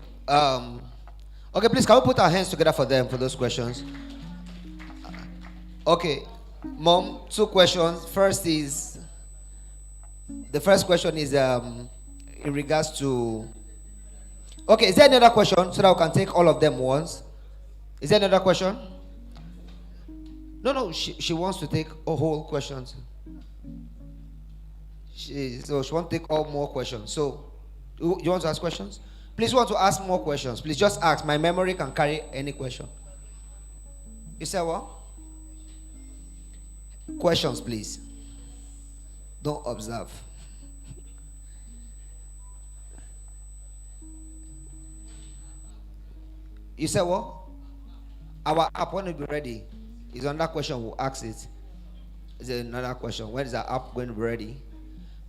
okay, please, can we put our hands together for them for those questions? Okay, Mom, two questions. The first question is in regards to... Okay, is there another question so that we can take all of them once? Is there another question? No, she wants to take a whole questions. She wants to take all more questions. So, you want to ask questions? Please want to ask more questions. Please just ask. My memory can carry any question. You said what? Questions, please. Don't observe. You said what? Our app, when it be ready, is another question. We'll ask it. Is there another question? When is our app going to be ready?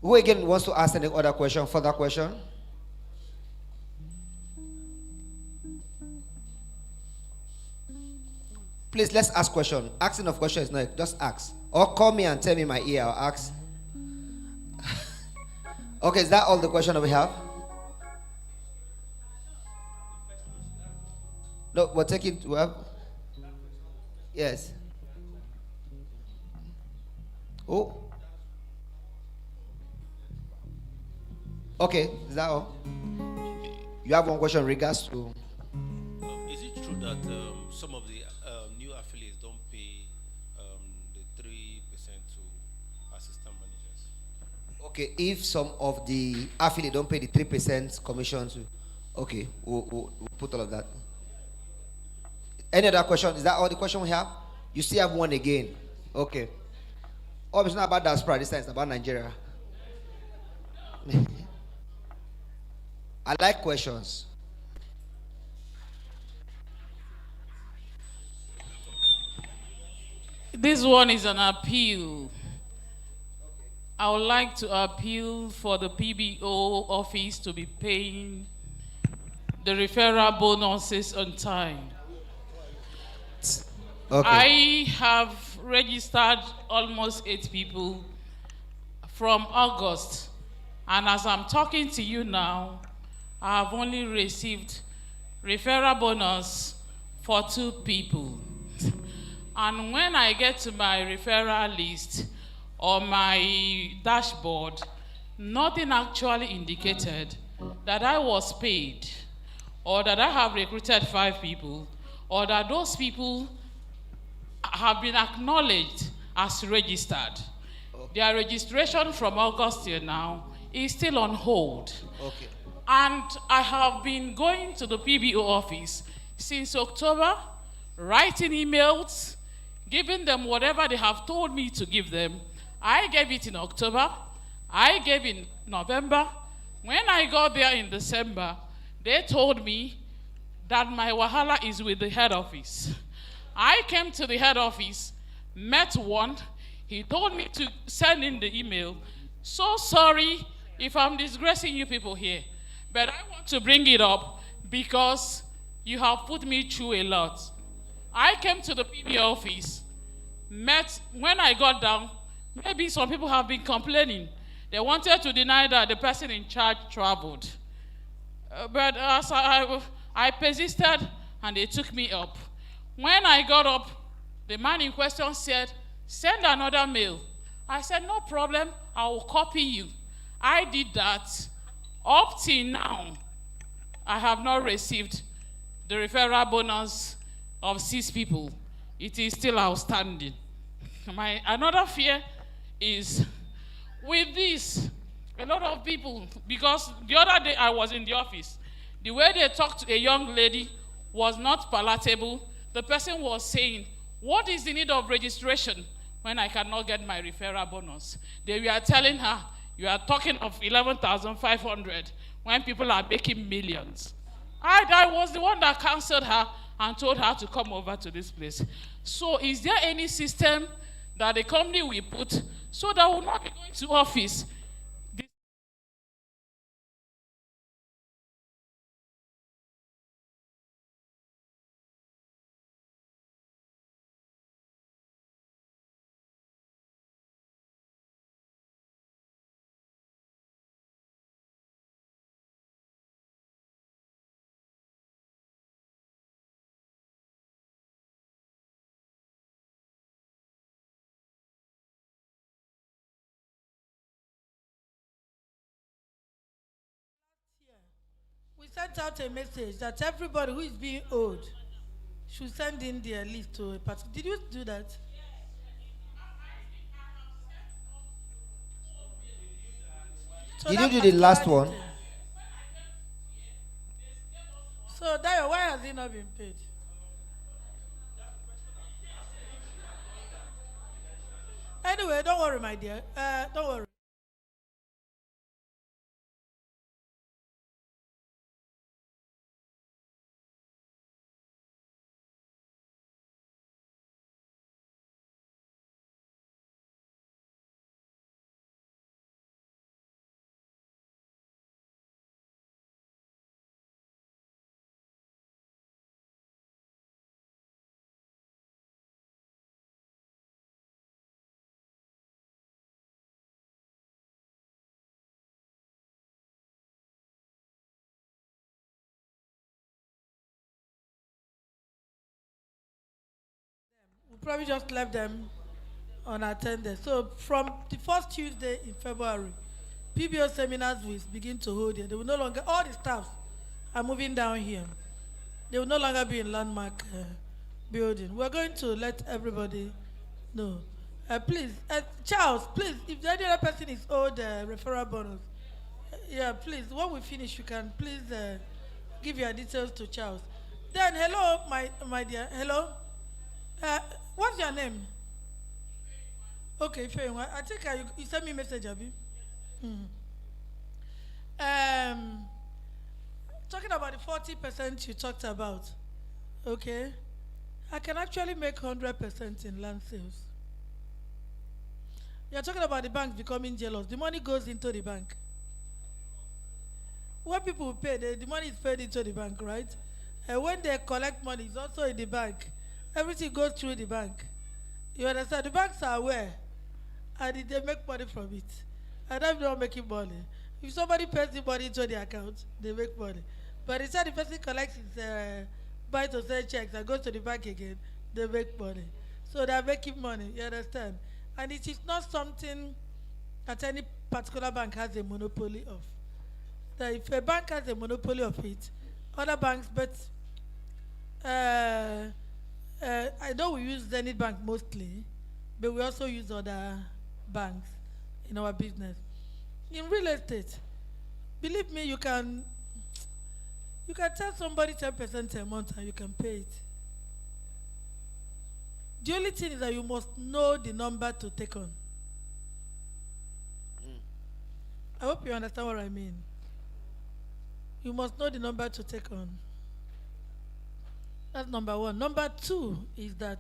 Who again wants to ask any other question? Further question? Please, let's ask question. Asking of question is not just ask. Or call me and tell me in my ear. I'll ask. Okay, is that all the question that we have? No, we're taking. We have. Yes. Oh. Okay, is that all? You have one question in regards to. Is it true that some of the new affiliates don't pay the 3% to assistant managers? Okay, if some of the affiliate don't pay the 3% commission to. Okay, we'll put all of that. Any other question? Is that all the question we have? You still have one again. Okay. Oh, it's not about diaspora this time, it's about Nigeria. I like questions. This one is an appeal. I would like to appeal for the PBO office to be paying the referral bonuses on time. Okay. I have registered almost 8 people from August, and as I'm talking to you now, I have only received referral bonus for 2 people. And when I get to my referral list or my dashboard, nothing actually indicated that I was paid, or that I have recruited 5 people, or that those people have been acknowledged as registered. Their registration from August till now is still on hold. Okay. And I have been going to the PBO office since October, writing emails, giving them whatever they have told me to give them. I gave it in October, I gave in November. When I got there in December, they told me that my wahala is with the head office. I came to the head office, met one. He told me to send in the email. So sorry if I'm disgracing you people here, but I want to bring it up because you have put me through a lot. I came to the PB office, met. When I got down, maybe some people have been complaining. They wanted to deny that the person in charge traveled. But as I persisted, and they took me up. When I got up, the man in question said, send another mail. I said, no problem, I will copy you. I did that. Up till now, I have not received the referral bonus of 6 people. It is still outstanding. My another fear is with this, a lot of people, because the other day I was in the office, the way they talked to a young lady was not palatable. The person was saying, what is the need of registration when I cannot get my referral bonus? They were telling her, you are talking of 11,500 when people are making millions. I was the one that counseled her and told her to come over to this place. So is there any system that the company will put so that we'll not be going to office? We sent out a message that everybody who is being owed should send in their list to a particular. Did you do that? So Did that you do the last particular one? detail. So Dayo, why has he not been paid? Anyway, don't worry, my dear. Don't worry. We probably just left them unattended. So from the first Tuesday in February, PBO seminars will begin to hold here. They will no longer, all the staffs are moving down here. They will no longer be in landmark building. We're going to let everybody know. Please, Charles, please, if the any other person is owed referral bonus, yeah, please, when we finish, you can please give your details to Charles. Then, hello, my dear, hello. What's your name? Okay, fair. I think you sent me a message, Abby. Talking about the 40% you talked about, okay, I can actually make 100% in land sales. You're talking about the banks becoming jealous. The money goes into the bank. When people pay, the money is paid into the bank, right? And when they collect money, it's also in the bank. Everything goes through the bank. You understand? The banks are aware, and they make money from it. And I'm not making money. If somebody pays the money into the account, they make money. But instead the person collects his buy to sell checks and goes to the bank again, they make money. So they're making money, you understand? And it is not something that any particular bank has a monopoly of. That if a bank has a monopoly of it, other banks, but I know we use Zenith Bank mostly, but we also use other banks in our business. In real estate, believe me, you can tell somebody 10% a month and you can pay it. The only thing is that you must know the number to take on. I hope you understand what I mean. You must know the number to take on. That's number one. Number two is that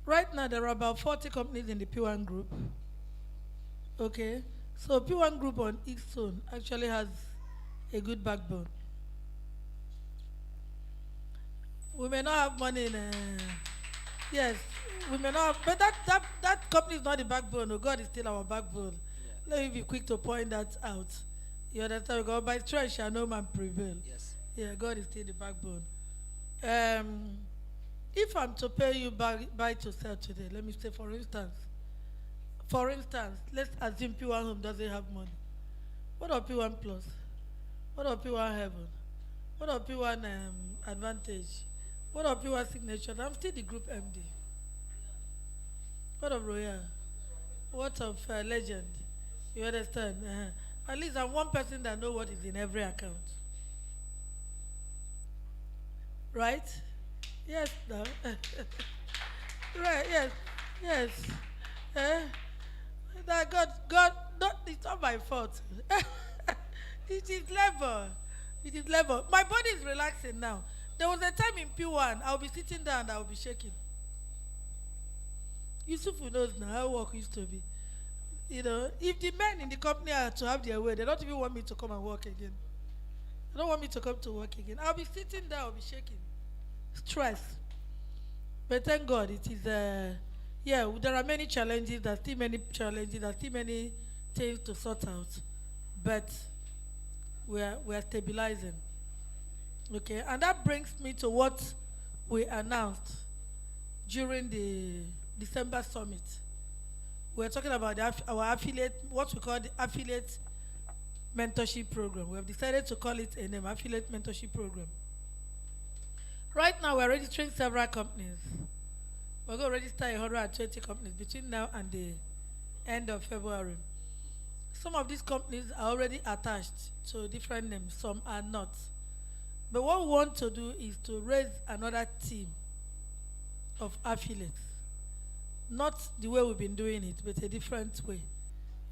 right now there are about 40 companies in the P1 group. Okay? So P1 group on each zone actually has a good backbone. We may not have money in yes, we may not have, but that company is not the backbone. Oh, God is still our backbone. Let me be quick to point that out. You understand? God, by strength shall no man prevail. Yes. Yeah, God is still the backbone. If I'm to pay you buy to sell today, let me say for instance, let's assume P1 Home doesn't have money. What of P1 Plus? What of P1 Heaven? What of P1 Advantage? What of P1 Signature? I'm still the group MD. What of Royal? What of Legend? You understand? At least I'm one person that knows what is in every account. Right? Yes, no. Right, yes. That God, it's not my fault. It is labor. It is labor. My body is relaxing now. There was a time in P1, I'll be sitting down and I'll be shaking. Yusuf knows now how work used to be. You know, if the men in the company are to have their way, they don't even want me to come and work again. They don't want me to come to work again. I'll be sitting down, I'll be shaking. Stress. But thank God it is, yeah, there are many challenges, there's still many challenges, there's still many things to sort out. But we are stabilizing. Okay, and that brings me to what we announced during the December summit. We're talking about our affiliate, what we call the affiliate mentorship program. We have decided to call it a name, affiliate mentorship program. Right now, we're registering several companies. We're going to register 120 companies between now and the end of February. Some of these companies are already attached to different names, some are not. But what we want to do is to raise another team of affiliates. Not the way we've been doing it, but a different way.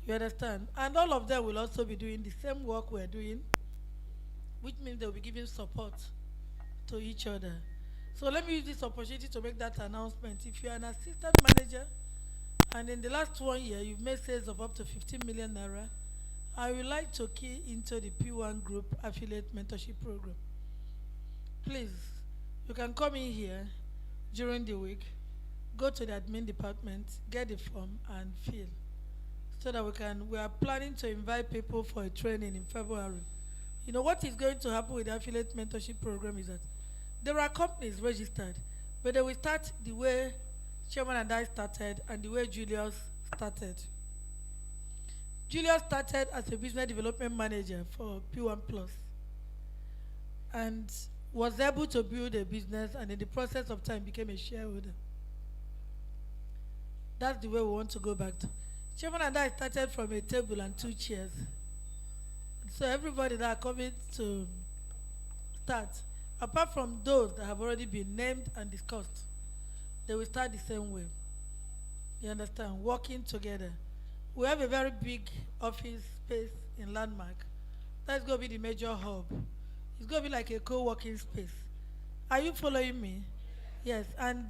You understand? And all of them will also be doing the same work we're doing, which means they'll be giving support to each other. So let me use this opportunity to make that announcement. If you're an assistant manager and in the last 1 year you've made sales of up to 15 million naira, I would like to key into the P1 Group Affiliate Mentorship Program. Please, you can come in here during the week, go to the admin department, get the form and fill. So that we are planning to invite people for a training in February. You know what is going to happen with the affiliate mentorship program is that there are companies registered, but they will start the way Chairman and I started and the way Julius started. Julius started as a business development manager for P1 Plus and was able to build a business and in the process of time became a shareholder. That's the way we want to go back to. Chairman and I started from a table and 2 chairs. So everybody that are coming to start, apart from those that have already been named and discussed, they will start the same way. You understand? Working together. We have a very big office space in Landmark. That's going to be the major hub. It's going to be like a co-working space. Are you following me? Yes. And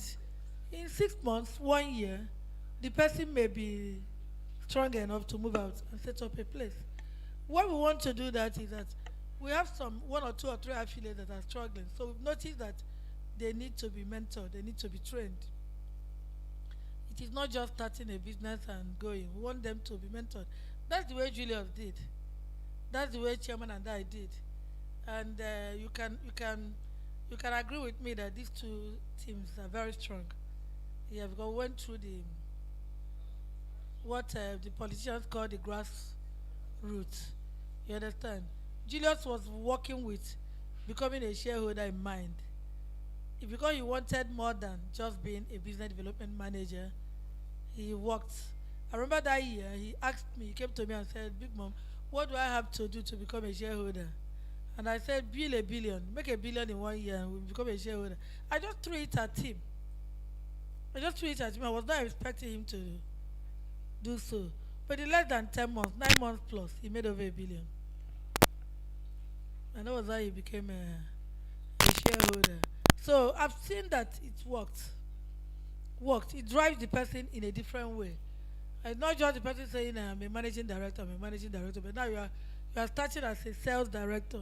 in 6 months, 1 year, the person may be strong enough to move out and set up a place. What we want to do that is that we have 1 or 2 or 3 affiliates that are struggling. So we've noticed that they need to be mentored, they need to be trained. It is not just starting a business and going. We want them to be mentored. That's the way Julius did. That's the way Chairman and I did. And you can agree with me that these 2 teams are very strong. Yeah, because we went through what the politicians call the grassroots. You understand? Julius was working with becoming a shareholder in mind. Because he wanted more than just being a business development manager, he worked. I remember that year, he asked me, he came to me and said, Big Mom, what do I have to do to become a shareholder? And I said, build $1 billion, make $1 billion in 1 year and we'll become a shareholder. I just threw it at him. I was not expecting him to do so. But in less than 10 months, 9 months plus, he made over $1 billion. And that was how he became a shareholder. So I've seen that it worked. It drives the person in a different way. And not just the person saying, I'm a managing director, but now you are starting as a sales director.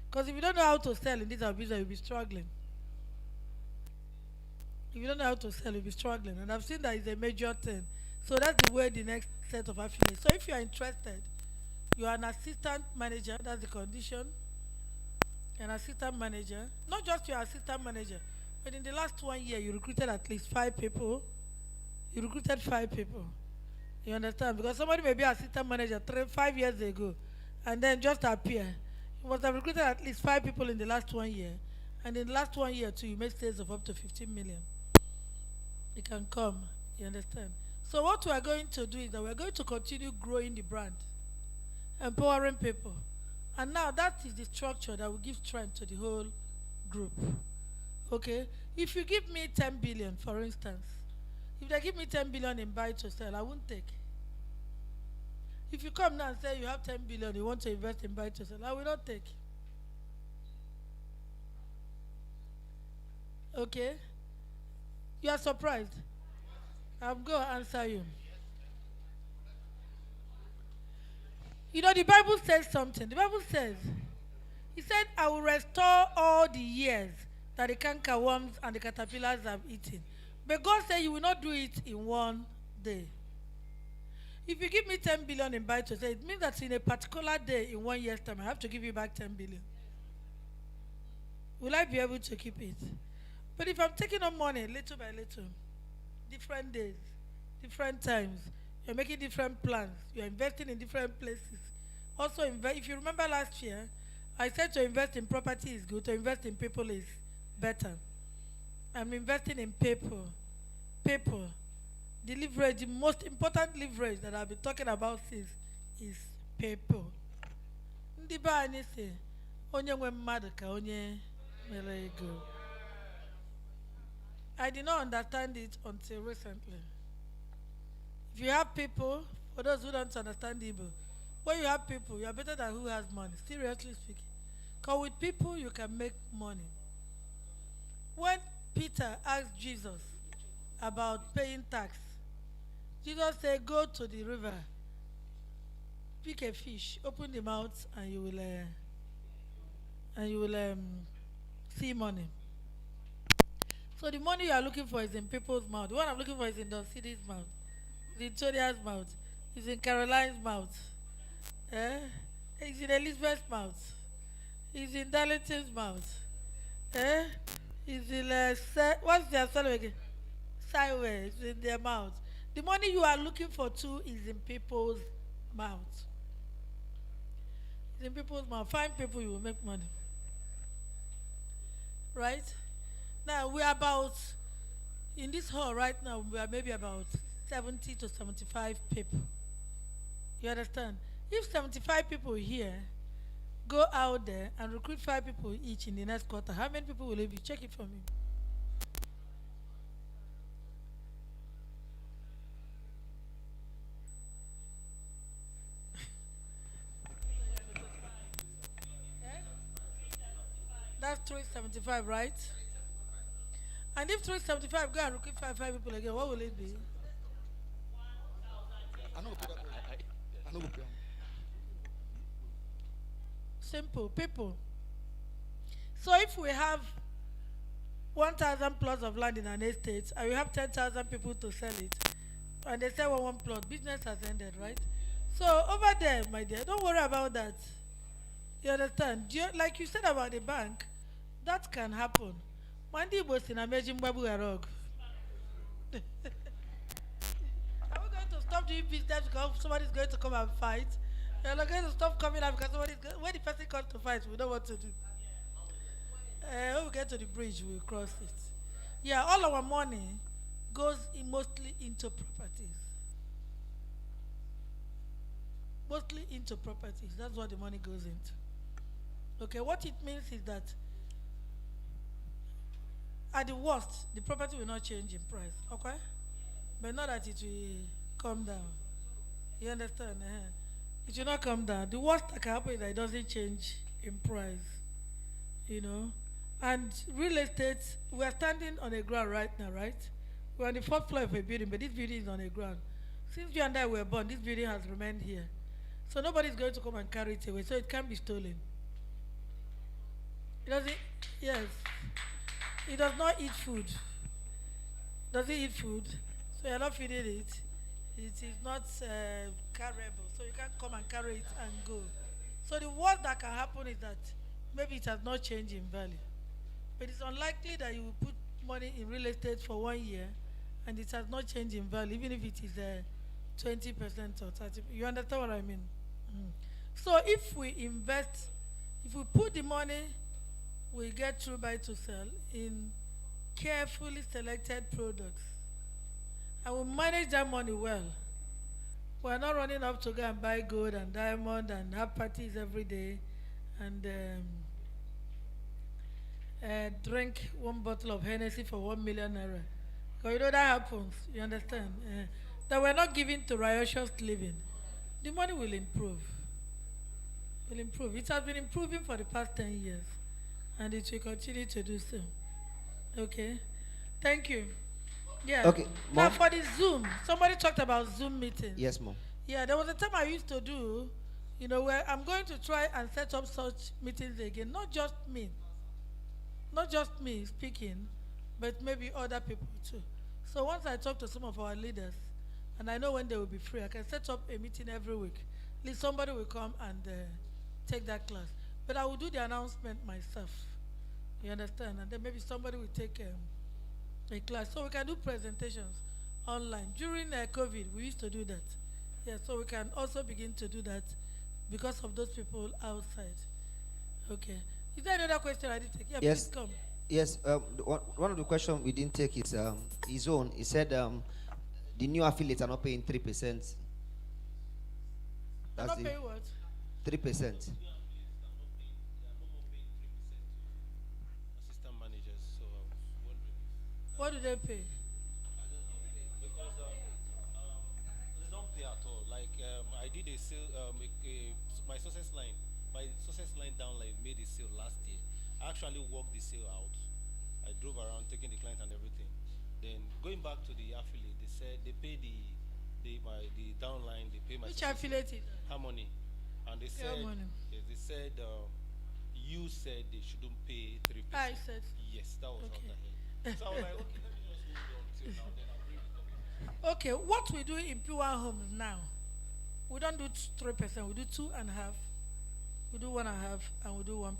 Because if you don't know how to sell in this business, you'll be struggling. If you don't know how to sell, you'll be struggling. And I've seen that it's a major thing. So that's the way the next set of affiliates. So if you are interested, you are an assistant manager, that's the condition. An assistant manager, not just your assistant manager, but in the last 1 year, you recruited at least 5 people. You recruited 5 people. You understand? Because somebody may be assistant manager 5 years ago and then just appear. You must have recruited at least 5 people in the last 1 year. And in the last 1 year, too, you made sales of up to 15 million. It can come. You understand? So what we are going to do is that we are going to continue growing the brand, empowering people. And now that is the structure that will give strength to the whole group. Okay? If you give me 10 billion, for instance, if they give me 10 billion in buy to sell, I won't take. If you come now and say you have 10 billion, you want to invest in buy to sell, I will not take. Okay? You are surprised? I'm going to answer you. You know, the Bible says something. The Bible says, He said, I will restore all the years that the cankerworms and the caterpillars have eaten. But God said you will not do it in 1 day. If you give me 10 billion in buy to sell, it means that in a particular day, in 1 year's time, I have to give you back 10 billion. Will I be able to keep it? But if I'm taking on money little by little, different days, different times, you're making different plans, you're investing in different places. Also, if you remember last year, I said to invest in property is good, to invest in people is better. I'm investing in people. People. The leverage, the most important leverage that I've been talking about since is people. Ndị be anyị sị, onye nwe mmadụ ka onye mere ego. I did not understand it until recently. If you have people, for those who don't understand Igbo, when you have people, you are better than who has money. Seriously speaking. Because with people, you can make money. When Peter asked Jesus about paying tax, Jesus said, "Go to the river, pick a fish, open the mouth, and you will see money." So the money you are looking for is in people's mouth. The one I'm looking for is in Don City's mouth, it's in Tonia's mouth, it's in Caroline's mouth, eh? It's in Elizabeth's mouth, it's in Darlington's mouth, eh? It's in what's their son again? Sideways, it's in their mouth. The money you are looking for too is in people's mouth. It's in people's mouth. Find people, you will make money. Right? Now we are about in this hall right now. We are maybe about 70 to 75 people. You understand? If 75 people here go out there and recruit 5 people each in the next quarter, how many people will it be? Check it for me. That's 375, right? And if 375 go and recruit 5 people again, what will it be? I know. I know. Simple, people. So if we have 1,000 plots of land in an estate and we have 10,000 people to sell it, and they sell one plot, business has ended, right? So over there, my dear, don't worry about that. You understand? Like you said about the bank, that can happen. Mandi was in Amazing Babu Arog. Are we going to stop doing business because somebody's going to come and fight? You're not going to stop coming out because when the person comes to fight, we know what to do. When we get to the bridge, we'll cross it. Yeah, all our money goes mostly into properties. Mostly into properties. That's what the money goes into. Okay, what it means is that at the worst, the property will not change in price. Okay? But not that it will come down. You understand? It will not come down. The worst that can happen is that it doesn't change in price. You know? And real estate, we are standing on a ground right now, right? We're on the 4th floor of a building, but this building is on a ground. Since you and I were born, this building has remained here. So nobody's going to come and carry it away, so it can't be stolen. It doesn't, yes. It does not eat food. Does it eat food? So you're not feeding it. It is not carryable, so you can't come and carry it and go. So the worst that can happen is that maybe it has not changed in value. But it's unlikely that you will put money in real estate for 1 year and it has not changed in value, even if it is 20% or 30%. You understand what I mean? So if we invest, if we put the money we get through buy to sell in carefully selected products, and we manage that money well, we're not running up to go and buy gold and diamond and have parties every day and drink 1 bottle of Hennessy for 1 million naira. Because you know that happens, you understand? That we're not giving to riotous living. The money will improve. Will improve. It has been improving for the past 10 years. And it will continue to do so. Okay? Thank you. Yeah. Okay, Now Mom. for the Zoom, somebody talked about Zoom meetings. Yes, Mom. Yeah, there was a time I used to do, where I'm going to try and set up such meetings again. Not just me speaking, but maybe other people too. So once I talk to some of our leaders, and I know when they will be free, I can set up a meeting every week. At least somebody will come and take that class. But I will do the announcement myself. You understand? And then maybe somebody will take a class. So we can do presentations online. During COVID, we used to do that. Yeah, so we can also begin to do that because of those people outside. Okay. Is there another question I didn't take? Yeah, Yes. please come. Yes, one of the questions we didn't take is his own. He said the new affiliates are not paying 3%. They're That's not the paying what? 3%. Assistant managers. So I was wondering. What do they pay? Because did a sale, my success line, downline made a sale last year. I actually worked the sale out. I drove around taking the client and everything. Then going back to the affiliate, they said they pay the downline, they pay my Which success affiliate is that? Harmony, and they said Harmony. yes, they said you said they shouldn't pay 3%. I said. Yes, that was Okay. what I heard. So I was like, okay, let me just hold on till now, then I'll bring it up. Okay, what we do in Pure Homes now, we don't do 3%, we do 2.5%, we do 1.5%, and we do 1%.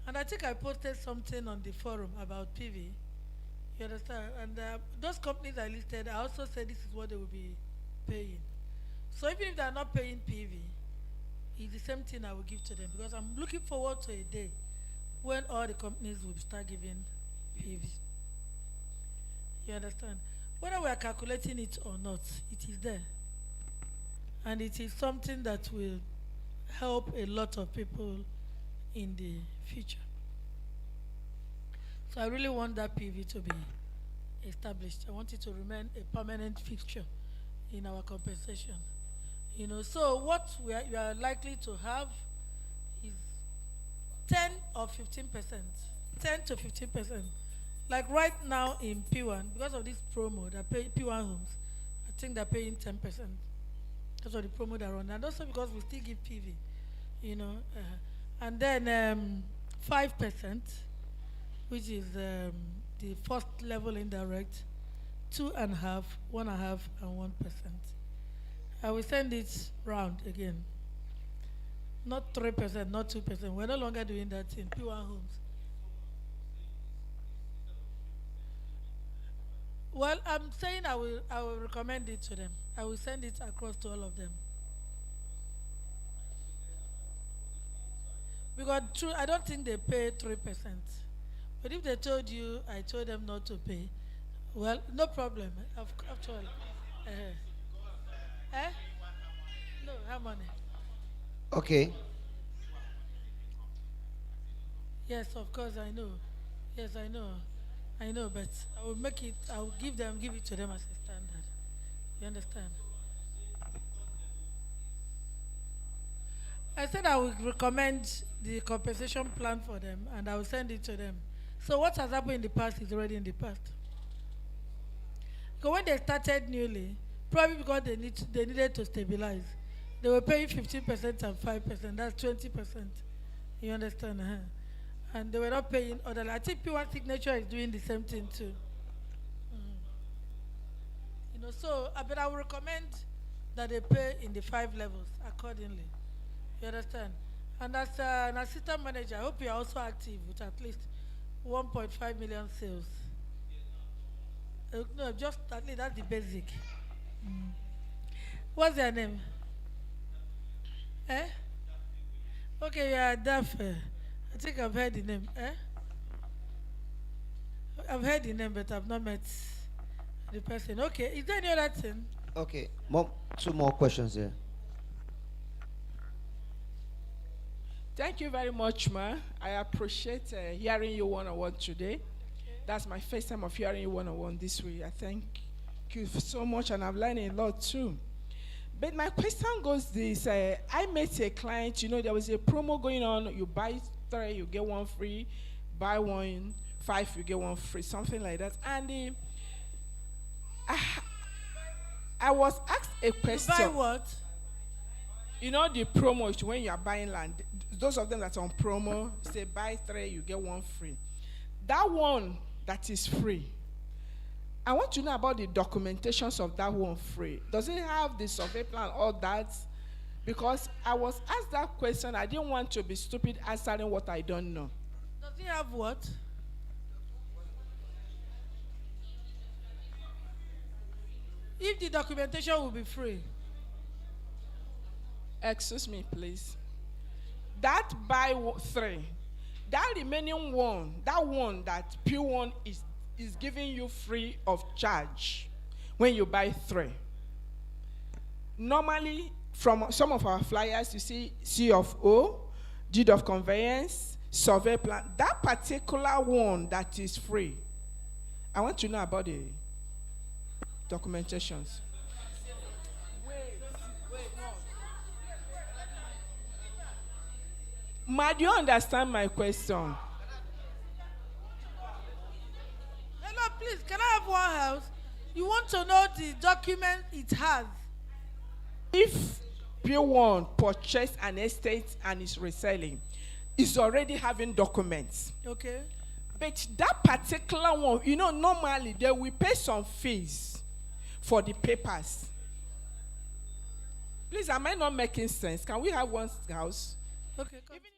And I think I posted something on the forum about PV. You understand? And those companies I listed, I also said this is what they will be paying. So even if they are not paying PV, it's the same thing I will give to them, because I'm looking forward to a day when all the companies will start giving PV. You understand? Whether we are calculating it or not, it is there. And it is something that will help a lot of people in the future. So I really want that PV to be established. I want it to remain a permanent fixture in our compensation. You know, so what you are likely to have is 10 or 15%, 10 to 15%. Like right now in P1, because of this promo, they pay P1 homes, I think they're paying 10%. That's what the promo they're on. And also because we still give PV, you know. And then 5%, which is the first level indirect, 2.5%, 1.5%, and 1%. I will send it round again. Not 3%, not 2%. We're no longer doing that in P1 homes. Well, I'm saying I will recommend it to them. I will send it across to all of them. Because true, I don't think they pay 3%. But if they told you, I told them not to pay, well, no problem. Actually. No, how many? Okay. Yes, of course, I know. Yes, I know. I know, but I will make it, I will give it to them as a standard. You understand? I said I will recommend the compensation plan for them and I will send it to them. So what has happened in the past is already in the past. Because when they started newly, probably because they needed to stabilize, they were paying 15% and 5%, that's 20%. You understand? And they were not paying other. I think P1 Signature is doing the same thing too. You know, so but I would recommend that they pay in the 5 levels accordingly. You understand? And as an assistant manager, I hope you are also active with at least 1.5 million sales. No, just at least that's the basic. What's their name? Okay, you are deaf. I think I've heard the name. I've heard the name, but I've not met the person. Okay, is there any other thing? Okay, two more questions here. Thank you very much, Ma. I appreciate hearing you one-on-one today. Okay. That's my first time of hearing you one-on-one this week. I thank you so much, and I've learned a lot too. But my question goes this. I met a client, you know, there was a promo going on. You buy 3, you get 1 free. Buy 1, 5, you get 1 free. Something like that. And I was asked a question. You buy what? You know the promo is when you are buying land. Those of them that are on promo, say buy 3, you get 1 free. That one that is free, I want to know about the documentations of that one free. Does it have the survey plan, all that? Because I was asked that question, I didn't want to be stupid answering what I don't know. Does it have what? If the documentation will be free. Excuse me, please. That buy 3, that remaining one, that one that P1 is giving you free of charge when you buy 3. Normally, from some of our flyers, you see C of O, deed of conveyance, survey plan. That particular one that is free, I want to know about the documentations. Wait. Ma, do you understand my question? Hello, please, can I have one house? You want to know the document it has? If P1 purchased an estate and is reselling, is already having documents. Okay. But that particular one, normally they will pay some fees for the papers. Please, am I not making sense? Can we have one house? Okay. Even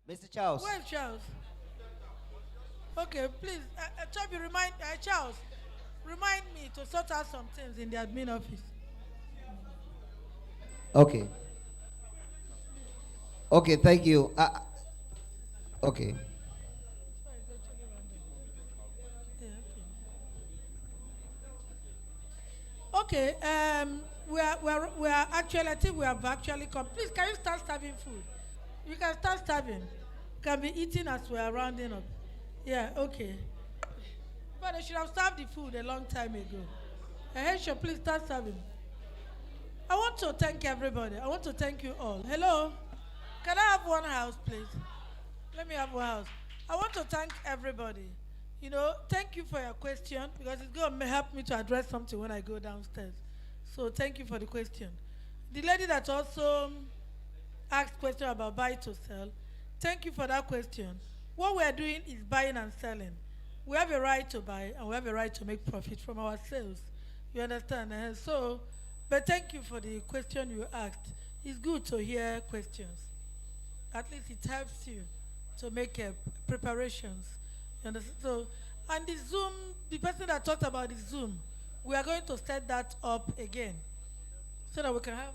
Mr. Charles. Where's Charles? Okay, please, Chubby, remind Charles, remind me to sort out some things in the admin office. Okay. Okay, thank you. Okay. Yeah, okay. Okay. We are actually. I think we have actually come. Please, can you start serving food? You can start serving. Can be eating as we are rounding up. Yeah. Okay. But they should have served the food a long time ago. Hesha, please start serving. I want to thank everybody. I want to thank you all. Hello. Can I have one house, please? Let me have one house. I want to thank everybody. You know, thank you for your question because it's going to help me to address something when I go downstairs. So thank you for the question. The lady that also asked question about buy to sell, thank you for that question. What we are doing is buying and selling. We have a right to buy and we have a right to make profit from our sales. You understand? But thank you for the question you asked. It's good to hear questions. At least it helps you to make preparations. You understand? So, and the Zoom, the person that talked about the Zoom, we are going to set that up again so that we can have.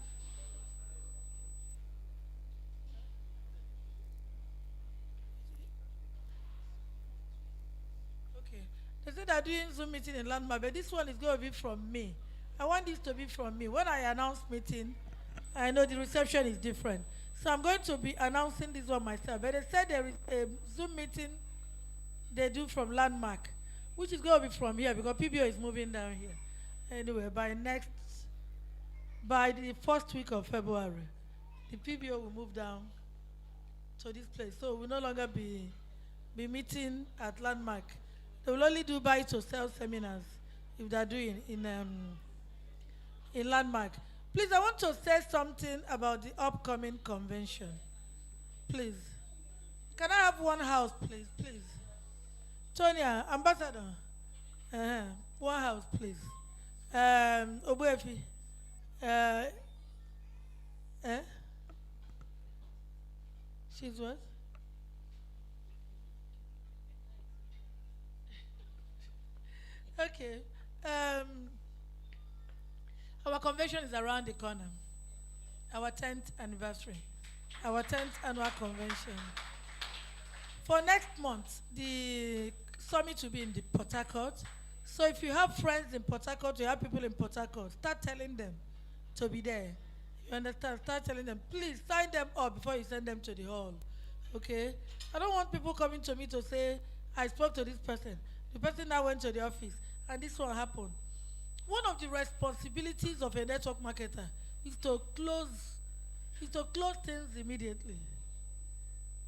Okay. They said they're doing Zoom meeting in Landmark, but this one is going to be from me. I want this to be from me. When I announce meeting, I know the reception is different. So I'm going to be announcing this one myself. But they said there is a Zoom meeting they do from Landmark, which is going to be from here because PBO is moving down here. Anyway, by the first week of February, the PBO will move down to this place. So we'll no longer be meeting at Landmark. They will only do buy to sell seminars if they're doing in Landmark. Please, I want to say something about the upcoming convention. Please. Can I have one house, please? Please. Tonya, Ambassador. One house, please. Obuefi. She's what? Okay. Our convention is around the corner. Our 10th anniversary. Our 10th annual convention. For next month, the summit will be in the Port Harcourt. So if you have friends in Port Harcourt, you have people in Port Harcourt, start telling them to be there. You understand? Start telling them, please sign them up before you send them to the hall. Okay? I don't want people coming to me to say, I spoke to this person. The person now went to the office, and this one happened. One of the responsibilities of a network marketer is to close things immediately.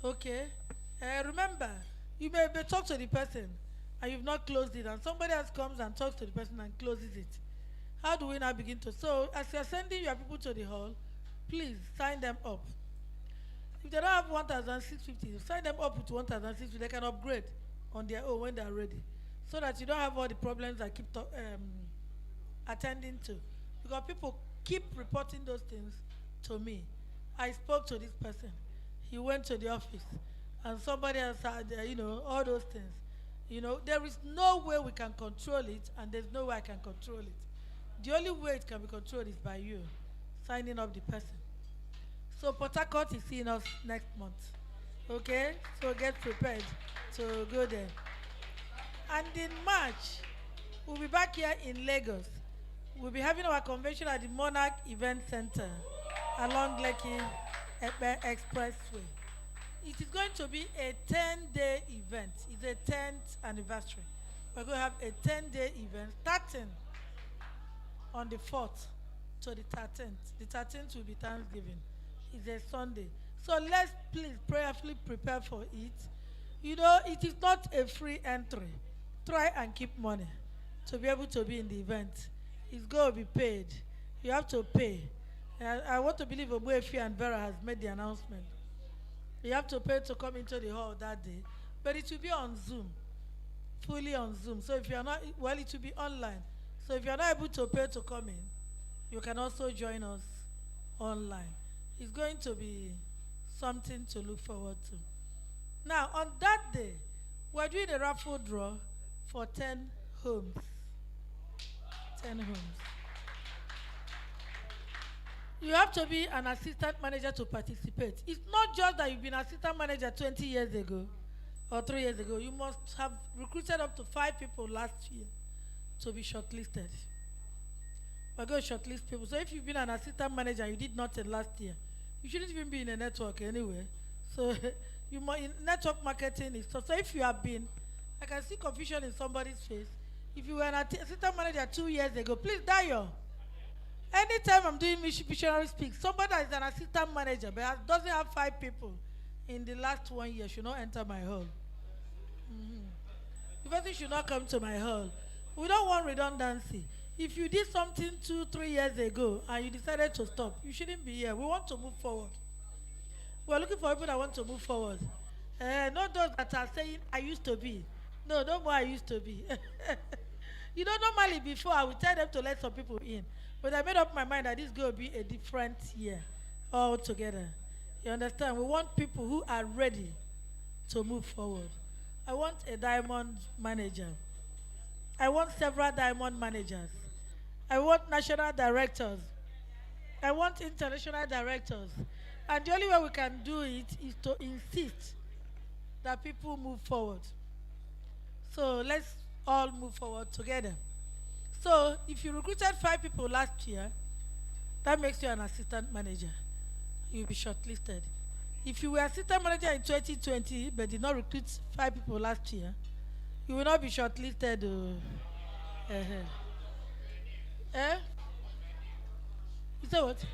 Okay? Remember, you may talk to the person and you've not closed it, and somebody else comes and talks to the person and closes it. How do we now begin to? So, as you're sending your people to the hall, please sign them up. If they don't have 1,650, sign them up with 1,650. They can upgrade on their own when they're ready, so that you don't have all the problems I keep attending to. Because people keep reporting those things to me. I spoke to this person. He went to the office, and somebody else had, all those things. There is no way we can control it, and there's no way I can control it. The only way it can be controlled is by you signing up the person. So Port Harcourt is seeing us next month. Okay? So get prepared to go there. And in March, we'll be back here in Lagos. We'll be having our convention at the Monarch Event Center along Lekki Expressway. It is going to be a 10-day event. It's a 10th anniversary. We're going to have a 10-day event starting on the 4th to the 13th. The 13th will be Thanksgiving. It's a Sunday. So let's please prayerfully prepare for it. It is not a free entry. Try and keep money to be able to be in the event. It's going to be paid. You have to pay. I want to believe Obuefi and Vera has made the announcement. You have to pay to come into the hall that day. But it will be on Zoom. Fully on Zoom. So if you are not, well, it will be online. So if you are not able to pay to come in, you can also join us online. It's going to be something to look forward to. Now, on that day, we're doing a raffle draw for 10 homes. 10 homes. You have to be an assistant manager to participate. It's not just that you've been assistant manager 20 years ago or 3 years ago. You must have recruited up to 5 people last year to be shortlisted. We're going to shortlist people. So if you've been an assistant manager and you did nothing last year, you shouldn't even be in a network anyway. So you in network marketing is so if you have been, I can see confusion in somebody's face. If you were an assistant manager 2 years ago, please dial. Anytime I'm doing missionary speak, somebody that is an assistant manager but doesn't have 5 people in the last 1 year should not enter my hall. The person should not come to my hall. We don't want redundancy. If you did something 2-3 years ago and you decided to stop, you shouldn't be here. We want to move forward. We're looking for people that want to move forward. Not those that are saying, I used to be. No, don't more I used to be. You know, normally before I would tell them to let some people in. But I made up my mind that this is going to be a different year altogether. You understand? We want people who are ready to move forward. I want a diamond manager. I want several diamond managers. I want national directors. I want international directors. And the only way we can do it is to insist that people move forward. So let's all move forward together. So if you recruited 5 people last year, that makes you an assistant manager. You'll be shortlisted. If you were assistant manager in 2020 but did not recruit 5 people last year, you will not be shortlisted. You say what?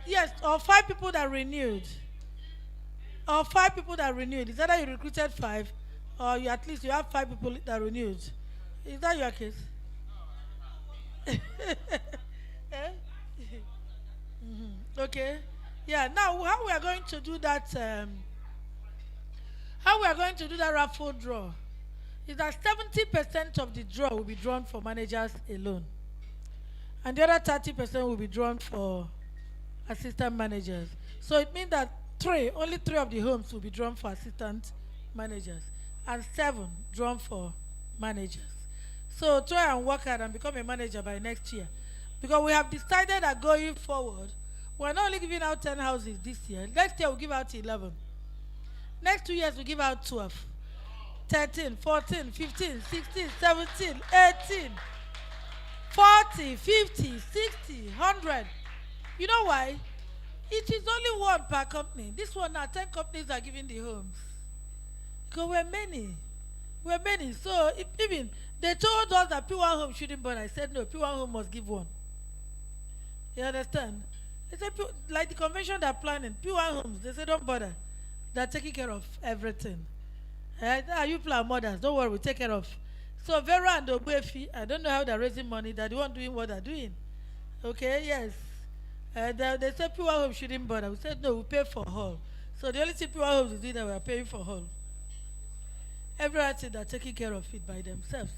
Yes, or 5 people that renewed. Or 5 people that renewed. Is either you recruited 5 or you at least you have 5 people that renewed. Is that your case? Okay. Yeah. Now, how we are going to do that? How we are going to do that raffle draw is that 70% of the draw will be drawn for managers alone, and the other 30% will be drawn for assistant managers. So it means that only 3 of the homes will be drawn for assistant managers, and 7 drawn for managers. So try and work hard and become a manager by next year. Because we have decided that going forward, we're not only giving out 10 houses this year. Next year we'll give out 11. Next 2 years we'll give out 12, 13, 14, 15, 16, 17, 18, 40, 50, 60, 100. You know why? It is only 1 per company. This one now 10 companies are giving the homes. Because we're many. We're many. So even they told us that P1 home shouldn't bother. I said no, P1 home must give 1. You understand? They said like the convention they're planning, P1 homes, they said don't bother. They're taking care of everything. You plan mothers, don't worry, we'll take care of. So Vera and Ogbefi, I don't know how they're raising money, they're the one doing what they're doing. Okay, yes. They said P1 home shouldn't bother. We said no, we pay for hall. So the only thing P1 homes is doing that we're paying for hall. Everything they're taking care of it by themselves.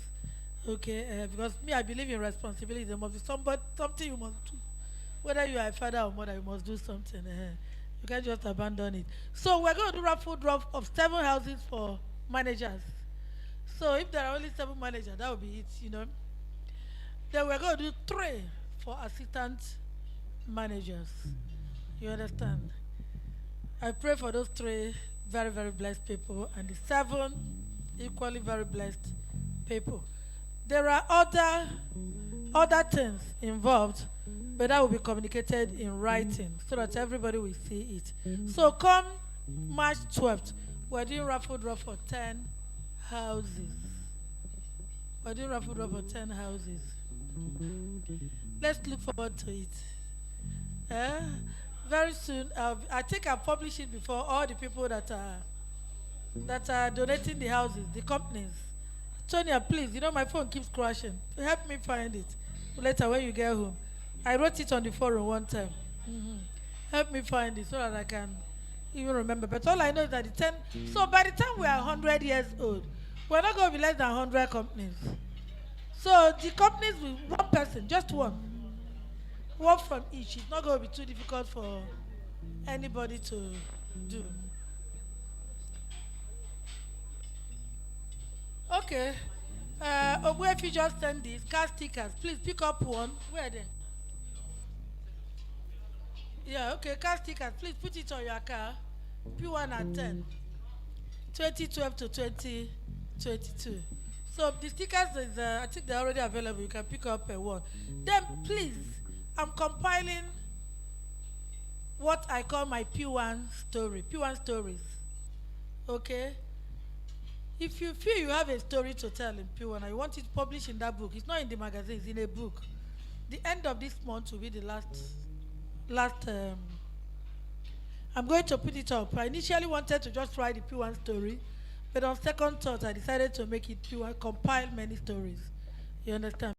Okay, because me, I believe in responsibility. There must be something you must do. Whether you are a father or mother, you must do something. You can't just abandon it. So we're going to do raffle draw of 7 houses for managers. So if there are only 7 managers, that will be it, you know. Then we're going to do 3 for assistant managers. You understand? I pray for those 3 very, very blessed people and the 7 equally very blessed people. There are other things involved, but that will be communicated in writing so that everybody will see it. So come March 12th, we're doing raffle draw for 10 houses. We're doing raffle draw for 10 houses. Let's look forward to it. Very soon, I think I've published it before all the people that are donating the houses, the companies. Tonya, please, you know my phone keeps crashing. Help me find it later when you get home. I wrote it on the forum one time. Help me find it so that I can even remember. But all I know is that so by the time we are 100 years old, we're not going to be less than 100 companies. So the companies with 1 person, just 1 from each. It's not going to be too difficult for anybody to Do. Okay. Where if you just send these car stickers, please pick up one. Where are they? Yeah, okay, car stickers. Please put it on your car. P1 and 10. 2012 to 2022. So the stickers is, I think they're already available. You can pick up a one. Then please, I'm compiling what I call my P1 story. P1 stories. Okay. If you feel you have a story to tell in P1 and you want it published in that book, it's not in the magazine, it's in a book. The end of this month will be the last I'm going to put it up. I initially wanted to just write the P1 story, but on second thought, I decided to make it P1, compile many stories. You understand?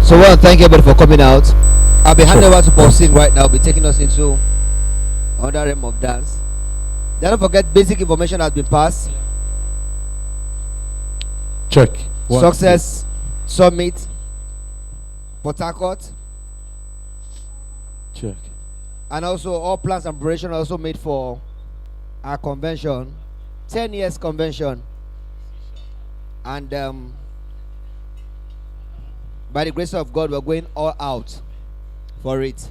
So I want to thank everybody for coming out. I'll be handing over to Paul Singh right now. I'll be taking us into another realm of dance. Don't forget, basic information has been passed. Check. One, Success Summit, Port Harcourt, check. and also all plans and preparation are also made for our convention, 10 years convention, and by the grace of God, we're going all out for it.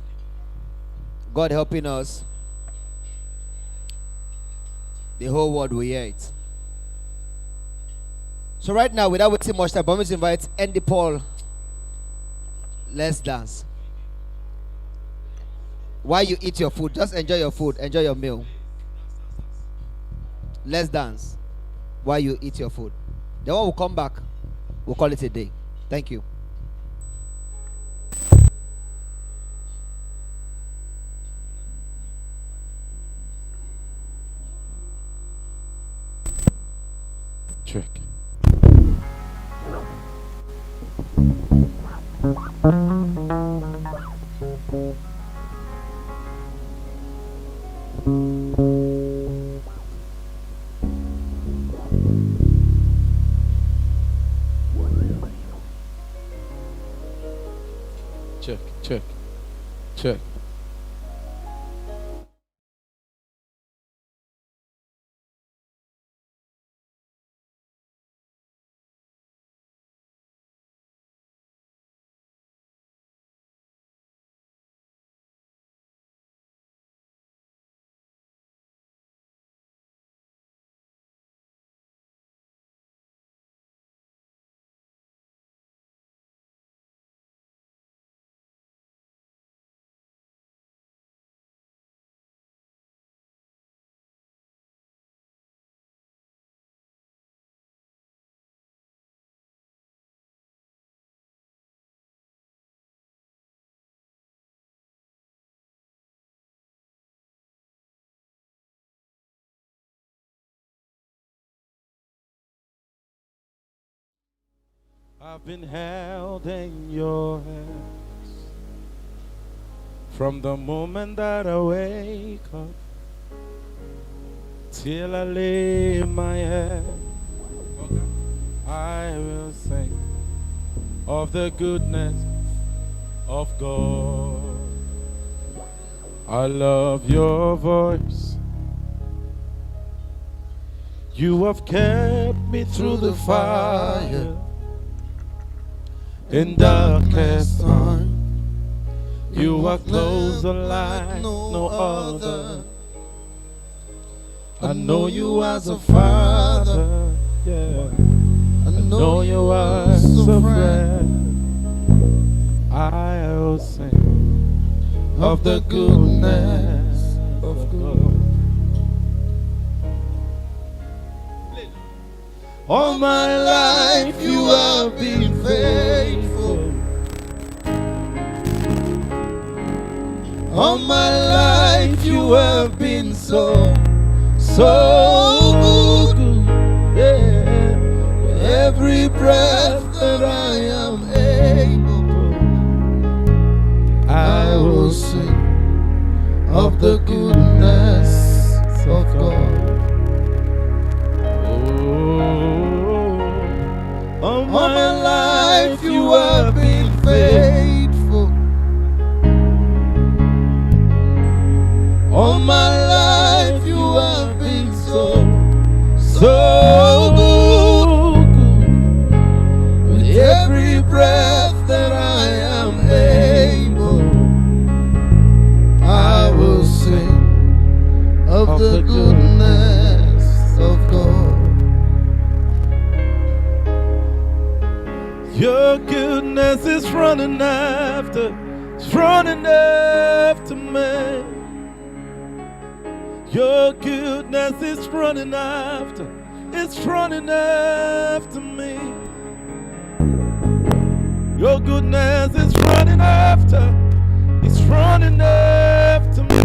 God helping us, the whole world will hear it. So right now, without wasting much time, I'm going to invite Andy Paul. Let's dance. While you eat your food, just enjoy your food, enjoy your meal. Let's dance while you eat your food. Then when we come back, we'll call it a day. Thank you. Check. Check, check, check. I've been held in your hands from the moment that I wake up till I lay my head. I will sing of the goodness of God. I love your voice. You have kept me through the fire. In darkest time, you are closer like no other. I know you as a father, yeah. I know you as a friend. I will sing of the goodness of God. All my life you have been faithful. All my life you have been so good. Yeah. With every breath that I am able, I will sing of the goodness of God. All my life you have been faithful. All my life you have been so good. With every breath that I am able, I will sing of the goodness of God. Your goodness is running after me. Your goodness is running after me. Your goodness is running after me.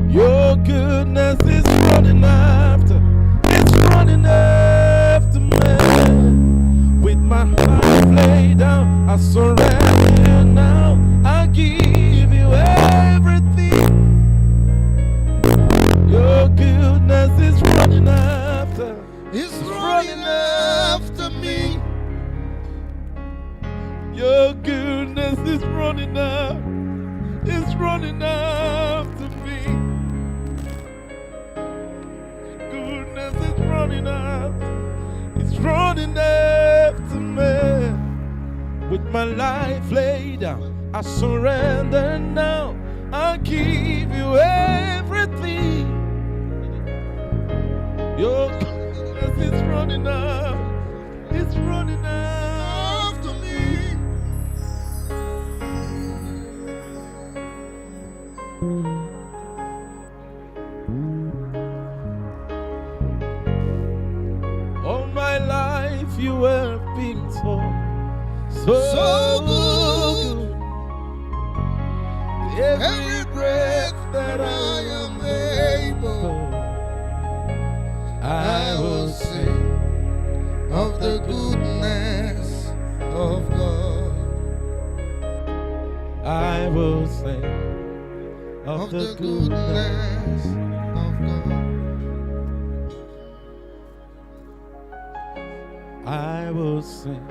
Your goodness is running after me. With my life laid down, I surrender now. I give you everything. Your goodness is running after me. Your goodness is running after me. Goodness is running after me. With my life laid down, I surrender now. I give you everything. Your goodness is running after me. All my life you have been so good. Every breath that I am able, I of the goodness of God. I will sing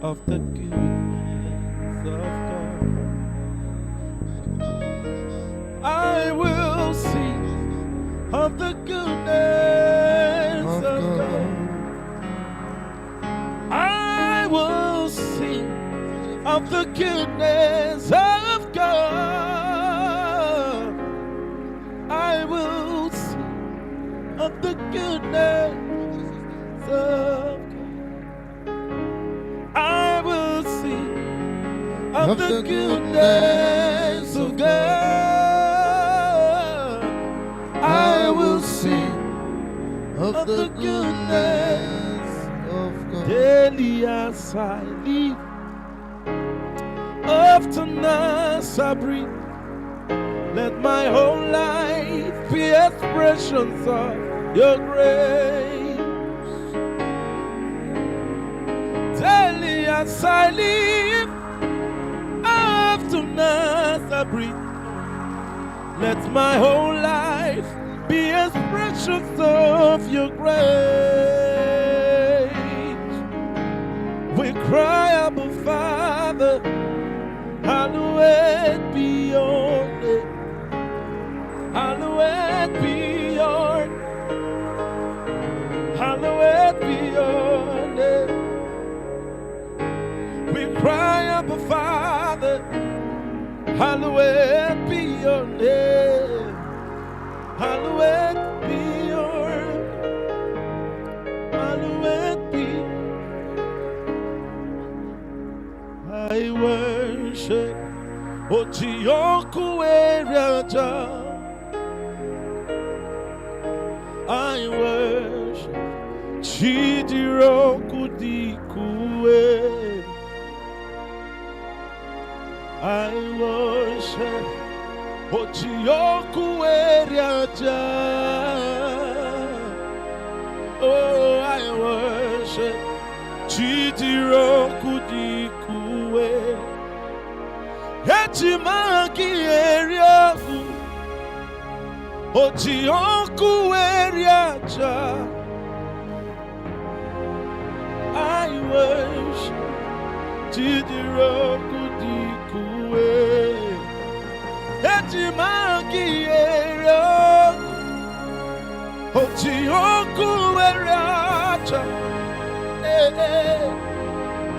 of the goodness of God. I will sing of the goodness of God. I will sing of the goodness of God. I will sing of the goodness of God. I will sing of the goodness of God. I will sing of the goodness of God. Daily as I live, often as I breathe, let my whole life be expressions of your grace. Daily as I live, often as I breathe, let my whole life be expressions of your grace. We cry, Abba Father, hallowed be your name. Hallowed be your name. Hallowed be your name. We cry, Abba Father, hallowed be your name. Hallowed be your name. Hallowed be. I worship Otioku Eriaja. I worship Chidiroku Dikue. I worship Otioku Eriaja. Oh, I worship Chidiroku Dikue. Hechimaki Eriaku Otioku Eriaja. I worship Chidiroku Dikue. Hechimaki Eriaku Otioku Eriaja.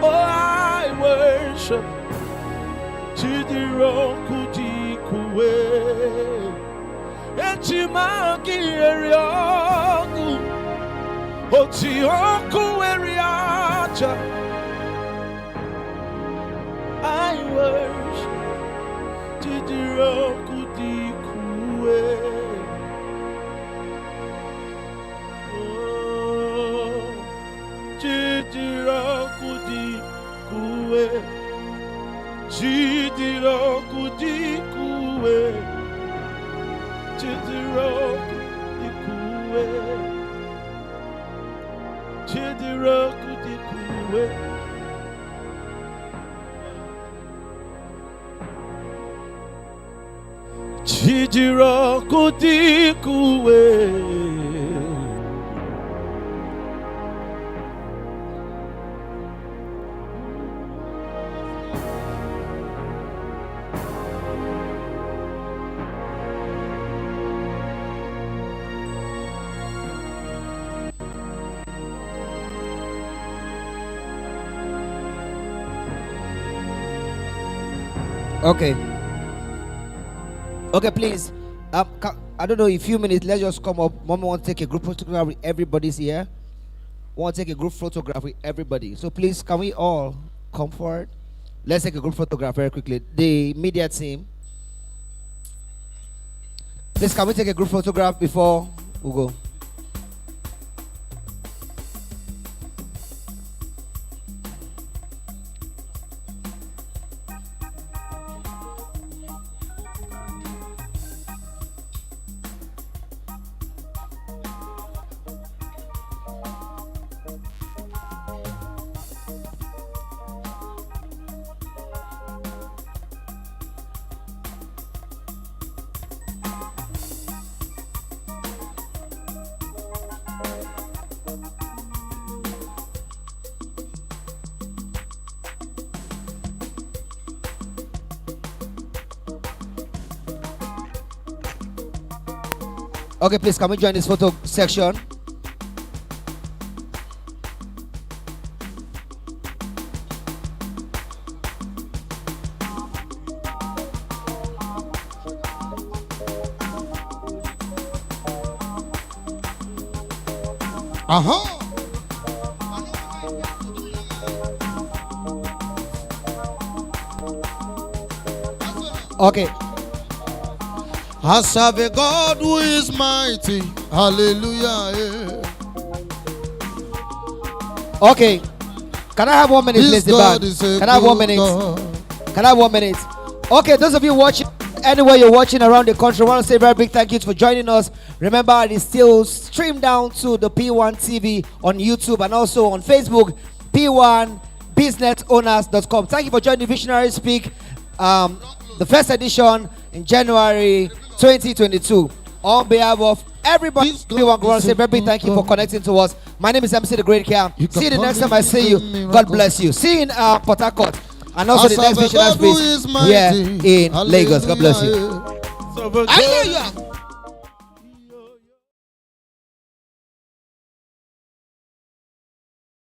Oh, I worship Chidiroku Dikue. Echimaki Eriaku Otioku Eriaja. I worship Chidiroku Dikue. Oh, Chidiroku Dikue. Chidiroku Dikue. Chidiroku Dikue. Chidiroku Dikue. Chidiroku Dikue. Okay. Okay, please. I don't know, in a few minutes, let's just come up. Mommy wants to take a group photograph with everybody's here. Want to take a group photograph with everybody. So please, can we all come forward? Let's take a group photograph very quickly. The media team. Please, can we take a group photograph before we go? Okay, please, can we join this photo section? Uh-huh. Okay. I serve a God who is mighty. Hallelujah. Yeah. Okay. Can I have 1 minute, please, the band? Can I have 1 minute? Can I have 1 minute? Okay, those of you watching, anywhere you're watching around the country, I want to say a very big thank you for joining us. Remember, it is still streamed down to the P1 TV on YouTube and also on Facebook, P1BusinessOwners.com. Thank you for joining Visionary Speak, the first edition in January 2022. On behalf of everybody, P1, I want to say a very big thank you for connecting to us. My name is MC The Great Care. See you the next time I see you. God bless you. See you in Port Harcourt. And also the next Visionary Speak here in Lagos. God bless you. I hear you.